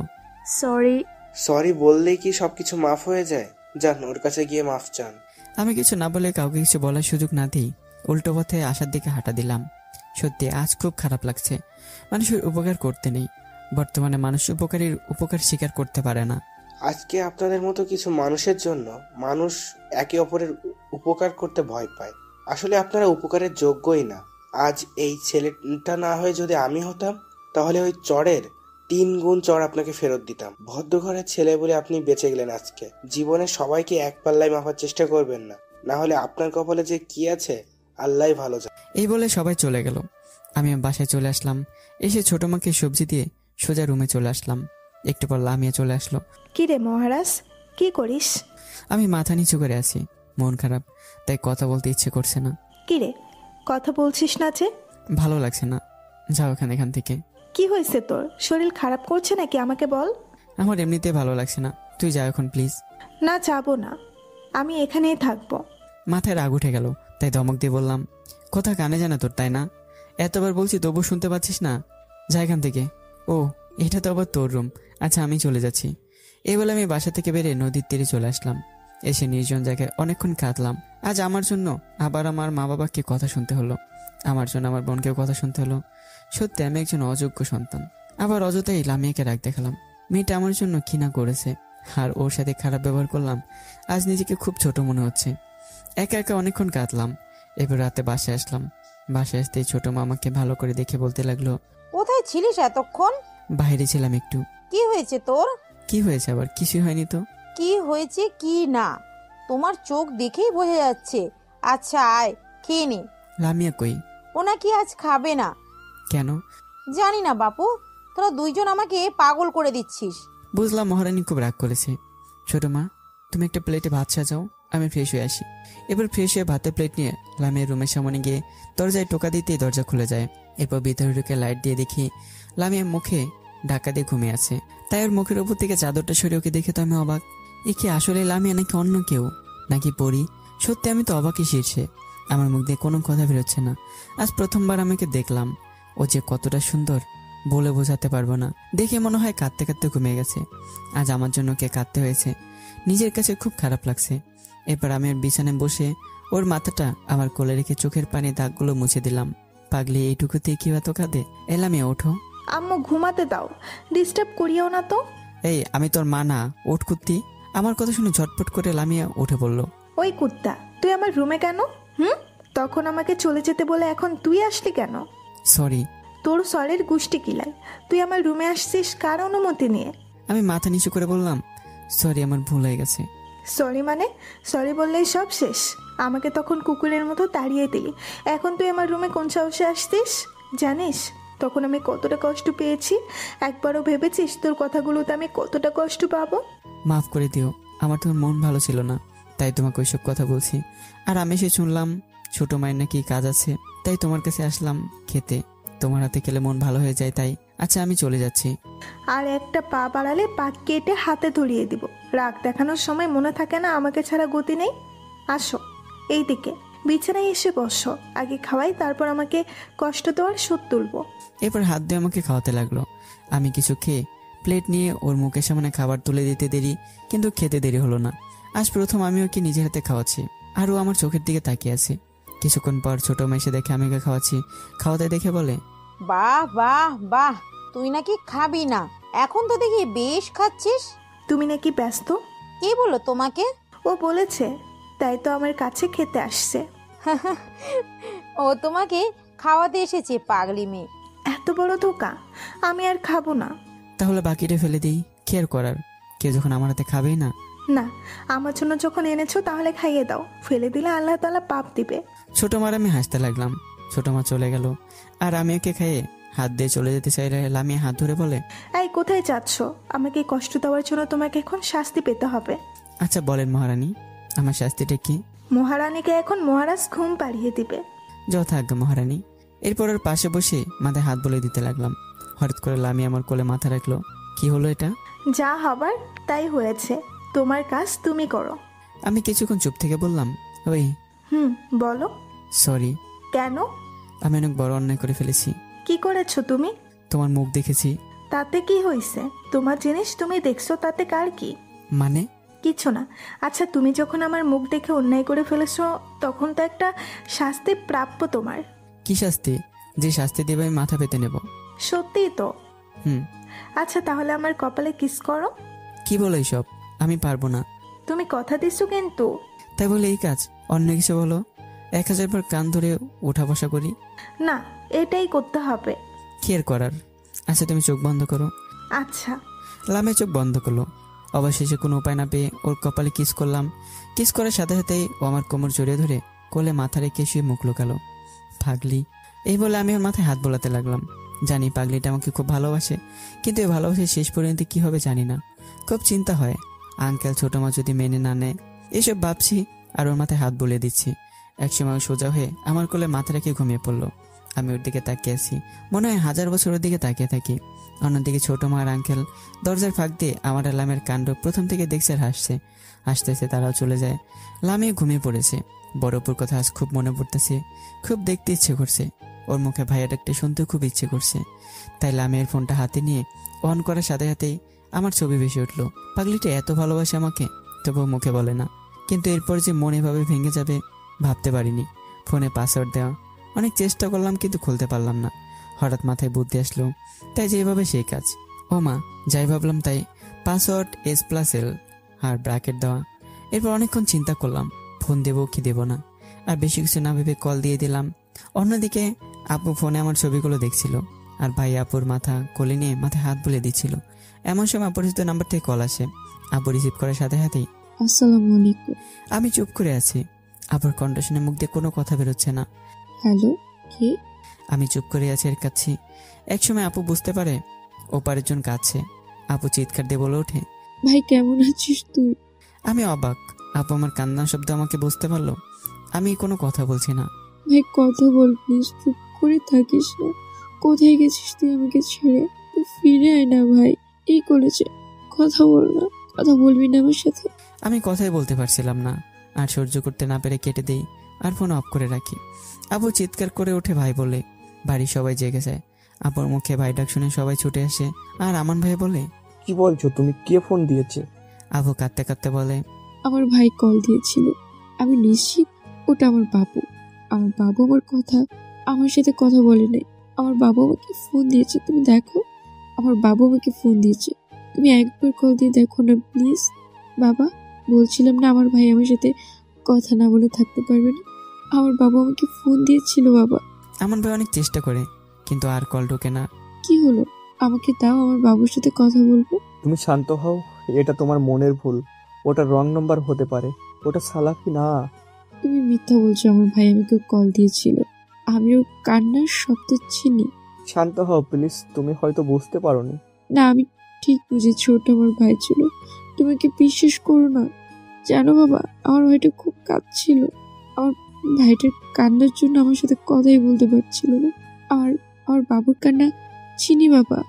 [SPEAKER 5] সরি।
[SPEAKER 7] সরি বললেই কি সবকিছু মাফ হয়ে যায়? যান, ওর কাছে গিয়ে মাফ চান।
[SPEAKER 2] আমি কিছু না বলে কাউকে কিছু বলার সুযোগ না দিই উল্টো পথে আসার দিকে হাঁটা দিলাম। সত্যি আজ খুব খারাপ লাগছে। মানুষের উপকার করতে নেই। বর্তমানে মানুষ উপকারীর উপকার স্বীকার করতে পারে না।
[SPEAKER 7] আজকে আপনাদের মতো কিছু মানুষের জন্য মানুষ একে অপরের উপকার করতে ভয় পায়। আসলে আপনারা উপকারের যোগ্যই না। আজ এই ছেলেটা না হয়ে যদি আমি হতাম, তাহলে ওই চড়ের 3 গুণ চড় আপনাকে ফেরত দিতাম। ভদ্র ঘরের ছেলে বলে আপনি বেঁচে গেলেন আজকে। জীবনে সবাইকে এক পাল্লায় মাপার চেষ্টা করবেন না, না হলে আপনার কপালে যে কি আছে আল্লাহই ভালো জানে।
[SPEAKER 2] এই বলে সবাই চলে গেল। আমি বাসায় চলে আসলাম। এসে ছোট মাকে সবজি দিয়ে সোজা রুমে চলে আসলাম। একটু পর লামিয়া চলে আসলো।
[SPEAKER 9] কি রে মহারাজ, কি করিস?
[SPEAKER 2] আমি মাথা নিচু করে আছি, মন খারাপ, তাই কথা বলতে ইচ্ছে করছে না।
[SPEAKER 9] কি রে, কথা বলছিস না যে?
[SPEAKER 2] ভালো লাগছে না, যাও এখান থেকে।
[SPEAKER 9] কি হয়েছে তোর? শরীর খারাপ করছে নাকি? আমাকে বল।
[SPEAKER 2] আমার এমনিতে ভালো লাগছে না, তুই যা এখন প্লিজ।
[SPEAKER 9] না, যাবো না, আমি এখানেই থাকবো।
[SPEAKER 2] মাথায় রাগ উঠে গেল, তাই ধমক দিয়ে বললাম, কথা কানে জানা তোর, তাই না? এতবার বলছি তবু শুনতে পাচ্ছিস না? যা এখান থেকে। ও, এটা তো আবার তোর রুম। আচ্ছা, আমি চলে যাচ্ছি। এই বলে আমি বাসা থেকে বেরিয়ে নদীর তীরে চলে আসলাম। এসে নির্জন জায়গায় অনেকক্ষণ কাঁদলাম। আজ আমার জন্য আবার আমার মা বাবাকে কথা শুনতে হলো, আমার জন্য আমার বোনকেও কথা শুনতে হলো। সত্যি আমি একজন অযোগ্য সন্তান। আবার অযথাই লামিয়াকে রাগ দেখালাম। মেয়েটা আমার জন্য কি না করেছে, আর ওর সাথে খারাপ ব্যবহার করলাম। আজ নিজেকে খুব ছোট মনে হচ্ছে। একা একা অনেকক্ষণ কাঁদলাম। এবার রাতে বাসায় আসলাম। বাসায় আসতেই ছোট মামাকে ভালো করে দেখে বলতে লাগলো,
[SPEAKER 11] কোথায় ছিলিস এতক্ষণ?
[SPEAKER 2] বাইরে ছিলাম একটু।
[SPEAKER 11] কি হয়েছে তোর?
[SPEAKER 2] কি হয়েছে আবার? কিছু হয়নি তো।
[SPEAKER 11] কি হয়েছে কি না তোমার চোখ দেখেই বোঝা যাচ্ছে। আচ্ছা আয়, খেয়ে নে।
[SPEAKER 2] লামিয়া কই?
[SPEAKER 11] ও নাকি আজ খাবে না।
[SPEAKER 2] কেন?
[SPEAKER 11] জানি না বাপু, তোরা দুইজন আমাকে পাগল করে দিচ্ছিস।
[SPEAKER 2] বুঝলাম মহারানী খুব রাগ করেছে। ছোট মা, তুমি একটা প্লেটে ভাত সাজাও, আমি ফ্রেশ হয়ে আসি। এবার ফ্রেশ হয়ে ভাতের প্লেট নিয়ে লামিয়ার রুমের সামনে গিয়ে দরজায় টোকা দিতেই দরজা খুলে যায়। এরপর ভিতরে ঢুকে লাইট দিয়ে দেখি লামিয়া মুখে ঢাকা দিয়ে ঘুমিয়ে আছে। তাই ওর মুখের উপর থেকে চাদরটা সরে ওকে দেখে তো আমি অবাক। এ কি আসলে লামিয়া নাকি অন্য কেউ, নাকি পরি? সত্যি আমি তো অবাকই শীর্ষে। আমার মুখ দিয়ে কোনো কথা বেরোচ্ছে না। আজ প্রথমবার আমাকে দেখলাম। ও যে কতটা সুন্দর বলে বোঝাতে পারবো না। দেখে মনে হয় কাঁদতে কাঁদতে ঘুমিয়ে গেছে। আজ আমার জন্য কে কাঁদতে হয়েছে, নিজের কাছে খুব খারাপ লাগছে। এরপর আমি ওর বিছানায় বসে ওর মাথাটা আমার কোলে রেখে চোখের পানি দাগগুলো মুছে দিলাম। পাগলি এইটুকুতে কি এত কাঁদে? এলামিয়া ওঠো।
[SPEAKER 9] আম্মু ঘুমাতে দাও, ডিস্টার্ব করিও না তো।
[SPEAKER 2] এই, আমি তোর মা না, ওঠ কুত্তি। আমার কথা শুনে ঝটপট করে লামিয়া উঠে বলল,
[SPEAKER 9] ওই কুত্তা, তুই আমার রুমে কেন? তখন আমাকে চলে যেতে বলে এখন তুই আসলি কেন?
[SPEAKER 2] সরি।
[SPEAKER 9] তোর সরের গুষ্টি কিলাই, তুই আমার রুমে আসছিস কার অনুমতি নিয়ে?
[SPEAKER 2] আমি মাথা নিচু করে বললাম, সরি, আমার ভুল হয়ে গেছে।
[SPEAKER 9] সরি মানে? সরি বললেই সব শেষ? আমাকে তখন কুকুরের মতো তাড়িয়ে দিলি, এখন তুই আমার রুমে কোন সাহসে আসতিস? জানিস তখন আমি কতটা কষ্ট পেয়েছি? একবারও ভেবেছিস তোর কথাগুলোতে আমি কতটা কষ্ট পাবো?
[SPEAKER 2] মাফ করে দিও, আমার তোমার মন ভালো ছিল না, তাই তোমাকে ওইসব কথা বলছি। আর আমি এসে শুনলাম ছোট মায়ের নাকি কাজ আছে, তাই তোমার কাছে আসলাম খেতে। তোমার হাতে খেলে মন ভালো হয়ে যায়, তাই। আচ্ছা, আমি চলে যাচ্ছি।
[SPEAKER 9] আর একটা পা বাড়ালে পা কেটে হাতে ধরিয়ে দিব। রাগ দেখানোর সময় মনে থাকে না আমাকে ছাড়া গতি নেই? আসো এই দিকে, বিছানায় এসে বসো, আগে খাওয়াই, তারপর আমাকে কষ্ট দেওয়ার শোধ তুলবো।
[SPEAKER 2] এরপর হাত দিয়ে আমাকে খাওয়াতে লাগলো। আমি কিছু খেয়ে প্লেট নিয়ে ওর মুখের সামনে খাবার তুলে দিতে দেরি, কিন্তু খেতে দেরি হলো না। আজ প্রথম আমি ওকে নিজের হাতে খাওয়াচ্ছি, আর ও আমার চোখের দিকে তাকিয়ে আছে। কিছুক্ষণ পর ছোট মা এসে দেখে আমি ওকে খাওয়াচ্ছি। খাওয়াতে দেখে বলে,
[SPEAKER 11] বাহ বাহ বাহ, তুই নাকি খাবি না, এখন তো দেখি বেশ খাচ্ছিস।
[SPEAKER 9] তুমি নাকি ব্যস্ত?
[SPEAKER 11] কে বললো তোমাকে?
[SPEAKER 9] ও বলেছে, তাই তো আমার কাছে খেতে আসছে।
[SPEAKER 11] ও তোমাকে খাওয়াতে এসেছে, পাগলি মেয়ে।
[SPEAKER 9] এত বড় ধোকা, আমি আর খাবো না।
[SPEAKER 2] তাহলে বাকিটা ফেলে দিই, কি আর করার, কেউ যখন আমার হাতে খাবেই না।
[SPEAKER 9] না, আমার জন্য যখন এনেছো তাহলে খাইয়ে দাও, ফেলে দিলে আল্লাহ তাআলা পাপ দিবে।
[SPEAKER 2] ছোট মার আমি হাসতে লাগলাম। ছোট মা চলে গেল, আর আমি ওকে খাইয়ে হাত দিয়ে চলে যেতে চাইলে লামিয়া হাত ধরে বলে,
[SPEAKER 9] এই কোথায় যাচ্ছ? আমাকে কষ্ট দেওয়ার জন্য তোমাকে এখন শাস্তি পেতে হবে।
[SPEAKER 2] আচ্ছা বলেন মহারানী, আমার শাস্তিটা কি?
[SPEAKER 9] মহারানীকে এখন মহারাজ ঘুম পাড়িয়ে দিবে।
[SPEAKER 2] যথাজ্ঞা মহারানী। এরপর ওর পাশে বসে মাথায় হাত বলে দিতে লাগলাম। হঠাৎ করে লামিয়া আমার কোলে মাথা রাখলো। কি হলো এটা?
[SPEAKER 9] যা হবার তাই হয়েছে, তোমার কাজ তুমি করো।
[SPEAKER 2] আমি কিছুক্ষণ চুপ থেকে বললাম, ওই
[SPEAKER 9] বলো।
[SPEAKER 2] সরি।
[SPEAKER 9] কেন?
[SPEAKER 2] আমি অনেক বড় অন্যায় করে ফেলেছি।
[SPEAKER 9] কি করেছো তুমি?
[SPEAKER 2] তোমার মুখ দেখেছি।
[SPEAKER 9] তাতে কি হয়েছে? তোমার জিনিস তুমি দেখছো, তাতে কার কি?
[SPEAKER 2] মানে?
[SPEAKER 9] কিছু না। আচ্ছা, তুমি যখন আমার মুখ দেখে অন্যায় করে ফেলেছো, তখন তো একটা শাস্তি প্রাপ্য তোমার।
[SPEAKER 2] কি শাস্তি? যে শাস্তি দেবে আমি মাথা পেতে নেব।
[SPEAKER 9] সত্যিই তো। আচ্ছা, তাহলে আমার কপালে কিস করো।
[SPEAKER 2] কি বলো এইসব? আমি পারবো না।
[SPEAKER 9] তুমি কথা দিচ্ছো কিন্তু।
[SPEAKER 2] তাই বলে এই কাজ? অন্য কিছু বলো। 1000 বার কান ধরে ওঠা বসা করি।
[SPEAKER 9] না, এটাই করতে হবে।
[SPEAKER 2] কি আর করার। আচ্ছা তুমি চোখ বন্ধ করো।
[SPEAKER 9] আচ্ছা।
[SPEAKER 2] লামে চোখ বন্ধ করলো। অবশেষে কোনো উপায় না পেয়ে ওর কপালে কিস করলাম। কিস করার সাথে সাথেই ও আমার কোমর জড়িয়ে ধরে কোলে মাথা রেখে শুয়ে মুখ লুকালো। পাগলি, এই বলে আমি ওর মাথায় হাত বোলাতে লাগলাম। জানি পাগলিটা আমাকে খুব ভালোবাসে, কিন্তু এই ভালোবাসে শেষ পর্যন্ত কি হবে জানি না। খুব চিন্তা হয়, আঙ্কেল ছোট মা যদি মেনে না নেয়। এসব ভাবছি আর ওর মাথায় হাত বুলিয়ে দিচ্ছি। একসময় সোজা হয়ে আমার কোলে মাথা রেখে ঘুমিয়ে পড়লো। আমি ওর দিকে তাকিয়ে আছি, মনে হয় 1000 বছর ওর দিকে তাকিয়ে থাকি। অন্যদিকে ছোট মা আর আঙ্কেল দরজার ফাঁক দিয়ে আমার লামের কাণ্ড প্রথম থেকে দেখছে আর হাসছে। হাসতেছে তারাও চলে যায়। লামিয়ে ঘুমিয়ে পড়েছে। বড়পুর কথা আজ খুব মনে পড়তেছে, খুব দেখতে ইচ্ছে করছে। ওর মুখে ভাইয়া ডাকতে শুনতে খুব ইচ্ছে করছে। তাই লামিয়ার ফোনটা হাতে নিয়ে অন করার সাথে সাথেই আমার ছবি ভেসে উঠলো। পাগলিটা এত ভালোবাসে আমাকে, তবুও মুখে বলে না। কিন্তু এরপর যে মন এভাবে ভেঙে যাবে ভাবতে পারিনি। ফোনে পাসওয়ার্ড দেওয়া অনেক চেষ্টা করলাম, কিন্তু খুলতে পারলাম না। হঠাৎ মাথায় বুদ্ধি আসলো, তাই যেভাবে সেই কাজ। ও মা, যাই ভাবলাম তাই। পাসওয়ার্ড S+L আর ব্র্যাকেট দেওয়া। এরপর অনেকক্ষণ চিন্তা করলাম, ফোন দেবো কি দেবো না। আর বেশি কিছু না ভেবে কল দিয়ে দিলাম। অন্যদিকে আপু ফোনে আমার ছবিগুলো দেখছিল, আর ভাই আপুর মাথা কোলে নিয়ে মাথায় হাত বুলিয়ে দিচ্ছিল। এমন সময় অপরিচিত নাম্বার থেকে কল আসে। আপু রিসিভ করার সাথে সাথেই,
[SPEAKER 4] আসসালামু আলাইকুম।
[SPEAKER 2] আমি চুপ করে আছি। আপুর কণ্ঠ শুনে মুখ দিয়ে কোনো কথা বেরোচ্ছে না।
[SPEAKER 4] হ্যালো, কে?
[SPEAKER 2] আমি চুপ করে আছি আর কাঁদছি। একসময় আপু বুঝতে পারে ওপারের জন কাঁদছে। আপু চিৎকার দিয়ে বলে ওঠে,
[SPEAKER 4] ভাই কেমন আছিস তুই?
[SPEAKER 2] আমি অবাক। আপু আমার কান্নার শব্দ আমাকে বুঝতে পারলো। আমি কোনো কথা বলছি না।
[SPEAKER 4] ভাই কথা বল প্লিজ, চুপ করে থাকিস না। কোথায় গেছিস তুই আমাকে ছেড়ে? তুই ফিরে আয় না ভাই, এই করেছে। কথা বল না, কথা বলবি না আমার সাথে?
[SPEAKER 2] আমি কথাই বলতে পারছিলাম না, আর সহ্য করতে না পেরে কেটে দেই আর ফোন অফ করে রাখি। আপু চিৎকার করে ওঠে ভাই বলে। বাড়ির সবাই জেগে যায়। আপুর মুখে ভাই ডাক শুনে সবাই ছুটে আসে। আর আমান ভাই বলে,
[SPEAKER 6] কি বলছো তুমি? কে ফোন দিয়েছে?
[SPEAKER 2] আপু কাঁদতে কাঁদতে বলে,
[SPEAKER 4] আমার ভাই কল দিয়েছিল। আমি নিশ্চিত ওটা আমার বাবু। আমার বাবু আমার সাথে কথা বলে নাই। আমার বাবু আমাকে ফোন দিয়েছে, তুমি দেখো। আমার বাবু আমাকে ফোন দিয়েছে, তুমি একবার কল দিয়ে দেখো না প্লিজ। বাবা, বলছিলাম না আমার ভাই আমার সাথে কথা না বলে থাকতে পারবে না। আমার বাবা আমাকে ফোন দিয়েছিল বাবা।
[SPEAKER 2] আমান ভাই অনেক চেষ্টা করে, কিন্তু আর কল ঢোকে না।
[SPEAKER 4] কি হলো? আমাকে দাও, আমার বাবুর সাথে কথা বলবো।
[SPEAKER 6] তুমি শান্ত হও, এটা তোমার মনের ভুল। ওটা রং নাম্বার হতে পারে, ওটা সালাফি না।
[SPEAKER 4] তুমি মিথ্যা বলছো। আমার ভাই আমাকে কল দিয়েছিল, আমি ওর কান্নার শব্দ চিনি।
[SPEAKER 6] শান্ত হও প্লিজ, তুমি হয়তো বুঝতে পারোনি।
[SPEAKER 4] না, আমি ঠিক বুঝেছি ওটা আমার ভাই ছিল। তোমাকে বিশ্বাস করো না। জানো বাবা, আমার ভাইটা খুব কাঁদছিল। আমার ভাইটার কান্নার জন্য আমার সাথে কথাই বলতে পারছিল না। আর আমার বাবুর কান্না চিনি বাবা।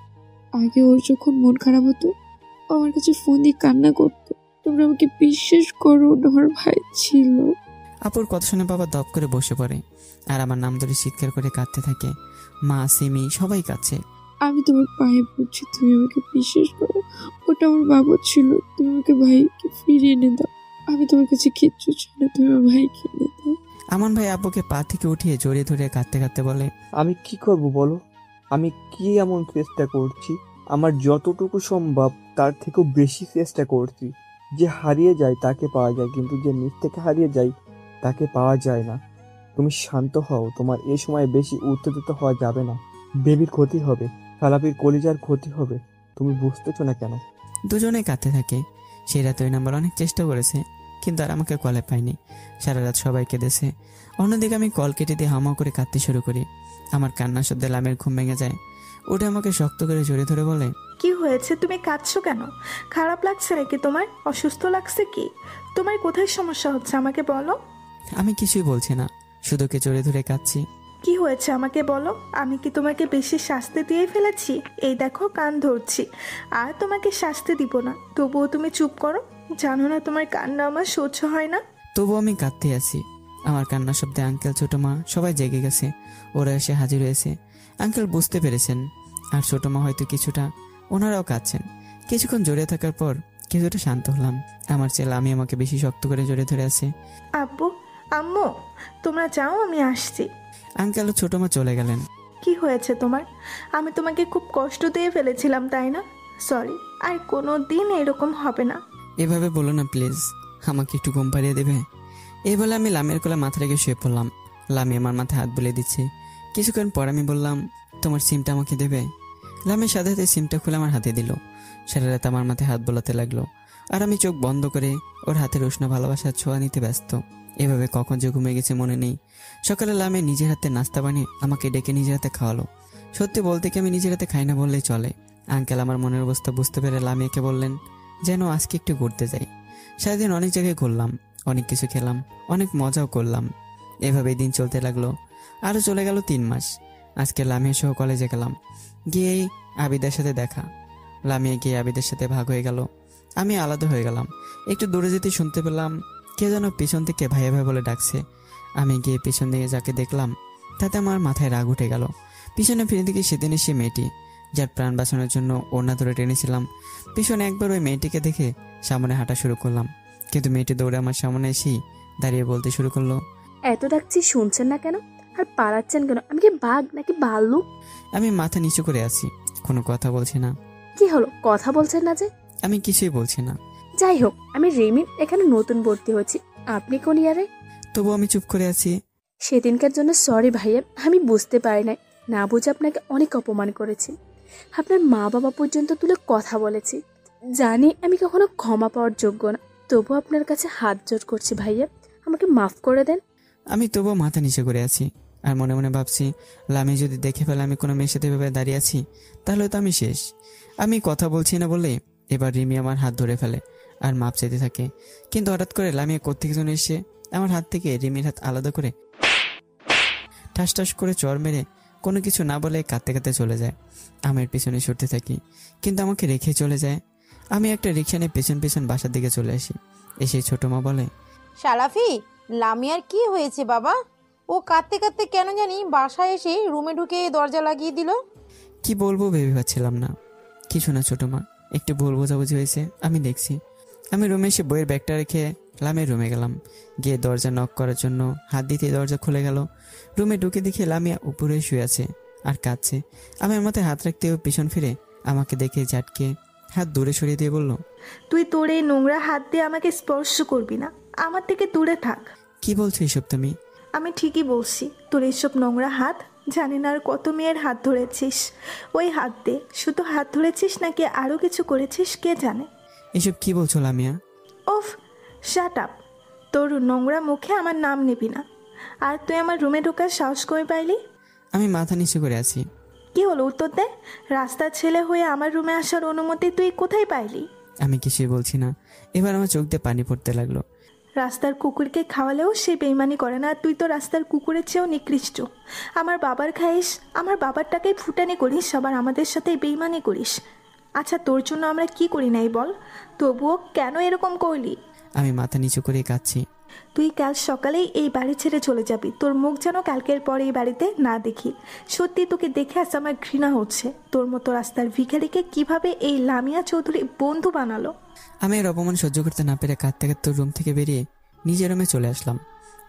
[SPEAKER 4] আগে ওর যখন মন খারাপ হতো, ও আমার কাছে ফোন দিয়ে কান্না করতো। তোমরা আমাকে বিশ্বাস করো, ওটা আমার ভাই ছিল।
[SPEAKER 2] আপুর কথা শুনে বাবা দপ করে বসে পড়ে আর আমার নাম ধরে চিৎকার করে কাঁদতে থাকে। মা, সিমি সবাই কাঁদছে।
[SPEAKER 4] আমি তোমার পায়ে পড়ছি, তুমি আমাকে বিশ্বাস করো, ওটা আমার বাবা ছিল। তুমি আমাকে ভাইকে ফিরিয়ে এনে দাও। আমি তোমার কাছে কিচ্ছু চাই না, তুমি আমার ভাইকে এনে দাও।
[SPEAKER 2] আমান ভাই আব্বুকে পা থেকে উঠিয়ে জড়িয়ে ধরে কাঁদতে কাঁদতে বলে,
[SPEAKER 6] আমি কি করব বলো? আমি কি এমন চেষ্টা করছি? আমার যতটুকু সম্ভব তার থেকেও বেশি চেষ্টা করছি। যে হারিয়ে যায় তাকে পাওয়া যায়, কিন্তু যে নিজ থেকে হারিয়ে যায় তাকে পাওয়া যায় না। তুমি শান্ত হও, তোমার এই সময় বেশি উত্তেজিত হওয়া যাবে না। বেবির ক্ষতি হবে, খালাপির কলিজার ক্ষতি হবে, তুমি বুঝতেছো না কেন?
[SPEAKER 2] দুজনে কাঁদতে থাকে। সেই রাতে ওই নাম্বার অনেক চেষ্টা করেছে, কিন্তু আর আমাকে কলে পায়নি। সারা রাত সবাই কেঁদেছে। অন্যদিকে আমি কল কেটে দিয়ে হামা করে কাঁদতে শুরু করি। আমার কান্না শব্দে লামের ঘুম ভেঙে যায়। ওটা আমাকে শক্ত করে জড়িয়ে ধরে বলে,
[SPEAKER 9] কি হয়েছে? তুমি কাঁদছো কেন? খারাপ লাগছে নাকি তোমার? অসুস্থ লাগছে কি? তোমার কোথায় সমস্যা হচ্ছে আমাকে বলো।
[SPEAKER 2] আমি কিছুই বলছি না, শুধু ওকে জড়িয়ে ধরে কাঁদছি।
[SPEAKER 9] কি হয়েছে আমাকে বলো। আমি কি তোমাকে বেশি শাস্তি দিয়ে ফেলেছি? এই দেখো কান ধরছি, আর তোমাকে শাস্তি দিব না, তবুও তুমি চুপ করো। জানো না তোমার কান্না আমার সহ্য হয় না।
[SPEAKER 2] তবুও আমি কাঁদতে আছি। আমার কান্না শব্দে আঙ্কেল, ছোট মা সবাই জেগে গেছে। ওরা এসে হাজির হয়েছে। আঙ্কেল বুঝতে পেরেছেন, আর ছোট মা হয়তো কিছুটা, ওনারাও কাঁদছেন। কিছুক্ষণ জড়িয়ে থাকার পর কিছুটা শান্ত হলাম। আমার ছেলে আমি আমাকে বেশি শক্ত করে জড়িয়ে ধরে আছে।
[SPEAKER 9] আব্বু, আম্মু, তোমরা যাও, আমি আসছি।
[SPEAKER 2] আঙ্কেল ও ছোট মা চলে গেলেন।
[SPEAKER 9] কি হয়েছে তোমার? আমি তোমাকে খুব কষ্ট দিয়ে ফেলেছিলাম, তাই না? সরি, আর কোনো দিন এরকম হবে না।
[SPEAKER 2] এভাবে বলো না প্লিজ, আমাকে একটু ঘুম পাড়িয়ে দেবে। এই বলে আমি লামের কোলে মাথা রেখে শুয়ে পড়লাম। লামি আমার মাথায় হাত বুলিয়ে দিচ্ছে। কিছুক্ষণ পর আমি বললাম, তোমার সিমটা আমাকে দেবে? লামের সাথে সাথে সিমটা খুলে আমার হাতে দিল। সারা রাত আমার মাথায় হাত বোলাতে লাগলো, আর আমি চোখ বন্ধ করে ওর হাতের উষ্ণ ভালোবাসার ছোঁয়া নিতে ব্যস্ত। এভাবে কখন যে ঘুমিয়ে গেছে মনে নেই। সকালে লামে নিজের হাতে নাস্তা বানিয়ে আমাকে ডেকে নিজের হাতে খাওয়ালো। সত্যি বলতে কি আমি নিজের হাতে খাই না বললেই চলে। আঙ্কেল আমার মনের অবস্থা বুঝতে পেরে লামিয়াকে বললেন যেন আজকে একটু ঘুরতে যাই। সারাদিন অনেক জায়গায় ঘুরলাম, অনেক কিছু খেলাম, অনেক মজাও করলাম। এভাবেই দিন চলতে লাগলো। আরও চলে গেল 3 মাস। আজকে লামিয়া সহ কলেজে গেলাম। গিয়েই আবিদের সাথে দেখা। লামিয়া গিয়ে আবিদের সাথে ভাগ হয়ে গেল। আমি আলাদা হয়ে গেলাম। একটু দূরে যেতে শুনতে পেলাম কে যেন পিছন থেকে ভাইয়া ভাই বলে ডাকছে। আমি গিয়ে পিছন দিকে যাকে দেখলাম তাতে আমার মাথায় রাগ উঠে গেল। পিছনে ফিরে দিকে সেদিন এসে মেয়েটি, যার প্রাণ বাঁচানোর জন্য ওড়না ধরে টেনেছিলাম। পিছনে একবার ওই মেয়েটিকে দেখে সামনে হাঁটা শুরু করলাম, কিন্তু মেয়েটি দৌড়ে আমার সামনে এসেই দাঁড়িয়ে বলতে শুরু করলো,
[SPEAKER 5] এত ডাকছি শুনছেন না কেন? আর পালাচ্ছেন কেন? আমি কি বাঘ নাকি ভাল্লুক?
[SPEAKER 2] আমি মাথা নিচু করে আছি, কোনো কথা বলছি না।
[SPEAKER 5] কি হলো, কথা বলছেন না যে?
[SPEAKER 2] আমি কিছুই বলছি না।
[SPEAKER 5] যাই হোক, আমি রিমিন, এখানে নতুন ভর্তি হয়েছি। আপনি কোন ইয়ারে?
[SPEAKER 2] তবু আমি চুপ করে আছি।
[SPEAKER 5] সেদিনকার জন্য সরি ভাইয়া, আমি বুঝতে পারি নাই। না বুঝে আপনাকে অনেক অপমান করেছি। আপনার মা বাবা পর্যন্ত তুলে কথা বলেছি। জানি আমি কখনো ক্ষমা পাওয়ার যোগ্য না, তবু আপনার কাছে হাত জোড় করছি ভাইয়া, আমাকে মাফ করে দেন।
[SPEAKER 2] আমি তবুও মাথা নিচে করে আছি, আর মনে মনে ভাবছি লামি যদি দেখে ফেলে আমি কোনো মেয়ের সাথে ভেবে দাঁড়িয়ে আছি, তাহলে তো আমি শেষ। আমি কথা বলছি না বলে এবার রিমি আমার হাত ধরে ফেলে আর মাপ চাইতে থাকে। কিন্তু হঠাৎ করে লামিয়া কোত্থেকে যেন এসে আমার হাত থেকে রিমির হাত আলাদা করে ঠাস ঠাস করে চড় মেরে কোনো কিছু না বলে কাঁদতে কাঁদতে চলে যায়। আমের পিছনে ছুটতে থাকি, কিন্তু আমাকে রেখে চলে যায়। আমি একটা রিক্সা নিয়ে পেছন পেছন বাসার দিকে চলে আসি। এসে ছোট মা বলে,
[SPEAKER 11] সারাফি, লামিয়ার কি হয়েছে বাবা? ও কাঁদতে কাঁদতে কেন জানি বাসায় এসে রুমে ঢুকে দরজা লাগিয়ে দিল।
[SPEAKER 2] কি বলবো ভেবে পাচ্ছিলাম না। কিছু না ছোট মা, একটু ভুল বোঝাবুঝি হয়েছে, আমি দেখছি। আমি রুমে এসে বইয়ের ব্যাগটা রেখে লামিয়ার রুমে গেলাম। গিয়ে দরজা নক করার জন্য হাত দিতে দরজা খুলে গেল। রুমে ঢুকে দেখি লামিয়া উপরে শুয়ে আছে আর কাঁদছে। আমি আমার মাথায় হাত রাখতেও পিছন ফিরে আমাকে দেখে ঝাটকে হাত দূরে সরিয়ে দিয়ে বলল,
[SPEAKER 9] তুই তোর এই নোংরা হাত দিয়ে আমাকে স্পর্শ করবি না, আমার থেকে দূরে থাক।
[SPEAKER 2] কি বলছো এসব তুমি?
[SPEAKER 9] আমি ঠিকই বলছি, তোর এইসব নোংরা হাত, জানি না আর কত মেয়ের হাত ধরেছিস। ওই হাত দিয়ে শুধু হাত ধরেছিস নাকি আরও কিছু করেছিস কে জানে।
[SPEAKER 2] এসব কি বলছো লামিয়া?
[SPEAKER 9] ওফ, শাট আপ। তোর নোংরা মুখে আমার নাম নিবি না। আর তুই আমার রুমে ঢোকার সাহস করে পাইলি?
[SPEAKER 2] আমি মাথা নিচু করে আছি।
[SPEAKER 9] কি হলো, উত্তর দে। রাস্তার ছেলে হয়ে আমার রুমে আসার অনুমতি তুই কোথায় পাইলি?
[SPEAKER 2] আমি কিছুই বলছি না। এবার আমার চোখ দিয়ে পানি পড়তে লাগলো।
[SPEAKER 9] রাস্তার কুকুরকে খাওয়ালেও সে বেইমানি করে না, আর তুই তো রাস্তার কুকুরের চেয়েও নিকৃষ্ট। আমার বাবার খাইস, আমার বাবার টাকায় ফুটানি করিস, আবার আমাদের সাথে বেইমানি করিস। আচ্ছা, তোর জন্য আমরা কি করি নাই বল? তবুও কেন এরকম করলি?
[SPEAKER 2] আমি মাথা নিচু করে কাঁদছি।
[SPEAKER 9] তুই কাল সকালেই এই বাড়ি ছেড়ে চলে যাবি। তোর মুখ যেন কালকের পর এই বাড়িতে না দেখি। সত্যি তোকে দেখে আজ আমার ঘৃণা হচ্ছে। তোর মতো রাস্তার ভিখারিকে কিভাবে এই লামিয়া চৌধুরী বন্ধু বানালো।
[SPEAKER 2] আমি এর অপমান সহ্য করতে না পেরে কাঁদতে কাঁদতে রুম থেকে বেরিয়ে নিজের রুমে চলে আসলাম।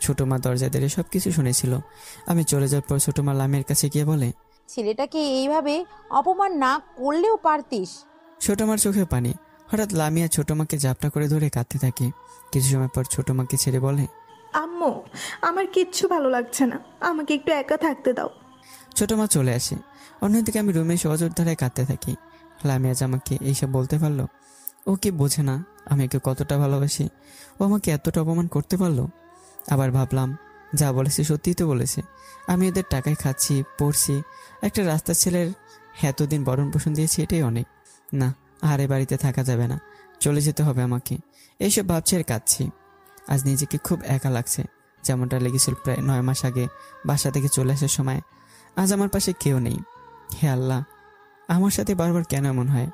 [SPEAKER 2] ছোট মা দরজা দিয়ে সবকিছু শুনেছিল। আমি চলে যাওয়ার পর ছোট মা লামিয়ার কাছে গিয়ে বলে,
[SPEAKER 11] ছেলেটাকে এইভাবে অপমান না করলেও পারতিস।
[SPEAKER 2] ছোট মার চোখে পানি। হঠাৎ লামিয়া ছোট মাকে জাপটা করে ধরে কাঁদতে থাকে। কিছু সময় পর ছোট মাকে ছেড়ে বলে,
[SPEAKER 9] আম্মু, আমার কিচ্ছু ভালো লাগছে না, আমাকে একটু একা থাকতে দাও।
[SPEAKER 2] ছোট মা চলে আসে। অন্যদিকে আমি রুমে সহজর ধারায় কাঁদতে থাকি। লামিয়া যে আমাকে এইসব বলতে পারলো, ও কি বোঝে না আমি ওকে কতটা ভালোবাসি? ও আমাকে এতটা অপমান করতে পারলো? আবার ভাবলাম, যা বলেছে সত্যিই তো বলেছে। আমি ওদের টাকায় খাচ্ছি, পড়ছি, একটা রাস্তার ছেলের এতদিন বরণ পোষণ দিয়েছি, এটাই অনেক। না, আর এ বাড়িতে থাকা যাবে না, চলে যেতে হবে আমাকে। এইসব ভাবছি আর কাঁদছি। আজ নিজেকে খুব একা লাগছে, যেমনটা লেগেছিল প্রায় 9 মাস আগে বাসা থেকে চলে আসার সময়। আজ আমার পাশে কেউ নেই। হে আল্লাহ, আমার সাথে বারবার কেন এমন হয়?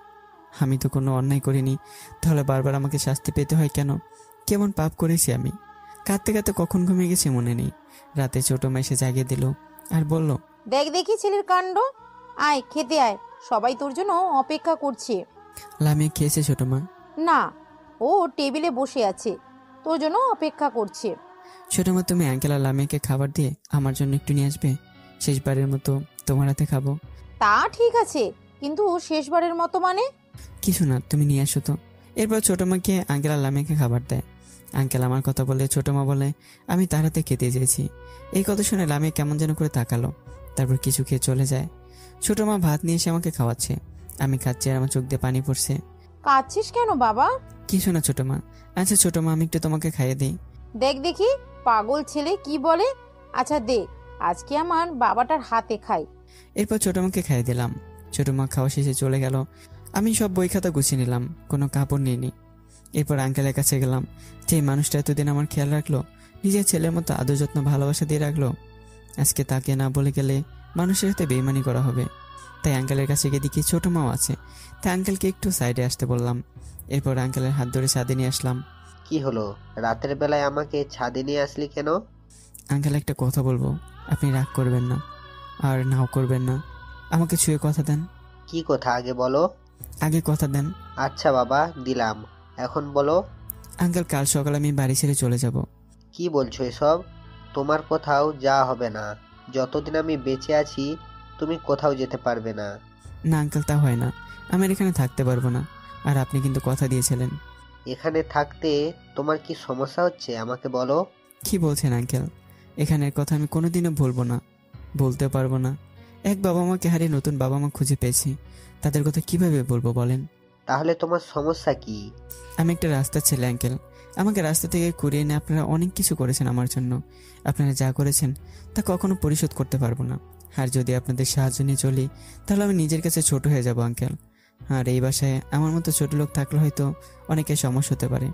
[SPEAKER 2] আমি তো কোনো অন্যায় করিনি, তাহলে বারবার আমাকে শাস্তি পেতে হয় কেন? কেমন পাপ করেছি আমি? কাঁদতে কাঁদতে কখন ঘুমিয়ে গেছি মনে নেই। রাতে ছোট মা এসে জাগিয়ে দিল আর বলল,
[SPEAKER 11] দেখ দেখি ছেলের কাণ্ড, আয় খেতে আয়, সবাই তোর জন্য অপেক্ষা করছে।
[SPEAKER 2] লামিয়া খেয়েছে ছোট মা?
[SPEAKER 11] না, ও টেবিলে বসে আছে, তোর জন্য অপেক্ষা করছে।
[SPEAKER 2] ছোট মা, তুমি আঙ্কেল আর লামিয়াকে খাবার দিয়ে আমার জন্য একটু নিয়ে আসবে? শেষবারের মতো তোমার হাতে খাবো।
[SPEAKER 11] তা ঠিক আছে, কিন্তু শেষবারের মতো মানে?
[SPEAKER 2] কিছু না, তুমি নিয়ে আসো তো। এরপর ছোট মাকে আঙ্কেল আর লামিয়াকে খাবার দেয়। আঙ্কেল আমার কথা বলে, ছোট মা বলে আমি তার হাতে খেতে চেয়েছি। এই কথা শুনে লামিয়া কেমন যেন করে তাকালো, তারপর কিছু খেয়ে চলে যায়। ছোট মা ভাত নিয়ে এসে আমাকে খাওয়াচ্ছে। আমি খাচ্ছি আর আমার চোখ দিয়ে পানি পড়ছে।
[SPEAKER 11] কাঁদছিস কেন বাবা?
[SPEAKER 2] কিছু না ছোট মা। আচ্ছা ছোট মা, আমি একটু তোমাকে খাইয়ে দিই।
[SPEAKER 11] দেখ দেখি পাগল ছেলে কি বলে। আচ্ছা দে, আজকে আমার বাবাটার হাতে খাই।
[SPEAKER 2] এরপর ছোট মাকে খাইয়ে দিলাম। ছোট মা খাওয়া শেষে চলে গেল। আমি সব বই খাতা গুছিয়ে নিলাম, কোনো কাপড় নিইনি। এরপর আঙ্কেলের কাছে গেলাম। যে মানুষটা এতদিন আমার খেয়াল রাখলো, নিজের ছেলের মতো আদর যত্ন ভালোবাসা দিয়ে রাখলো, আজকে তাকে না বলে গেলে মানুষের সাথে বেইমানি করা হবে। তাই আঙ্কেলের কাছে গিয়ে দেখি ছোট মাও আছে। তাই আঙ্কেলকে একটু সাইডে আসতে বললাম। এরপর আঙ্কেলের হাত ধরে ছাদে নিয়ে আসলাম।
[SPEAKER 10] কি হলো, রাতের বেলায় আমাকে ছাদে নিয়ে আসলি কেন?
[SPEAKER 2] আঙ্কেল, একটা কথা বলবো, আপনি রাগ করবেন না আর নাও করবেন না। আমাকে ছুঁয়ে কথা দেন।
[SPEAKER 10] কি কথা আগে বলো।
[SPEAKER 2] আগে কথা দেন।
[SPEAKER 10] আচ্ছা বাবা, দিলাম, এখন বলো।
[SPEAKER 2] আঙ্কেল, কাল সকালে আমি বাড়ি ছেড়ে চলে যাব।
[SPEAKER 10] কি বলছো এসব? তোমার কোথাও যাওয়া হবে না। যতদিন আমি বেঁচে আছি তুমি কোথাও যেতে পারবে না।
[SPEAKER 2] না আঙ্কেল, তা হয় না, আমি এখানে থাকতে পারবো না। আর আপনি কিন্তু কথা দিয়েছিলেন।
[SPEAKER 10] এখানে থাকতে তোমার কি সমস্যা হচ্ছে আমাকে বলো।
[SPEAKER 2] কি বলছেন আঙ্কেল? এখানের কথা আমি কোনোদিনও ভুলবো না, বলতে পারবো না। এক বাবা মাকে হারিয়ে নতুন বাবা মা খুঁজে পেয়েছি, তাদের কথা কিভাবে বলবো বলেন?
[SPEAKER 10] তাহলে তোমার সমস্যা কি?
[SPEAKER 2] আমি একটা রাস্তার ছেলে আঙ্কেল। আমাকে রাস্তা থেকে কুড়িয়ে এনে আপনারা অনেক কিছু করেছেন আমার জন্য। আপনারা যা করেছেন তা কখনো পরিশোধ করতে পারবো না। আর যদি আপনাদের সাহায্য নিয়ে চলি তাহলে আমি নিজের কাছে ছোট হয়ে যাব আঙ্কেল। আর এই বাসায় আমার মতো ছোট লোক থাকলে হয়তো অনেকের সমস্যা হতে পারে।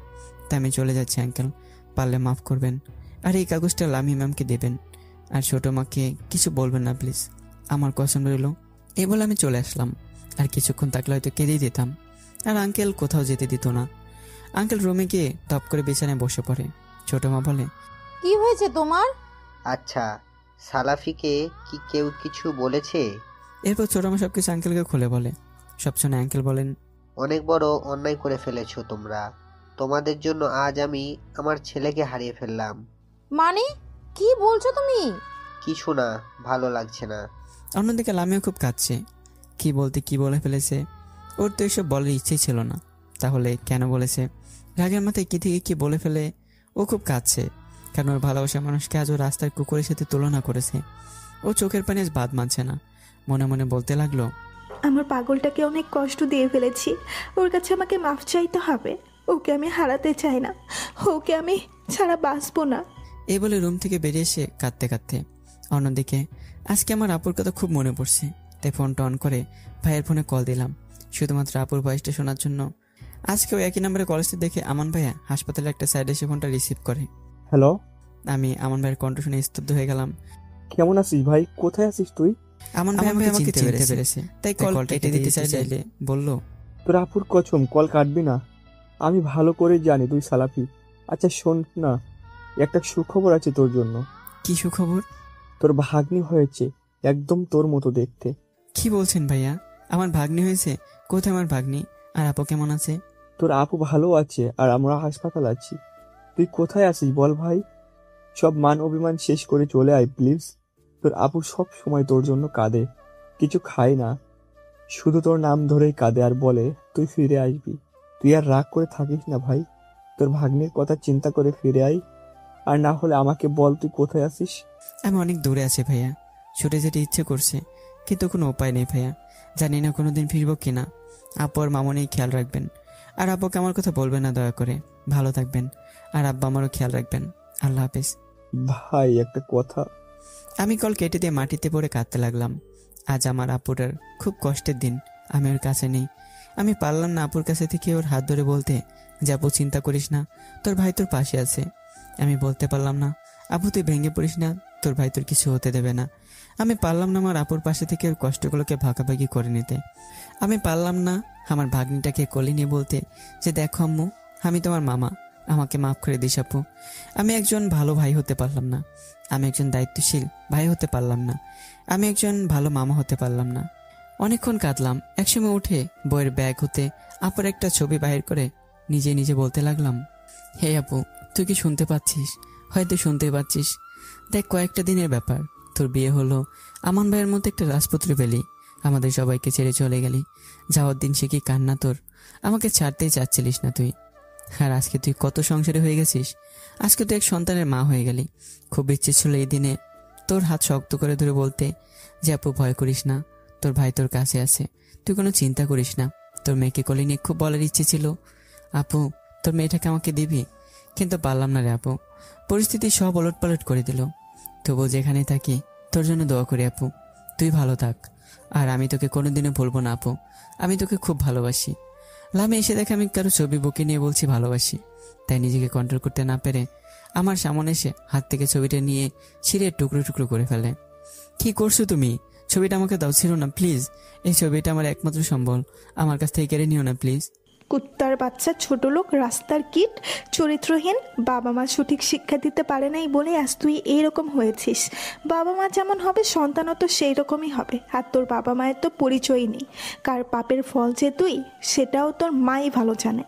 [SPEAKER 2] তাই আমি চলে যাচ্ছি আঙ্কেল, পারলে মাফ করবেন। আর এই কাগজটা লামি ম্যামকে দেবেন। আর ছোট মাকে কিছু বলবেন না প্লিজ, আমার কসম রইল। এই বলে আমি চলে আসলাম। আর কিছুক্ষণ থাকলে হয়তো কেঁদেই দিতাম। আর আঙ্কেল কোথাও যেতে দিত না। আঙ্কেল রুমে গিয়ে টপ করে বিছানায় বসে পড়ে। ছোট মা বলে,
[SPEAKER 11] কি হয়েছে তোমার?
[SPEAKER 10] আচ্ছা, সালাফিকে কি কেউ কিছু বলেছে?
[SPEAKER 2] এরপর ছোট মা সবকিছু আঙ্কেলকে খুলে বলে। সব শুনে আঙ্কেল বলেন,
[SPEAKER 10] অনেক বড় অন্যায় করে ফেলেছো তোমরা। তোমাদের জন্য আজ আমি আমার ছেলেকে হারিয়ে ফেললাম।
[SPEAKER 11] মানে কি বলছো তুমি?
[SPEAKER 10] কিছু না, ভালো লাগছে না।
[SPEAKER 2] অন্যদিকে লামিও খুব কাঁদছে। কি বলতে কি বলে ফেলেছে। ওর তো এসব বলার ইচ্ছেই ছিল না, তাহলে কেন বলেছে? রাগের মাথায় কি থেকে কি বলে ফেলে। ও খুব কাঁদছে, কারণ ওর ভালোবাসার মানুষকে আজ ও রাস্তার কুকুরের সাথে তুলনা করেছে। ও চোখের পানি আজ বাদ মানছে না। মনে মনে বলতে লাগলো,
[SPEAKER 9] আমার পাগলটাকে অনেক কষ্ট দিয়ে ফেলেছি, ওর কাছে আমাকে মাফ চাইতে হবে। ওকে আমি হারাতে চাই না, ওকে আমি ছাড়া বাঁচবো না।
[SPEAKER 2] এই বলে রুম থেকে বেরিয়ে এসে কাঁদতে কাঁদতে। অন্যদিকে আজকে আমার আপুর কথা খুব মনে পড়ছে, তাই ফোনটা অন করে ভাইয়ের ফোনে কল দিলাম, শুধুমাত্র আপুর ভয়েসটা শোনার জন্য। আজকেও একই নম্বরে কলেজটি দেখে আমান ভাইয়া হাসপাতালের একটা সাইডে এসে ফোনটা রিসিভ করে।
[SPEAKER 6] হ্যালো।
[SPEAKER 2] আমি আমান ভাইয়ের কণ্ঠ শুনে স্তব্ধ হয়ে গেলাম।
[SPEAKER 6] কেমন আছিস ভাই? কোথায় আছিস তুই?
[SPEAKER 2] আমান ভাই আমাকে চিনতে পেরেছে, তাই কল কেটে দিতে চাইলে বলল,
[SPEAKER 6] তোর আপুর কসম কল কাটবি না। আমি ভালো করে জানি তুই সালাফি, আচ্ছা শোন না, একটা সুখবর আছে তোর জন্য।
[SPEAKER 2] কি সুখবর?
[SPEAKER 6] তোর ভাগ্নি হয়েছে, একদম তোর মতো দেখতে।
[SPEAKER 2] কি বলছেন ভাইয়া? আমার ভাগ্নি হয়েছে? কোথায় আমার ভাগ্নি? আর আপু কেমন আছে?
[SPEAKER 6] তোর আপু ভালো আছে আর আমরা হাসপাতাল আছি। তুই কোথায় আছিস বল ভাই? সব মান অভিমান শেষ করে চলে আয় প্লিজ। তোর আপু সব সময় তোর জন্য কাঁদে, কিছু খায় না, শুধু তোর নাম ধরেই কাঁদে আর বলে তুই ফিরে আসবি। তুই আর রাগ করে থাকিস না ভাই, তোর ভাগ্নির কথা চিন্তা করে ফিরে আয়। আর না হলে আমাকে বল তুই কোথায় আছিস।
[SPEAKER 2] আমি অনেক দূরে আছি ভাইয়া, ছুটে যেতে ইচ্ছে করছে কিন্তু কোনো উপায় নেই ভাইয়া। জানি না কোনোদিন ফিরবো কিনা। আপু আর মামনি খেয়াল রাখবেন, আর আপুকে আমার কথা বলবেন না দয়া করে। ভালো থাকবেন, আর আব্বা আমারও খেয়াল রাখবেন। আল্লাহ হাফেজ।
[SPEAKER 6] ভাই একটা কথা।
[SPEAKER 2] আমি কল কেটে দিয়ে মাটিতে পড়ে কাঁদতে লাগলাম। আজ আমার আপুটার খুব কষ্টের দিন, আমি ওর কাছে নেই। আমি পারলাম না আপুর কাছে থেকে ওর হাত ধরে বলতে যে আপু চিন্তা করিস না, তোর ভাই তোর পাশে আছে। আমি বলতে পারলাম না আপু তুই ভেঙে পড়িস না, তোর ভাই তোর কিছু হতে দেবে না। আমি পারলাম না আমার আপুর পাশে থেকে ওর কষ্টগুলোকে ভাগাভাগি করে নিতে। আমি পারলাম না আমার ভাগ্নিটাকে কোলে নিয়ে বলতে যে দেখো আম্মু, আমি তোমার মামা, আমাকে মাফ করে দিস আপু। আমি একজন ভালো ভাই হতে পারলাম না, আমি একজন দায়িত্বশীল ভাই হতে পারলাম না, আমি একজন ভালো মামা হতে পারলাম না। অনেকক্ষণ কাঁদলাম। একসময় উঠে বইয়ের ব্যাগ হতে আপুর একটা ছবি বাহির করে নিজে নিজে বলতে লাগলাম, হে আপু, তুই কি শুনতে পাচ্ছিস? হয়তো শুনতে পাচ্ছিস। দেখ, কয়েকটা দিনের ব্যাপার, তোর বিয়ে হলো, আমান ভাইয়ের মতো একটা রাজপুত্র পেলি, আমাদের সবাইকে ছেড়ে চলে গেলি। যাওয়ার দিন সে কি কান্না তোর, আমাকে ছাড়তেই চাচ্ছিলিস না তুই। আর আজকে তুই কত সংসারে হয়ে গেছিস, আজকে তুই এক সন্তানের মা হয়ে গেলি। খুব ইচ্ছে ছিল এই দিনে তোর হাত শক্ত করে ধরে বলতে যে আপু ভয় করিস না, তোর ভাই তোর কাছে আছে, তুই কোনো চিন্তা করিস না। তোর মেয়েকে কোলে নিয়ে খুব বলার ইচ্ছে ছিল, আপু তোর মেয়েটাকে আমাকে দিবি। কিন্তু পারলাম না রে আপু, পরিস্থিতি সব ওলটপালট করে দিল। তবু যেখানে থাকি তোর জন্য দোয়া করি আপু, তুই ভালো থাক। আর আমি তোকে কোনোদিনও ভুলবো না আপু, আমি তোকে খুব ভালোবাসি। লামে এসে দেখে আমি কারো ছবি বুকে নিয়ে বলছি ভালোবাসি, তাই নিজেকে কন্ট্রোল করতে না পেরে আমার সামনে এসে হাত থেকে ছবিটা নিয়ে ছিঁড়ে টুকরো টুকরো করে ফেলে। কি করছো তুমি? ছবিটা আমাকে দাও, ছিল না প্লিজ। এই ছবিটা আমার একমাত্র সম্বল, আমার কাছ থেকে কেড়ে নিও না প্লিজ।
[SPEAKER 9] কুত্তার বাচ্চা, ছোট লোক, রাস্তার কিট, চরিত্রহীন। বাবা মা সঠিক শিক্ষা দিতে পারে নাই বলে আজ তুই এইরকম হয়েছিস। বাবা মা যেমন হবে সন্তানও তো সেই রকমই হবে। আর তোর বাবা মায়ের তো পরিচয়ই নেই। কার পাপের ফল যে তুই সেটাও তোর মাই ভালো জানে।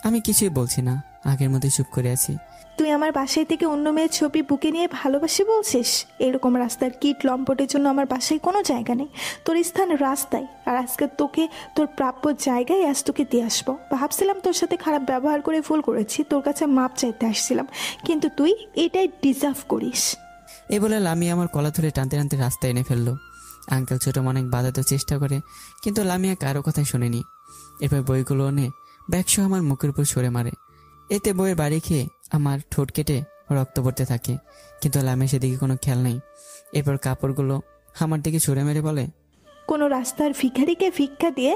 [SPEAKER 2] আমি কিছুই বলছি না, আগের মধ্যে চুপ করে আছি।
[SPEAKER 9] তুই আমার বাসায় থেকে অন্য মেয়ের ছবি বুকে নিয়ে ভালোবাসি বলছিস? এরকম রাস্তার কিট লম্পটের জন্য আমার বাসায় কোনো জায়গা নেই। তোর স্থান রাস্তায়। আর আজকে তোকে তোর প্রাপ্য জায়গায় আজ তোকে দিয়ে আসবো। ভাবছিলাম তোর সাথে খারাপ ব্যবহার করে ভুল করেছি, তোর কাছে মাপ চাইতে আসছিলাম, কিন্তু তুই এটাই ডিজার্ভ করিস।
[SPEAKER 2] এই বলে লামিয়া আমার কলা ধরে টানতে টানতে রাস্তায় এনে ফেললো। আঙ্কেল ছোট অনেক বাধাতে চেষ্টা করে, কিন্তু লামিয়া কারো কথাই শোনেনি। এরপর বইগুলো এনে ব্যাগসহ আমার মুখের উপর সরে মারে। এতে বইয়ের বাড়ি খেয়ে আমার ঠোঁট কেটে রক্ত পড়তে থাকে, কিন্তু লামিয়া সেদিকে কোনো খেয়াল নেই। এরপর কাপড়গুলো আমার দিকে ছুঁড়ে মেরে বলে,
[SPEAKER 9] কোনো রাস্তার ভিখারিকে ভিক্ষা দিয়ে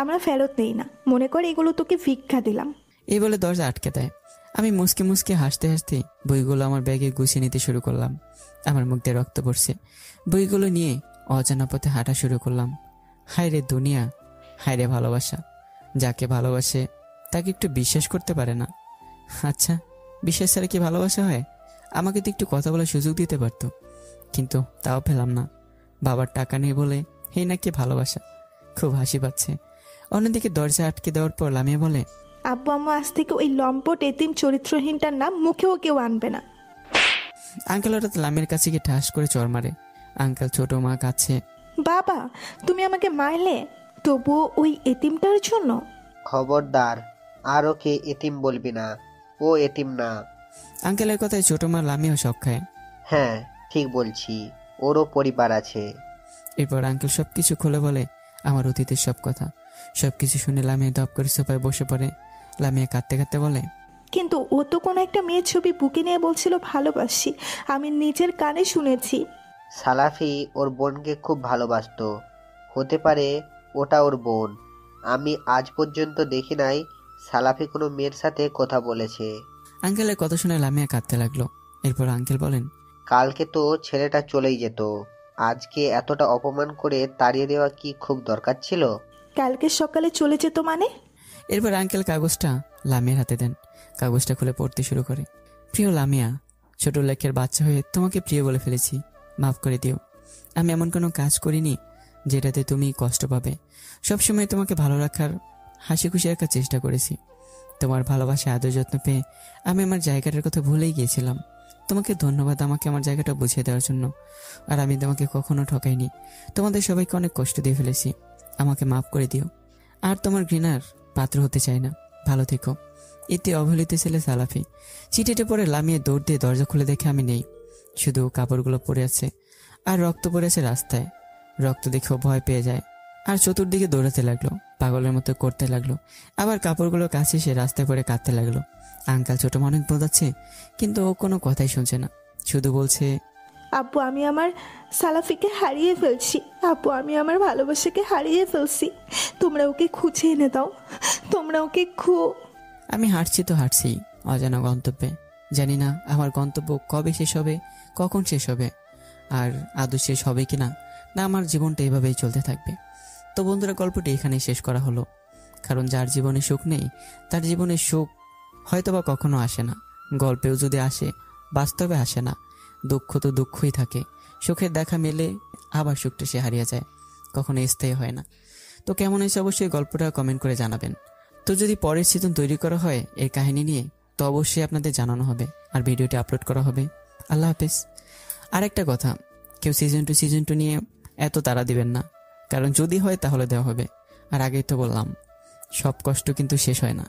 [SPEAKER 9] আমরা ফেরত নেই না, মনে কর এগুলো তোকে ভিক্ষা দিলাম।
[SPEAKER 2] এই বলে দরজা আটকে দেয়। আমি মুসকে মুসকে হাসতে হাসতে বইগুলো আমার ব্যাগে গুছিয়ে নিতে শুরু করলাম। আমার মুখ দিয়ে রক্ত পড়ছে। বইগুলো নিয়ে অজানা পথে হাঁটা শুরু করলাম। হায় রে দুনিয়া, হায় রে ভালোবাসা, যাকে ভালোবাসে তাকে একটু বিশ্বাস করতে পারে না। আচ্ছা, বিশ্বাস ছাড়া কি ভালোবাসা হয়? আমাকে তো একটু কথা বলার সুযোগ দিতে পারতো, কিন্তু তাও পেলাম না। বাবার টাকা নেই বলে এই নাকি ভালোবাসা। খুব হাসি পাচ্ছে। অন্যদিকে দরজা আটকে দেওয়ার পর লামিয়া বলে,
[SPEAKER 9] আব্বু আম্মু আজ থেকে ওই লম্পট এতিম চরিত্রহীনটার নাম মুখেও কেউ আনবে না।
[SPEAKER 2] আঙ্কেল হঠাৎ লামিয়ার কাছে গিয়ে ঠাস করে চড় মারে। আঙ্কেল ছোট মা কাছে,
[SPEAKER 9] বাবা তুমি আমাকে মারলে, তবুও ওই এতিমটার জন্য?
[SPEAKER 10] খবরদার, আর ওকে এতিম বলবি না, ও এতিম না।
[SPEAKER 2] আঙ্কেলের কথায় ছোট মা লামিয়াও শখ খায়।
[SPEAKER 10] হ্যাঁ ঠিক বলছি, ওরও পরিবার আছে।
[SPEAKER 2] এরপর আঙ্কেল সবকিছু খুলে বলে আমার অতীতের সব কথা। সবকিছু শুনে লামিয়া দপ করে সোফায় বসে পড়ে। লামিয়া কাঁদতে কাঁদতে বলে,
[SPEAKER 9] কিন্তু ও তো কোনো একটা মেয়ের ছবি বুকে নিয়ে বলছিল ভালোবাসি, আমি নিজের কানে শুনেছি।
[SPEAKER 10] সালাফি ওর বোনকে খুব ভালোবাসতো, হতে পারে ওটা ওর বোন। আমি আজ পর্যন্ত দেখি নাই সালাফি কোনো মেয়ের সাথে কথা বলেছে।
[SPEAKER 2] আঙ্কেলের কথা শুনে লামিয়া কাঁদতে লাগলো। এরপর আঙ্কেল বলেন,
[SPEAKER 10] কালকে তো ছেলেটা চলেই যেত, আজকে এতটা অপমান করে তাড়িয়ে দেওয়া কি খুব দরকার ছিল?
[SPEAKER 9] কালকে সকালে চলে যেত মানে?
[SPEAKER 2] এরপর আঙ্কেল কাগজটা লামিয়ার হাতে দেন। কাগজটা খুলে পড়তে শুরু করে। প্রিয় লামিয়া, ছোট লেখের বাচ্চা হয়ে তোমাকে প্রিয় বলে ফেলেছি, মাফ করে দিও। আমি এমন কোনো কাজ করিনি যেটাতে তুমি কষ্ট পাবে। সবসময় তোমাকে ভালো রাখার, হাসি খুশি রাখার চেষ্টা করেছি। তোমার ভালোবাসা আদর যত্ন পেয়ে আমি আমার জায়গাটার কথা ভুলেই গিয়েছিলাম। তোমাকে ধন্যবাদ আমাকে আমার জায়গাটা বুঝিয়ে দেওয়ার জন্য। আর আমি তোমাকে কখনো ঠকাইনি। তোমাদের সবাইকে অনেক কষ্ট দিয়ে ফেলেছি, আমাকে মাফ করে দিও। আর তোমার ঘৃণার পাত্র হতে চাই না। ভালো থেকো। এতে অবহেলিত ছেলে সালাফি। চিঠিটা পরে লামিয়ে দৌড় দিয়ে দরজা খুলে দেখে আমি নেই, শুধু কাপড়গুলো পরে আছে আর রক্ত পড়ে আছে রাস্তায়। রক্ত দেখেও ভয় পেয়ে যায় আর চতুর্দিকে দৌড়াতে লাগলো, পাগলের মতো করতে লাগলো। আবার কাপড়গুলো কাছে এসে রাস্তায় পড়ে কাঁদতে লাগলো। আঙ্কাল ছোট অনেক বোঝাচ্ছে, কিন্তু ও কোনো কথাই শুনছে না, শুধু বলছে,
[SPEAKER 9] আপু আমি আমার সালাফিকে হারিয়ে ফেলছি। আপু আমি আমার ভালোবাসাকে হারিয়ে ফেলছি। তোমরা ওকে খুঁজে এনে দাও। তোমরা ওকে
[SPEAKER 2] আমি হাঁটছি তো হাঁটছি অজানা গন্তব্যে। জানি না আমার গন্তব্য কবে শেষ হবে, কখন শেষ হবে, আর আদৌ শেষ হবে কিনা, না আমার জীবনটা এভাবেই চলতে থাকবে। তো বন্ধুরা, গল্পটি এখানেই শেষ করা হলো। কারণ যার জীবনে সুখ নেই তার জীবনে সুখ হয়তোবা কখনো আসে না। গল্পেও যদি আসে, বাস্তবে আসে না। দুঃখ তো দুঃখই থাকে, সুখের দেখা মেলে আবার সুখটা সে হারিয়ে যায়, কখনো স্থায়ী হয় না। তো কেমন হয়েছে অবশ্যই গল্পটা কমেন্ট করে জানাবেন। তো যদি পরের সিজন তৈরি করা হয় এর কাহিনী নিয়ে, তো অবশ্যই আপনাদের জানানো হবে আর ভিডিওটি আপলোড করা হবে। আল্লাহ হাফেজ। আর একটা কথা, কেউ সিজন 2 নিয়ে এত তাড়া দিবেন না, কারণ যদি হয় তাহলে দেওয়া হবে। আর আগেই তো বললাম, সব কষ্ট কিন্তু শেষ হয় না।